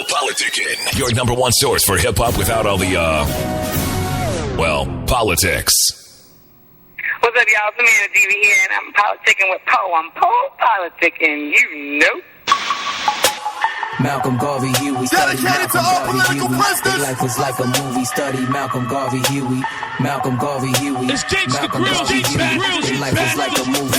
Politicking, your number one source for hip-hop without all the, politics. What's up, y'all? It's Amanda DV here, and I'm politicking with Poe. I'm Poe politicking, you know. Malcolm Garvey, Huey, study Malcolm Garvey, Huey. Their life was like a movie, study Malcolm Garvey, Huey. Malcolm Garvey, Huey. Malcolm Garvey, Huey. Their life was like a movie.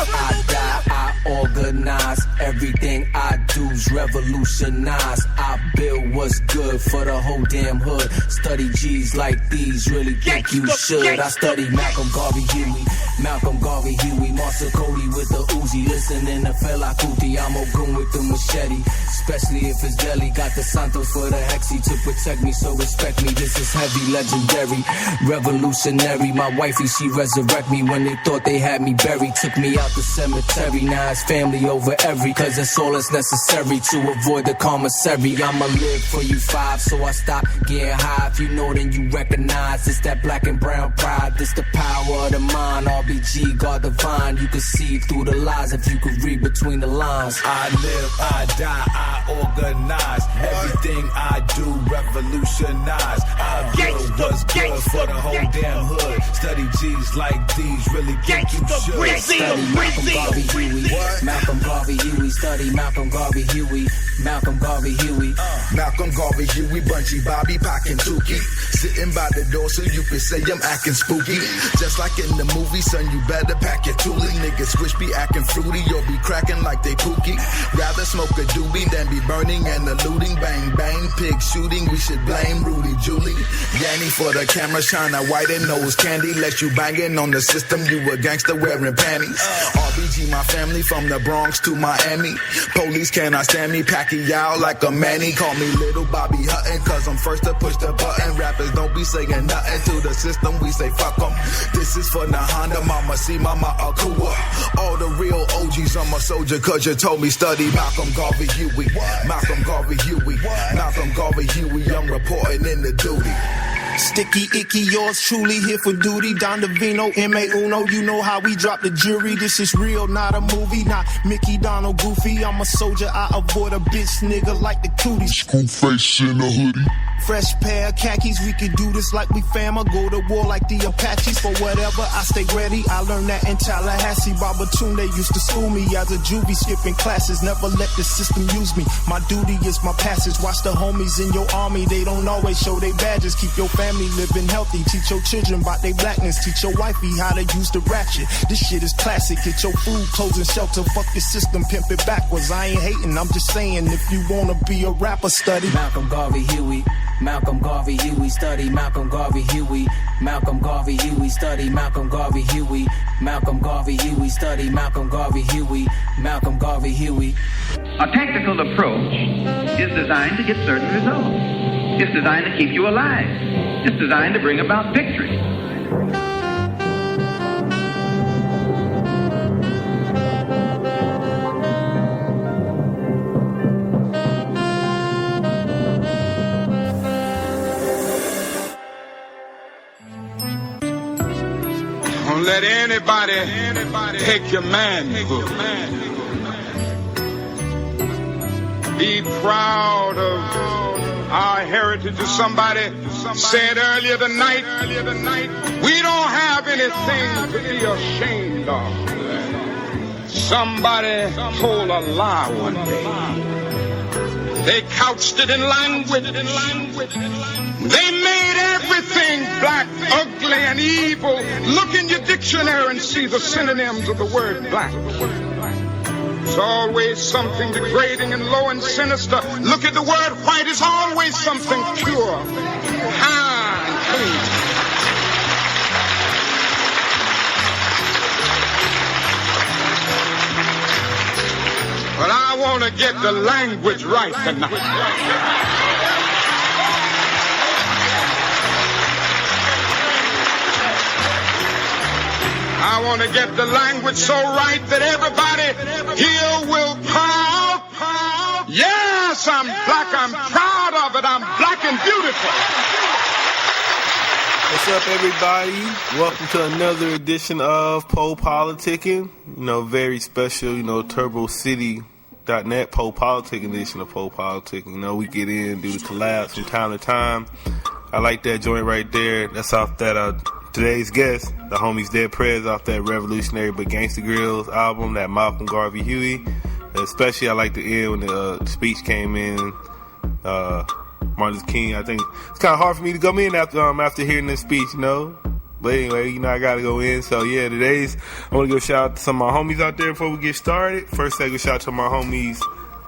I die, I organize. Everything I do's revolutionize. I build what's good for the whole damn hood. Study G's like these, really think you should. I study Malcolm Garvey, Huey. Malcolm Garvey, Huey. Marshall Cody with the Uzi. Listening to Fela Kuti. I'm Ogun with the machete. Especially if it's Delhi. Got the Santos for the Hexy to protect me, so respect me. This is heavy, legendary, revolutionary. My wifey, she resurrect me when they thought they had me buried. Took me out the cemetery. Now it's family over every. Cause that's all that's necessary to avoid the commissary. I'ma live for you 5, so I stop getting high. If you know, then you recognize. It's that black and brown pride. This the power of the mind. RBG, God divine. You can see through the lies if you could read between the lines. I live, I die, I organize. Everything I do revolutionize. I build what's good for the whole damn hood. Study G's like these, really think you should. Study Malcolm Garvey, Huey. Malcolm Garvey, Huey. Study Malcolm Garvey, Huey. Malcolm Garvey, Huey. Malcolm Garvey, Huey, Bunchy, Bobby, Pac, and Tukey. Sitting by the door so you can say I'm acting spooky. Just like in the movie, son, you better pack your toolie. Niggas wish be acting fruity or be cracking like they pookie. Rather smoke a doobie than be burning and eluding. Bang, bang, pig shooting. We should blame Rudy Julie. Yanny for the camera, shine a white and nose candy. Let you banging on the system, you a gangster wearing panties. RBG, my family from the Bronx to Miami. Police cannot stand me, Pacquiao like a Manny. Call me Little Bobby Hutton, cause I'm first to push the button. Rappers don't be saying nothing to the system, we say fuck them. This is for the Honda, Mama C, Mama Akua. All the real OGs, I'm a soldier, cause you told me study Malcolm Garvey, Huey. Malcolm Garvey, Huey. Malcolm Garvey, Huey, I'm reporting in the duty. Sticky, icky, yours truly here for duty. Don Davino, M.A. you know how we drop the jury. This is real, not a movie, not Mickey, Donald, Goofy. I'm a soldier, I avoid a bitch nigga like the cooties. School face in a hoodie. Fresh pair of khakis, we can do this like we fam or go to war like the Apaches. For whatever, I stay ready. I learned that in Tallahassee. Babatunde used to school me as a juvie, skipping classes. Never let the system use me. My duty is my passage. Watch the homies in your army. They don't always show their badges. Keep your family living healthy. Teach your children about their blackness. Teach your wifey how to use the ratchet. This shit is classic. Get your food, clothes, and shelter. Fuck your system, pimp it backwards. I ain't hating. I'm just saying if you wanna be a rapper, study Malcolm Garvey Huey. Malcolm Garvey Huey, study Malcolm Garvey Huey. Malcolm Garvey Huey, study Malcolm Garvey Huey. Malcolm Garvey Huey, study Malcolm Garvey Huey. Malcolm Garvey Huey. A tactical approach is designed to get certain results. It's designed to keep you alive. It's designed to bring about victory. Don't let anybody take your manhood. Be proud of our heritage. As somebody said earlier tonight, we don't have anything to be ashamed of. Somebody told a lie one day. They couched it in language. They made everything black, ugly, and evil. Look in your dictionary and see the synonyms of the word black. It's always something degrading and low and sinister. Look at the word white. It's always something pure, high, and clean. But I want to get the language right tonight. I want to get the language so right that everybody here will proud. Yes, I'm black. I'm proud of it. I'm black and beautiful. What's up, everybody? Welcome to another edition of Pole Politicking. Very special, TurboCity.net Pole Politicking edition of Pole Politicking. We get in, do the collabs from time to time. I like that joint right there. That's off that today's guest, the homies Dead Prez, off that Revolutionary But Gangsta Grills album, that Malcolm Garvey Huey. Especially I like the end when the speech came in. Martin Luther King. I think it's kind of hard for me to come in after hearing this speech, But anyway, I gotta go in. So yeah, I want to give a shout out to some of my homies out there before we get started. First, I give a shout out to my homies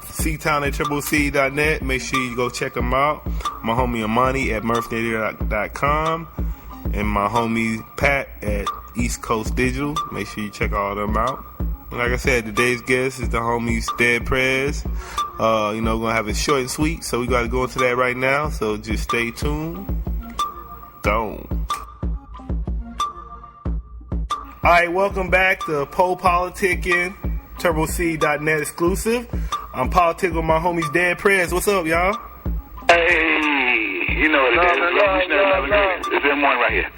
C-Town at TurboCity.net. Make sure you go check them out. My homie Amani at MurphNader.com. And my homie Pat at East Coast Digital. Make sure you check all of them out. And like I said, today's guest is the homies Dead Prez. We're gonna have it short and sweet, so we gotta go into that right now. So just stay tuned. Don't. Alright, welcome back to Pole Politicking, TurboC.net exclusive. I'm politicking with my homies Dead Prez. What's up, y'all? Hey, you know what it is. Revolutionary. It's M1 right here.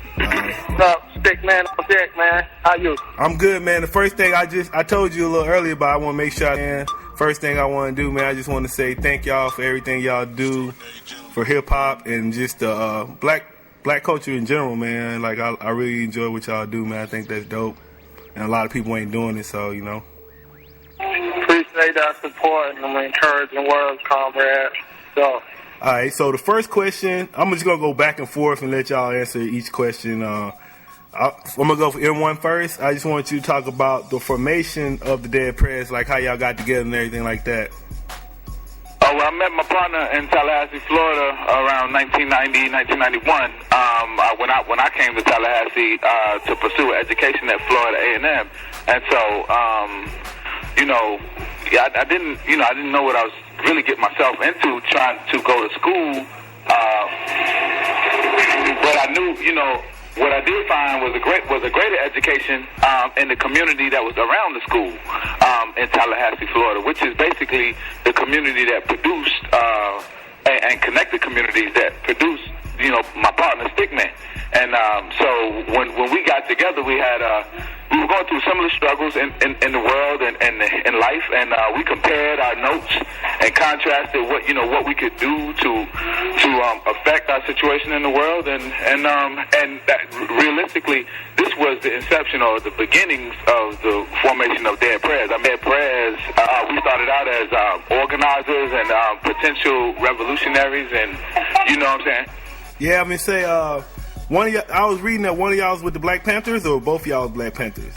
What's up, Stick Man? I'm Derek, man. How you? I'm good, man. The first thing I told you a little earlier, but I want to make sure, man. First thing I want to do, man, I just want to say thank y'all for everything y'all do for hip hop and just black culture in general, man. Like I really enjoy what y'all do, man. I think that's dope, and a lot of people ain't doing it, so Appreciate that support and the encouraging words, comrade. So. All right, so the first question, I'm just going to go back and forth and let y'all answer each question. I'm going to go for M1 first. I just want you to talk about the formation of the Dead Prez, like how y'all got together and everything like that. Oh, well, I met my partner in Tallahassee, Florida around 1990, 1991. When I came to Tallahassee to pursue education at Florida A&M. And so, I didn't know what I was really getting myself into trying to go to school. But I knew, what I did find was a greater education in the community that was around the school in Tallahassee, Florida, which is basically the community that produced and connected communities that produced my partner Stickman. And so when we got together, we were going through similar struggles in the world and in life, and we compared our notes and contrasted what we could do to affect our situation in the world, and that realistically, this was the inception or the beginnings of the formation of Dead Prez. Dead Prez, we started out as organizers and potential revolutionaries, and you know what I'm saying? Yeah, I mean, say, one of y'all, I was reading that one of y'all was with the Black Panthers, or both of y'all was Black Panthers?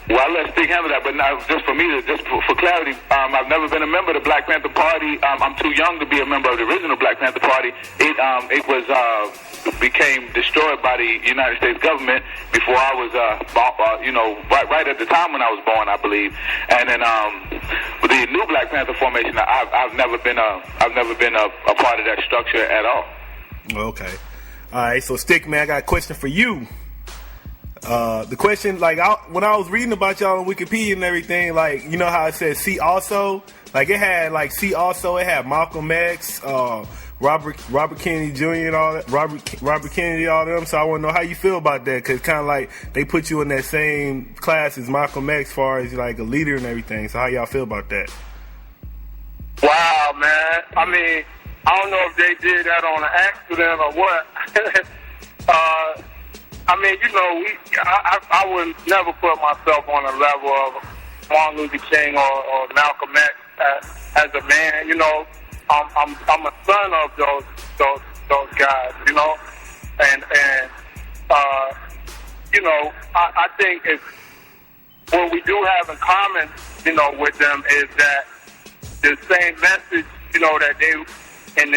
Well, I'll let Stig handle that, but now, just for me, just for clarity, I've never been a member of the Black Panther Party. I'm too young to be a member of the original Black Panther Party. It became destroyed by the United States government before I was, right at the time when I was born, I believe. And then with the new Black Panther formation, I've never been a part of that structure at all. Okay. All right, so Stick, man, I got a question for you. The question, like, when I was reading about y'all on Wikipedia and everything, like, you know how it says see also? Like, it had, like, see also, it had Malcolm X, Robert Kennedy Jr. and all that, Robert Kennedy, all them. So I want to know how you feel about that, because kind of like they put you in that same class as Malcolm X as far as, like, a leader and everything. So how y'all feel about that? Wow, man. I mean, I don't know if they did that on an accident or what. I mean, you know, I would never put myself on a level of Martin Luther King or Malcolm X as a man. You know, I'm a son of those guys. You know, and you know, I think what we do have in common, you know, with them is that the same message, you know, that they and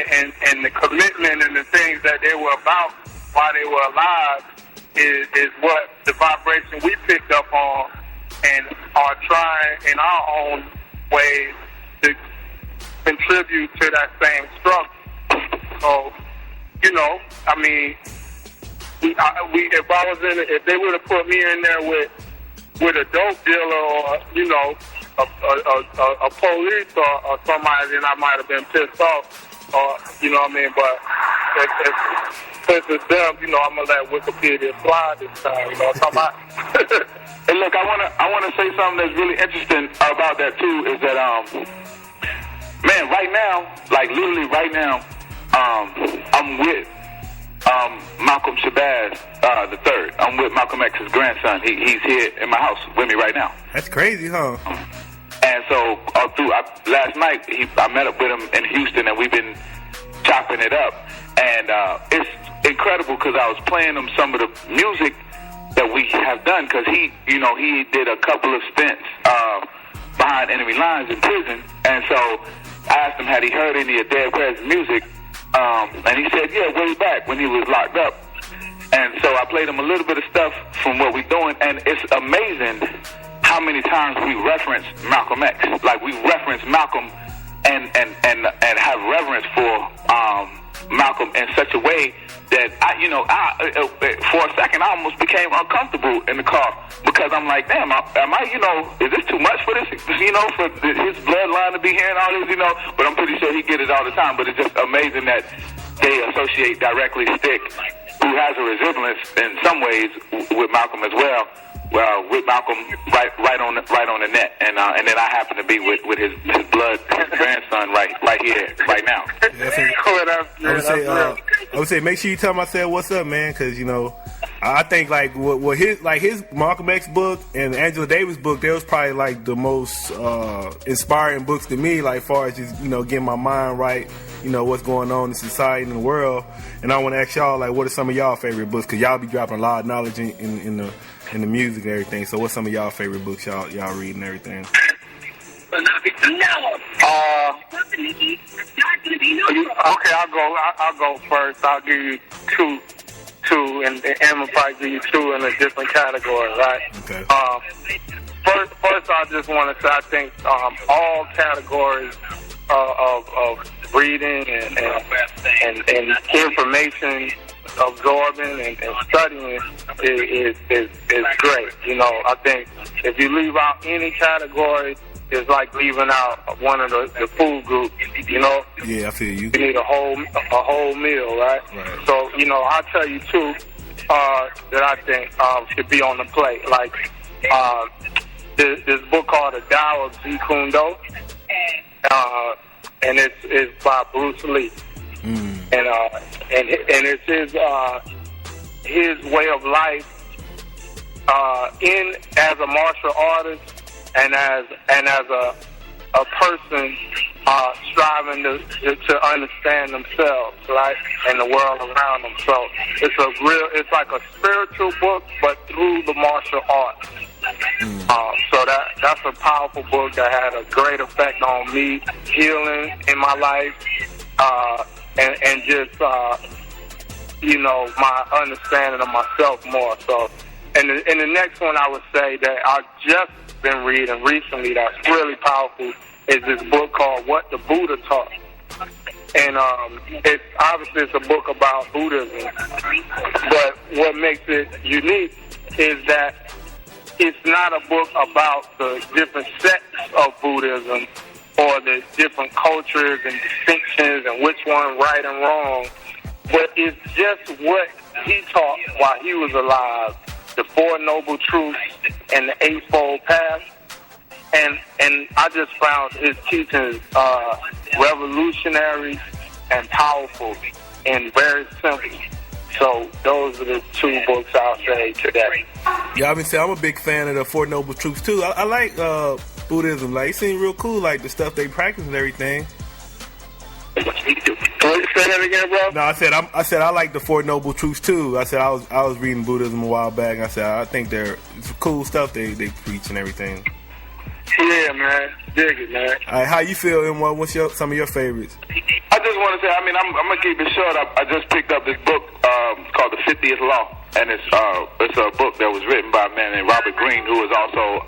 the commitment and the things that they were about while they were alive is what the vibration we picked up on and are trying in our own ways to contribute to that same struggle. So, you know, I mean, if they would have put me in there with a dope dealer or, you know, a police or somebody, then I might have been pissed off. You know what I mean? But since it's them, you know, I'm gonna let Wikipedia slide this time. You know what I'm talking about? Hey, look, I wanna say something that's really interesting about that too. Is that man, right now, like literally right now, I'm with Malcolm Shabazz III. I'm with Malcolm X's grandson. He's here in my house with me right now. That's crazy, huh? And so last night, I met up with him in Houston, and we've been chopping it up. And it's incredible because I was playing him some of the music that we have done, because he did a couple of stints behind enemy lines in prison. And so I asked him, had he heard any of Dead Prez music? And he said, yeah, way back when he was locked up. And so I played him a little bit of stuff from what we're doing, and it's amazing how many times we reference Malcolm X. Like, we reference Malcolm and have reverence for Malcolm in such a way that for a second I almost became uncomfortable in the car, because I'm like, damn, am I, you know, is this too much for this, you know, for his bloodline to be hearing all this, you know? But I'm pretty sure he get it all the time. But it's just amazing that they associate directly Stick, who has a resemblance in some ways with Malcolm as well. Well, with Malcolm right on the net, and then I happen to be with his blood grandson right here, right now. I would say, make sure you tell him I said what's up, man, because you know, I think like what his Malcolm X book and Angela Davis book, they was probably like the most inspiring books to me, like far as just, you know, getting my mind right, you know, what's going on in society and the world. And I want to ask y'all, like, what are some of y'all favorite books? Because y'all be dropping a lot of knowledge in the music and everything. So what's some of y'all favorite books y'all read and everything? Okay, I'll go first. I'll give you two, and Emma probably give you two in a different category, right? Okay. First, I just want to say I think all categories of reading and information absorbing and studying is great. You know, I think if you leave out any category, is like leaving out one of the food groups, you know? Yeah, I feel you. You need a whole meal, right? So, you know, I'll tell you, too, that I think should be on the plate. Like, this book called The DOug Stewart SHow, and it's by Bruce Lee. And it's his way of life as a martial artist and as a person striving to understand themselves, right, and the world around them. So it's like a spiritual book, but through the martial arts. So that's a powerful book that had a great effect on me, healing in my life, and just you know, my understanding of myself more. So, and the next one I would say that I've just been reading recently that's really powerful is this book called What the Buddha Taught. And it's a book about Buddhism. But what makes it unique is that it's not a book about the different sects of Buddhism or the different cultures and distinctions and which one right and wrong, but it's just what he taught while he was alive, the Four Noble Truths and the Eightfold Path. And I just found his teachings revolutionary and powerful and very simple. So those are the two books I'll say today. Yeah, I mean, I'm a big fan of the Four Noble Truths too. I like Buddhism. Like, it seems real cool, like the stuff they practice and everything. Say that again, bro? No, I said I like the Four Noble Truths too. I said I was reading Buddhism a while back. I said I think it's cool stuff they preach and everything. Yeah, man. Dig it, man. All right, how you feel, M1? What's some of your favorites? I just want to say, I mean, I'm going to keep it short. I just picked up this book called The 50th Law, and it's a book that was written by a man named Robert Greene, who has also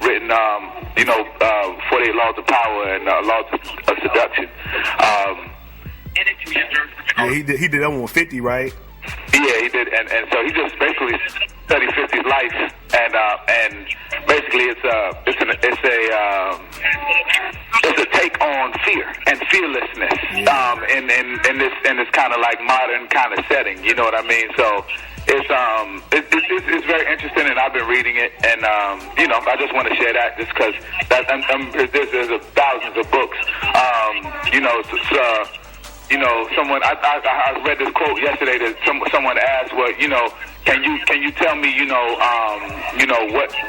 written, 48 Laws of Power and Laws of Seduction. Yeah, he did that one with 50, right? Yeah, he did, and so he just basically studied 50's life, and basically it's a take on fear and fearlessness, in this kind of like modern kind of setting, you know what I mean? So it's very interesting, and I've been reading it, and I just want to share that just because there's thousands of books, someone I read this quote yesterday that someone asked, well, can you tell me,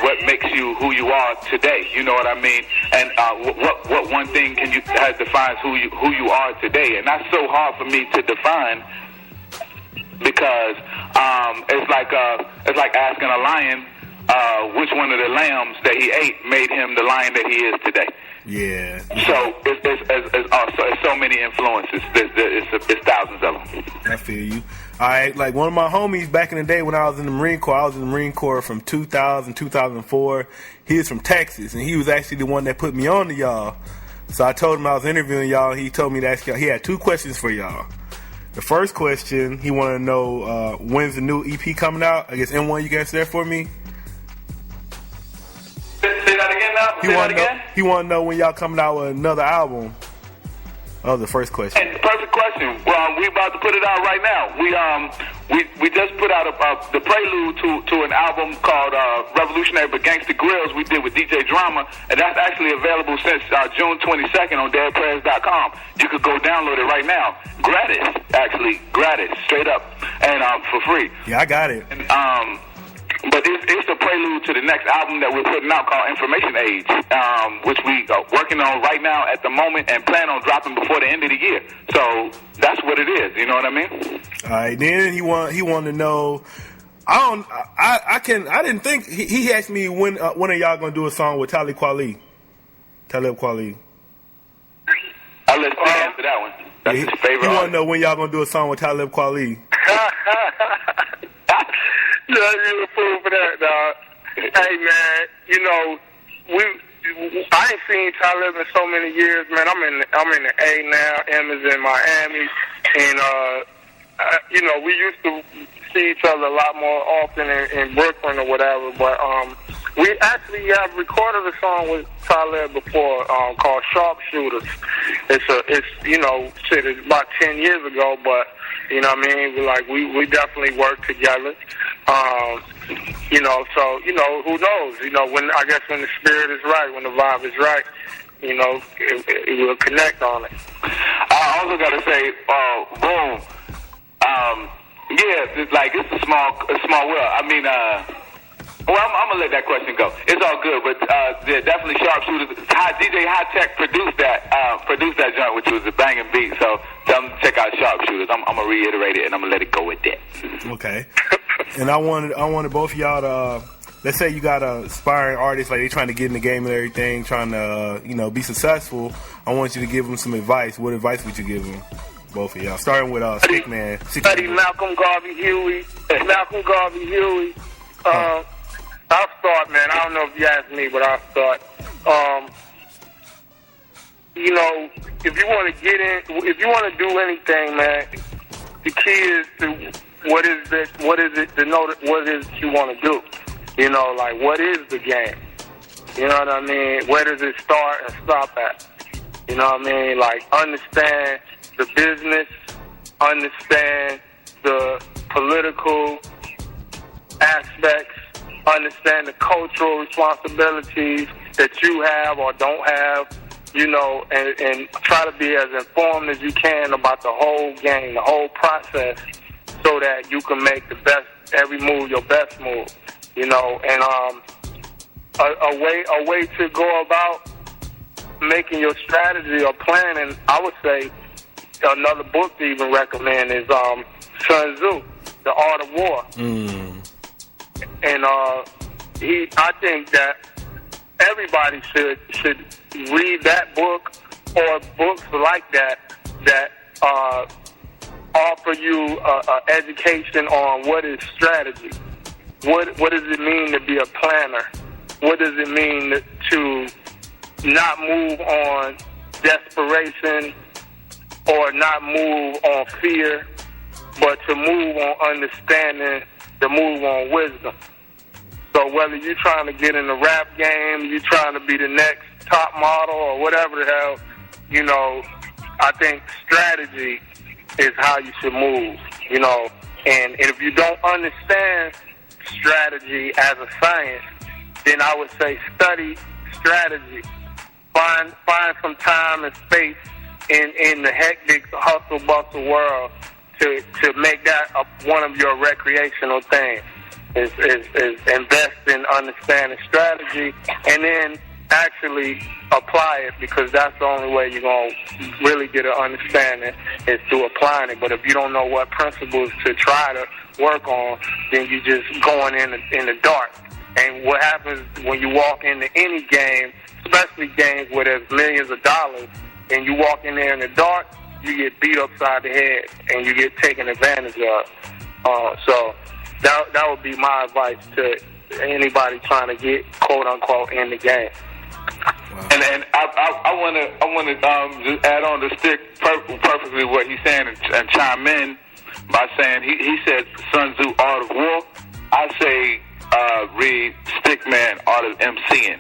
what makes you who you are today? You know what I mean? And what one thing defines who you are today? And that's so hard for me to define because it's like asking a lion which one of the lambs that he ate made him the lion that he is today. Yeah. So it's so many influences. It's thousands of them. I feel you. All right, like one of my homies back in the day when I was in the Marine Corps, I was in the Marine Corps from 2000, 2004. He was from Texas, and he was actually the one that put me on to y'all. So I told him I was interviewing y'all, and he told me to ask y'all. He had two questions for y'all. The first question, he wanted to know when's the new EP coming out? I guess M1, you can answer that for me. Say that again now? He want to know when y'all coming out with another album. That was the first question. And perfect question. Well, we about to put it out right now. We just put out the prelude to an album called Revolutionary but Gangsta Grills we did with DJ Drama, and that's actually available since June 22nd on deadprayers.com. You could go download it right now. Gratis, straight up, and for free. Yeah, I got it. And, but it's a prelude to the next album that we're putting out called Information Age, which we are working on right now at the moment and plan on dropping before the end of the year. So that's what it is. You know what I mean? All right. Then he wanted to know. I didn't think he asked me when are y'all gonna do a song with Talib Kweli? I'll let you answer that one. That's his favorite. He want to know when y'all gonna do a song with Talib Kweli. Yeah, you a fool for that, dog. Hey, man, I ain't seen Talib in so many years, man. I'm in the A now. M is in Miami, and we used to see each other a lot more often in Brooklyn or whatever. But We actually have recorded a song with Talib before called Sharpshooters. It's about 10 years ago, but you know what I mean? We definitely work together. Who knows? When the spirit is right, when the vibe is right, it will connect on it. I also got to say, boom. It's a small world. I mean, I'm gonna let that question go. It's all good, but definitely Sharpshooters. DJ High Tech produced that joint, which was a banging beat. So tell them to check out Sharpshooters. I'm gonna reiterate it, and I'm gonna let it go with that. Okay. And I wanted both of y'all to, let's say you got a aspiring artist, like they trying to get in the game and everything, trying to be successful. I want you to give them some advice. What advice would you give them? Both of y'all, starting with Stickman. Study Malcolm Garvey Huey. I'll start, man. I don't know if you asked me, but I'll start. If you want to get in, if you want to do anything, man, the key is to what is it to know what it is you want to do. What is the game? You know what I mean? Where does it start and stop at? You know what I mean? Understand the business, understand the political aspects, understand the cultural responsibilities that you have or don't have, and try to be as informed as you can about the whole game, the whole process, so that you can make the best, every move your best move, and a way to go about making your strategy or planning, I would say another book to even recommend is Sun Tzu, The Art of War. And I think that everybody should read that book or books like that offer you education on what is strategy. What does it mean to be a planner? What does it mean to not move on desperation or not move on fear, but to move on understanding, to move on wisdom? So whether you're trying to get in the rap game, you're trying to be the next top model or whatever the hell, I think strategy is how you should move, and if you don't understand strategy as a science, then I would say study strategy. Find some time and space in the hectic hustle bustle world to make that one of your recreational things. Is invest in understanding strategy and then actually apply it, because that's the only way you're going to really get an understanding is through applying it. But if you don't know what principles to try to work on, then you're just going in the dark. And what happens when you walk into any game, especially games where there's millions of dollars, and you walk in there in the dark, you get beat upside the head and you get taken advantage of. So that would be my advice to anybody trying to get quote unquote in the game. Wow. And I want to just add on to Stick perfectly what he's saying and chime in by saying he said Sun Tzu Art of War. I say read Stickman Art of MCing.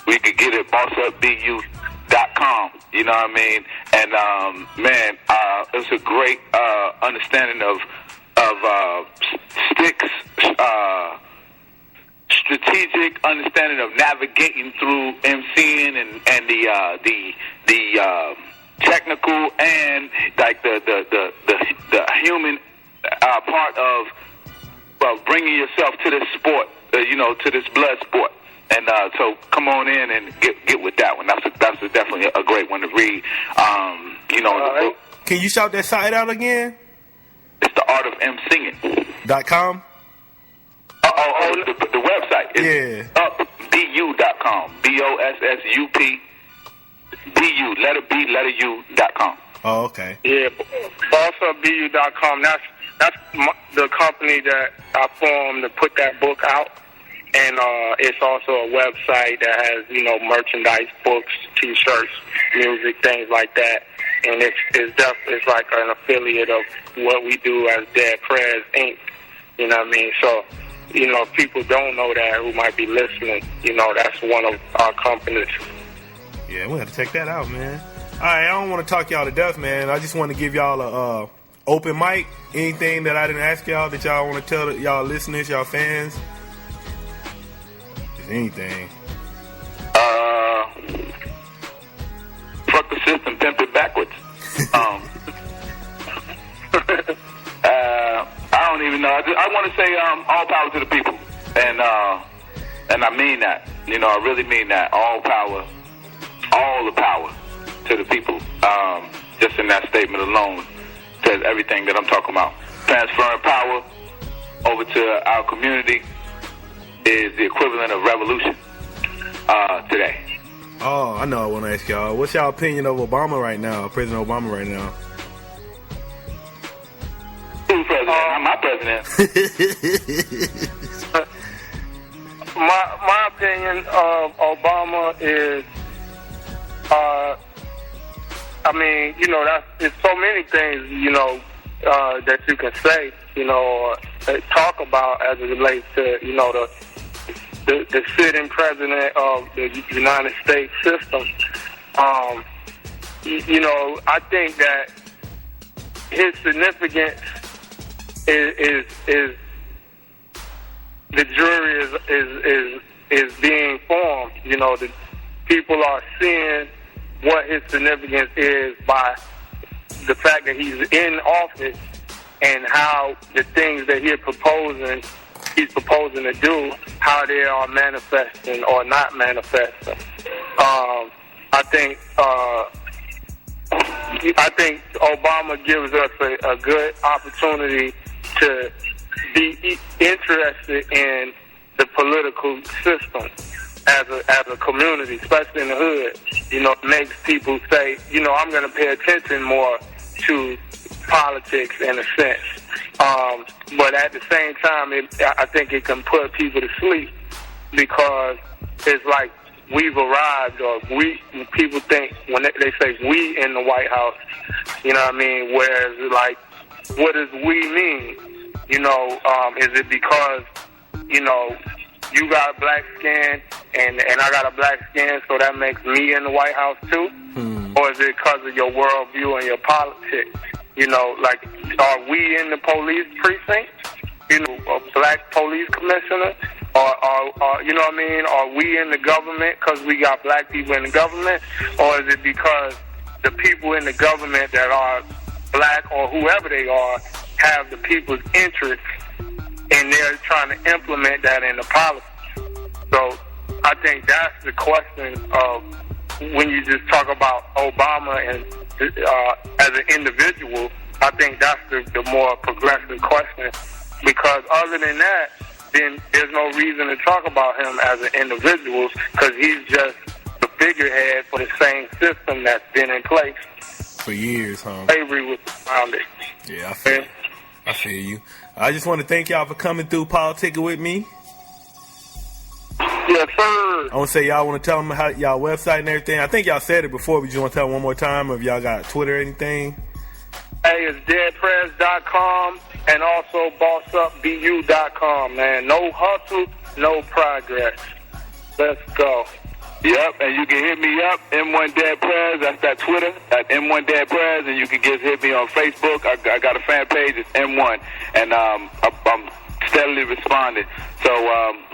We could get it bossupbu.com. You know what I mean? And it's a great understanding of Stick's strategic understanding of navigating through MCing and the technical and like the human part of bringing yourself to this sport, to this blood sport. And so come on in and get with that one. That's definitely a great one to read. Right. Can you shout that site out again? It's the Art of MCing.com. The website is upbu.com. BOSSUP BU, letter B, letter U.com. Oh, okay. Yeah, bossupbu.com. That's the company that I formed to put that book out. And it's also a website that has, merchandise, books, T-shirts, music, things like that. And it's like an affiliate of what we do as Dead Prez Inc. You know what I mean? So if people don't know that who might be listening, that's one of our companies. Yeah, we have to check that out, man. All right, I don't want to talk y'all to death, man. I just want to give y'all a open mic. Anything that I didn't ask y'all that y'all want to tell y'all listeners, y'all fans? Just anything. Fuck the system, pimp it backwards. I don't even know. I want to say all power to the people, and I mean that. I really mean that. All the power to the people. Just in that statement alone says everything that I'm talking about. Transferring power over to our community is the equivalent of revolution today. Oh, I know I want to ask y'all. What's y'all opinion of Obama right now, President Obama right now? Who's president? Not my president. My opinion of Obama is, it's so many things, that you can say, talk about as it relates to, the sitting president of the United States system. I think that his significance is the jury is being formed. The people are seeing what his significance is by the fact that he's in office and how the things that he's proposing to do, how they are manifesting or not manifesting. I think Obama gives us a good opportunity to be interested in the political system as a community, especially in the hood. It makes people say, I'm going to pay attention more to politics in a sense. But at the same time, I think it can put people to sleep because it's like we've arrived, or people think when they say we in the White House, whereas like, what does we mean? Is it because, you got black skin and I got a black skin, so that makes me in the White House too? Or is it because of your worldview and your politics? Like, are we in the police precinct? A black police commissioner? Or Are we in the government because we got black people in the government? Or is it because the people in the government that are black or whoever they are have the people's interests and they're trying to implement that in the policy? So I think that's the question of when you just talk about Obama and as an individual. I think that's the more progressive question, because other than that, then there's no reason to talk about him as an individual, because he's just the figurehead for the same system that's been in place for years, huh? Slavery was founded. Yeah, I feel you. I just want to thank y'all for coming through politicking with me. Yes, sir. I want to say y'all want to tell them how y'all website and everything. I think y'all said it before, but you want to tell them one more time, or if y'all got Twitter or anything? Hey, it's deadprez.com and also bossupbu.com, man. No hustle, no progress. Let's go. Yep, and you can hit me up, M1DeadPrez. That's that Twitter, at M1DeadPrez, and you can just hit me on Facebook. I got a fan page, it's M1, and I'm steadily responding. So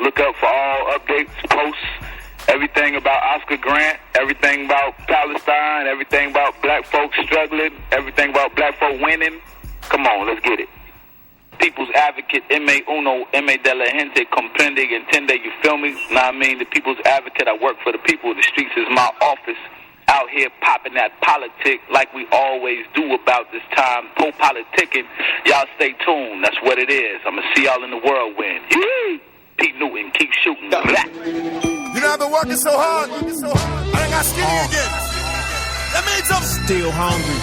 look up for all updates, posts, everything about Oscar Grant, everything about Palestine, everything about black folks struggling, everything about black folk winning. Come on, let's get it. People's advocate, M.A. de la gente, comprende y entiende, you feel me? Know what I mean? The people's advocate, I work for the people. The streets is my office. Out here popping that politic like we always do about this time. Po-politicking. Y'all stay tuned. That's what it is. I'm going to see y'all in the whirlwind. Pete Newton, keep shooting. You know, I've been working so hard. I done got skinny again. That means I'm still hungry.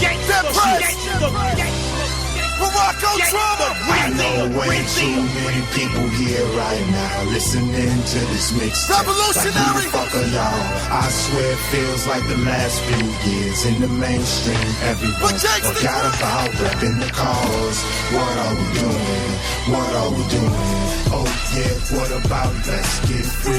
Dead press. Morocco drama. I know way too many people here right now listening to this mixtape. Revolutionary. Like, who the fuck are y'all? I swear it feels like the last few years in the mainstream. Everyone forgot about repping the cause. What are we doing? What are we doing? Oh yeah, what about let's get free?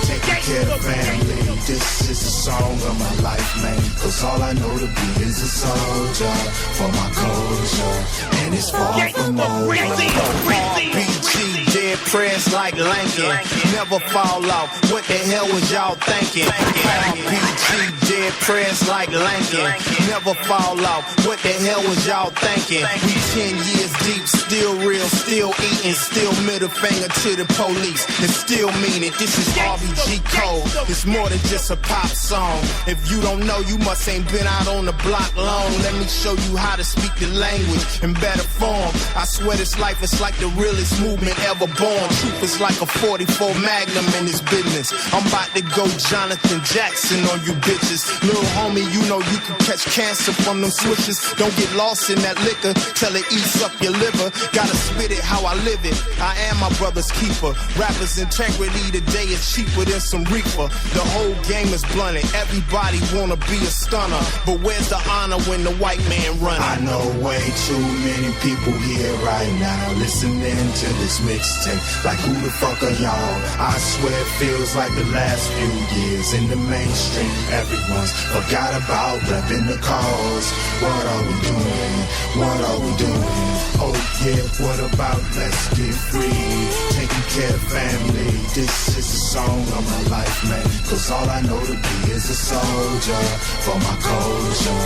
Taking care of family. This is a song of my life, man. Cause all I know to be is a soldier for my culture. And it's far from over. RPG, dead press like Lincoln. Never fall off. What the hell was y'all thinking? RPG, dead press like Lincoln. Never fall off. What the hell was y'all thinking? We 10 years deep, still real, still eating, still middle finger to the police, and still mean it. This is RBG code. It's more than just a pop song. If you don't know, you must ain't been out on the block long. Let me show you how to speak the language in better form. I swear this life is like the realest movement ever born. Truth is like a 44 Magnum in this business. I'm about to go Jonathan Jackson on you bitches. Little homie, you know you can catch cancer from them switches. Don't get lost in that liquor till it eats up your liver. Gotta spit it how I live it. I am my brother's keeper. Rappers' integrity today is cheaper than some reefer. The whole game is blunted. Everybody wanna be a stunner, but where's the honor when the white man running? I know way too many people here right now listening to this mixtape. Like who the fuck are y'all? I swear it feels like the last few years in the mainstream. Everyone's forgot about repping the cause. What are we doing? What are we doing? Oh yeah, what about let's get free? Taking care of family. This is a song of my life, man. Cause all I know to be is a soldier for my culture.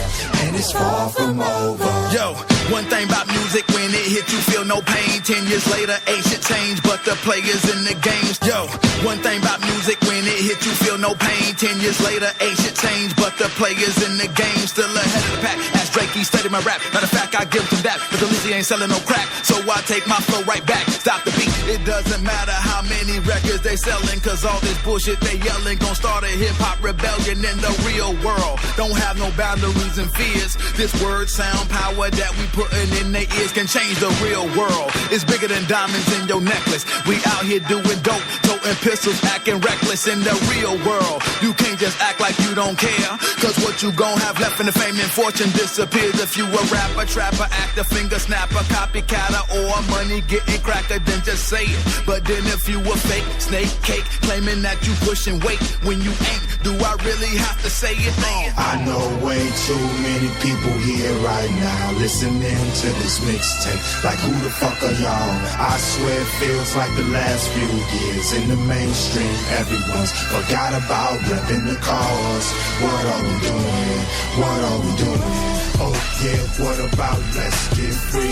And it's far from over. Yo, one thing about music, when it hit you feel no pain. 10 years later, ain't shit changed, but the players in the games. Yo, one thing about music, when it hit you feel no pain. 10 years later, ain't shit changed, but the players in the game still ahead of the pack. Ask Drake, he studied my rap. Matter of fact, I give him that, but the Lizzie ain't selling no crack, so I take my flow right back. Stop the beat. It doesn't matter how many records they selling, cause all this bullshit they yelling gon' start a hip-hop rebellion in the real world. Don't have no boundaries and fears. This word sound power that we putting in their ears can change the real world. It's bigger than diamonds in your necklace. We out here doing dope, toting pistols, acting reckless in the real world. You can't just act like you don't care, cause what you gon' have left in the fame and fortune disappears if you a rapper, trapper, actor, finger snapper, copycatter, or money getting cracker, then just say it. But then if you a fake snake cake, claiming that you pushing weight when you ain't, do I really have to say it? I know way too many people here right now listening to this mixtape. Like who the fuck are y'all? I swear it feels like the last few years in the mainstream. Everyone's forgot about repping the cause. What are we doing? What are we doing? Oh yeah, what about let's get free?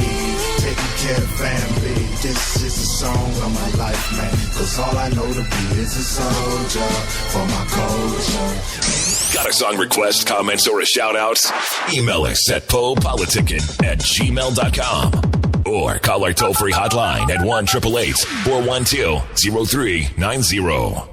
Taking care of family. This is a song of my life, man. Cause all I know to be is a soldier for my culture. Got a song request, comments, or a shout out? Email us at poppoliticking@gmail.com or call our toll-free hotline at 1-888-412-0390.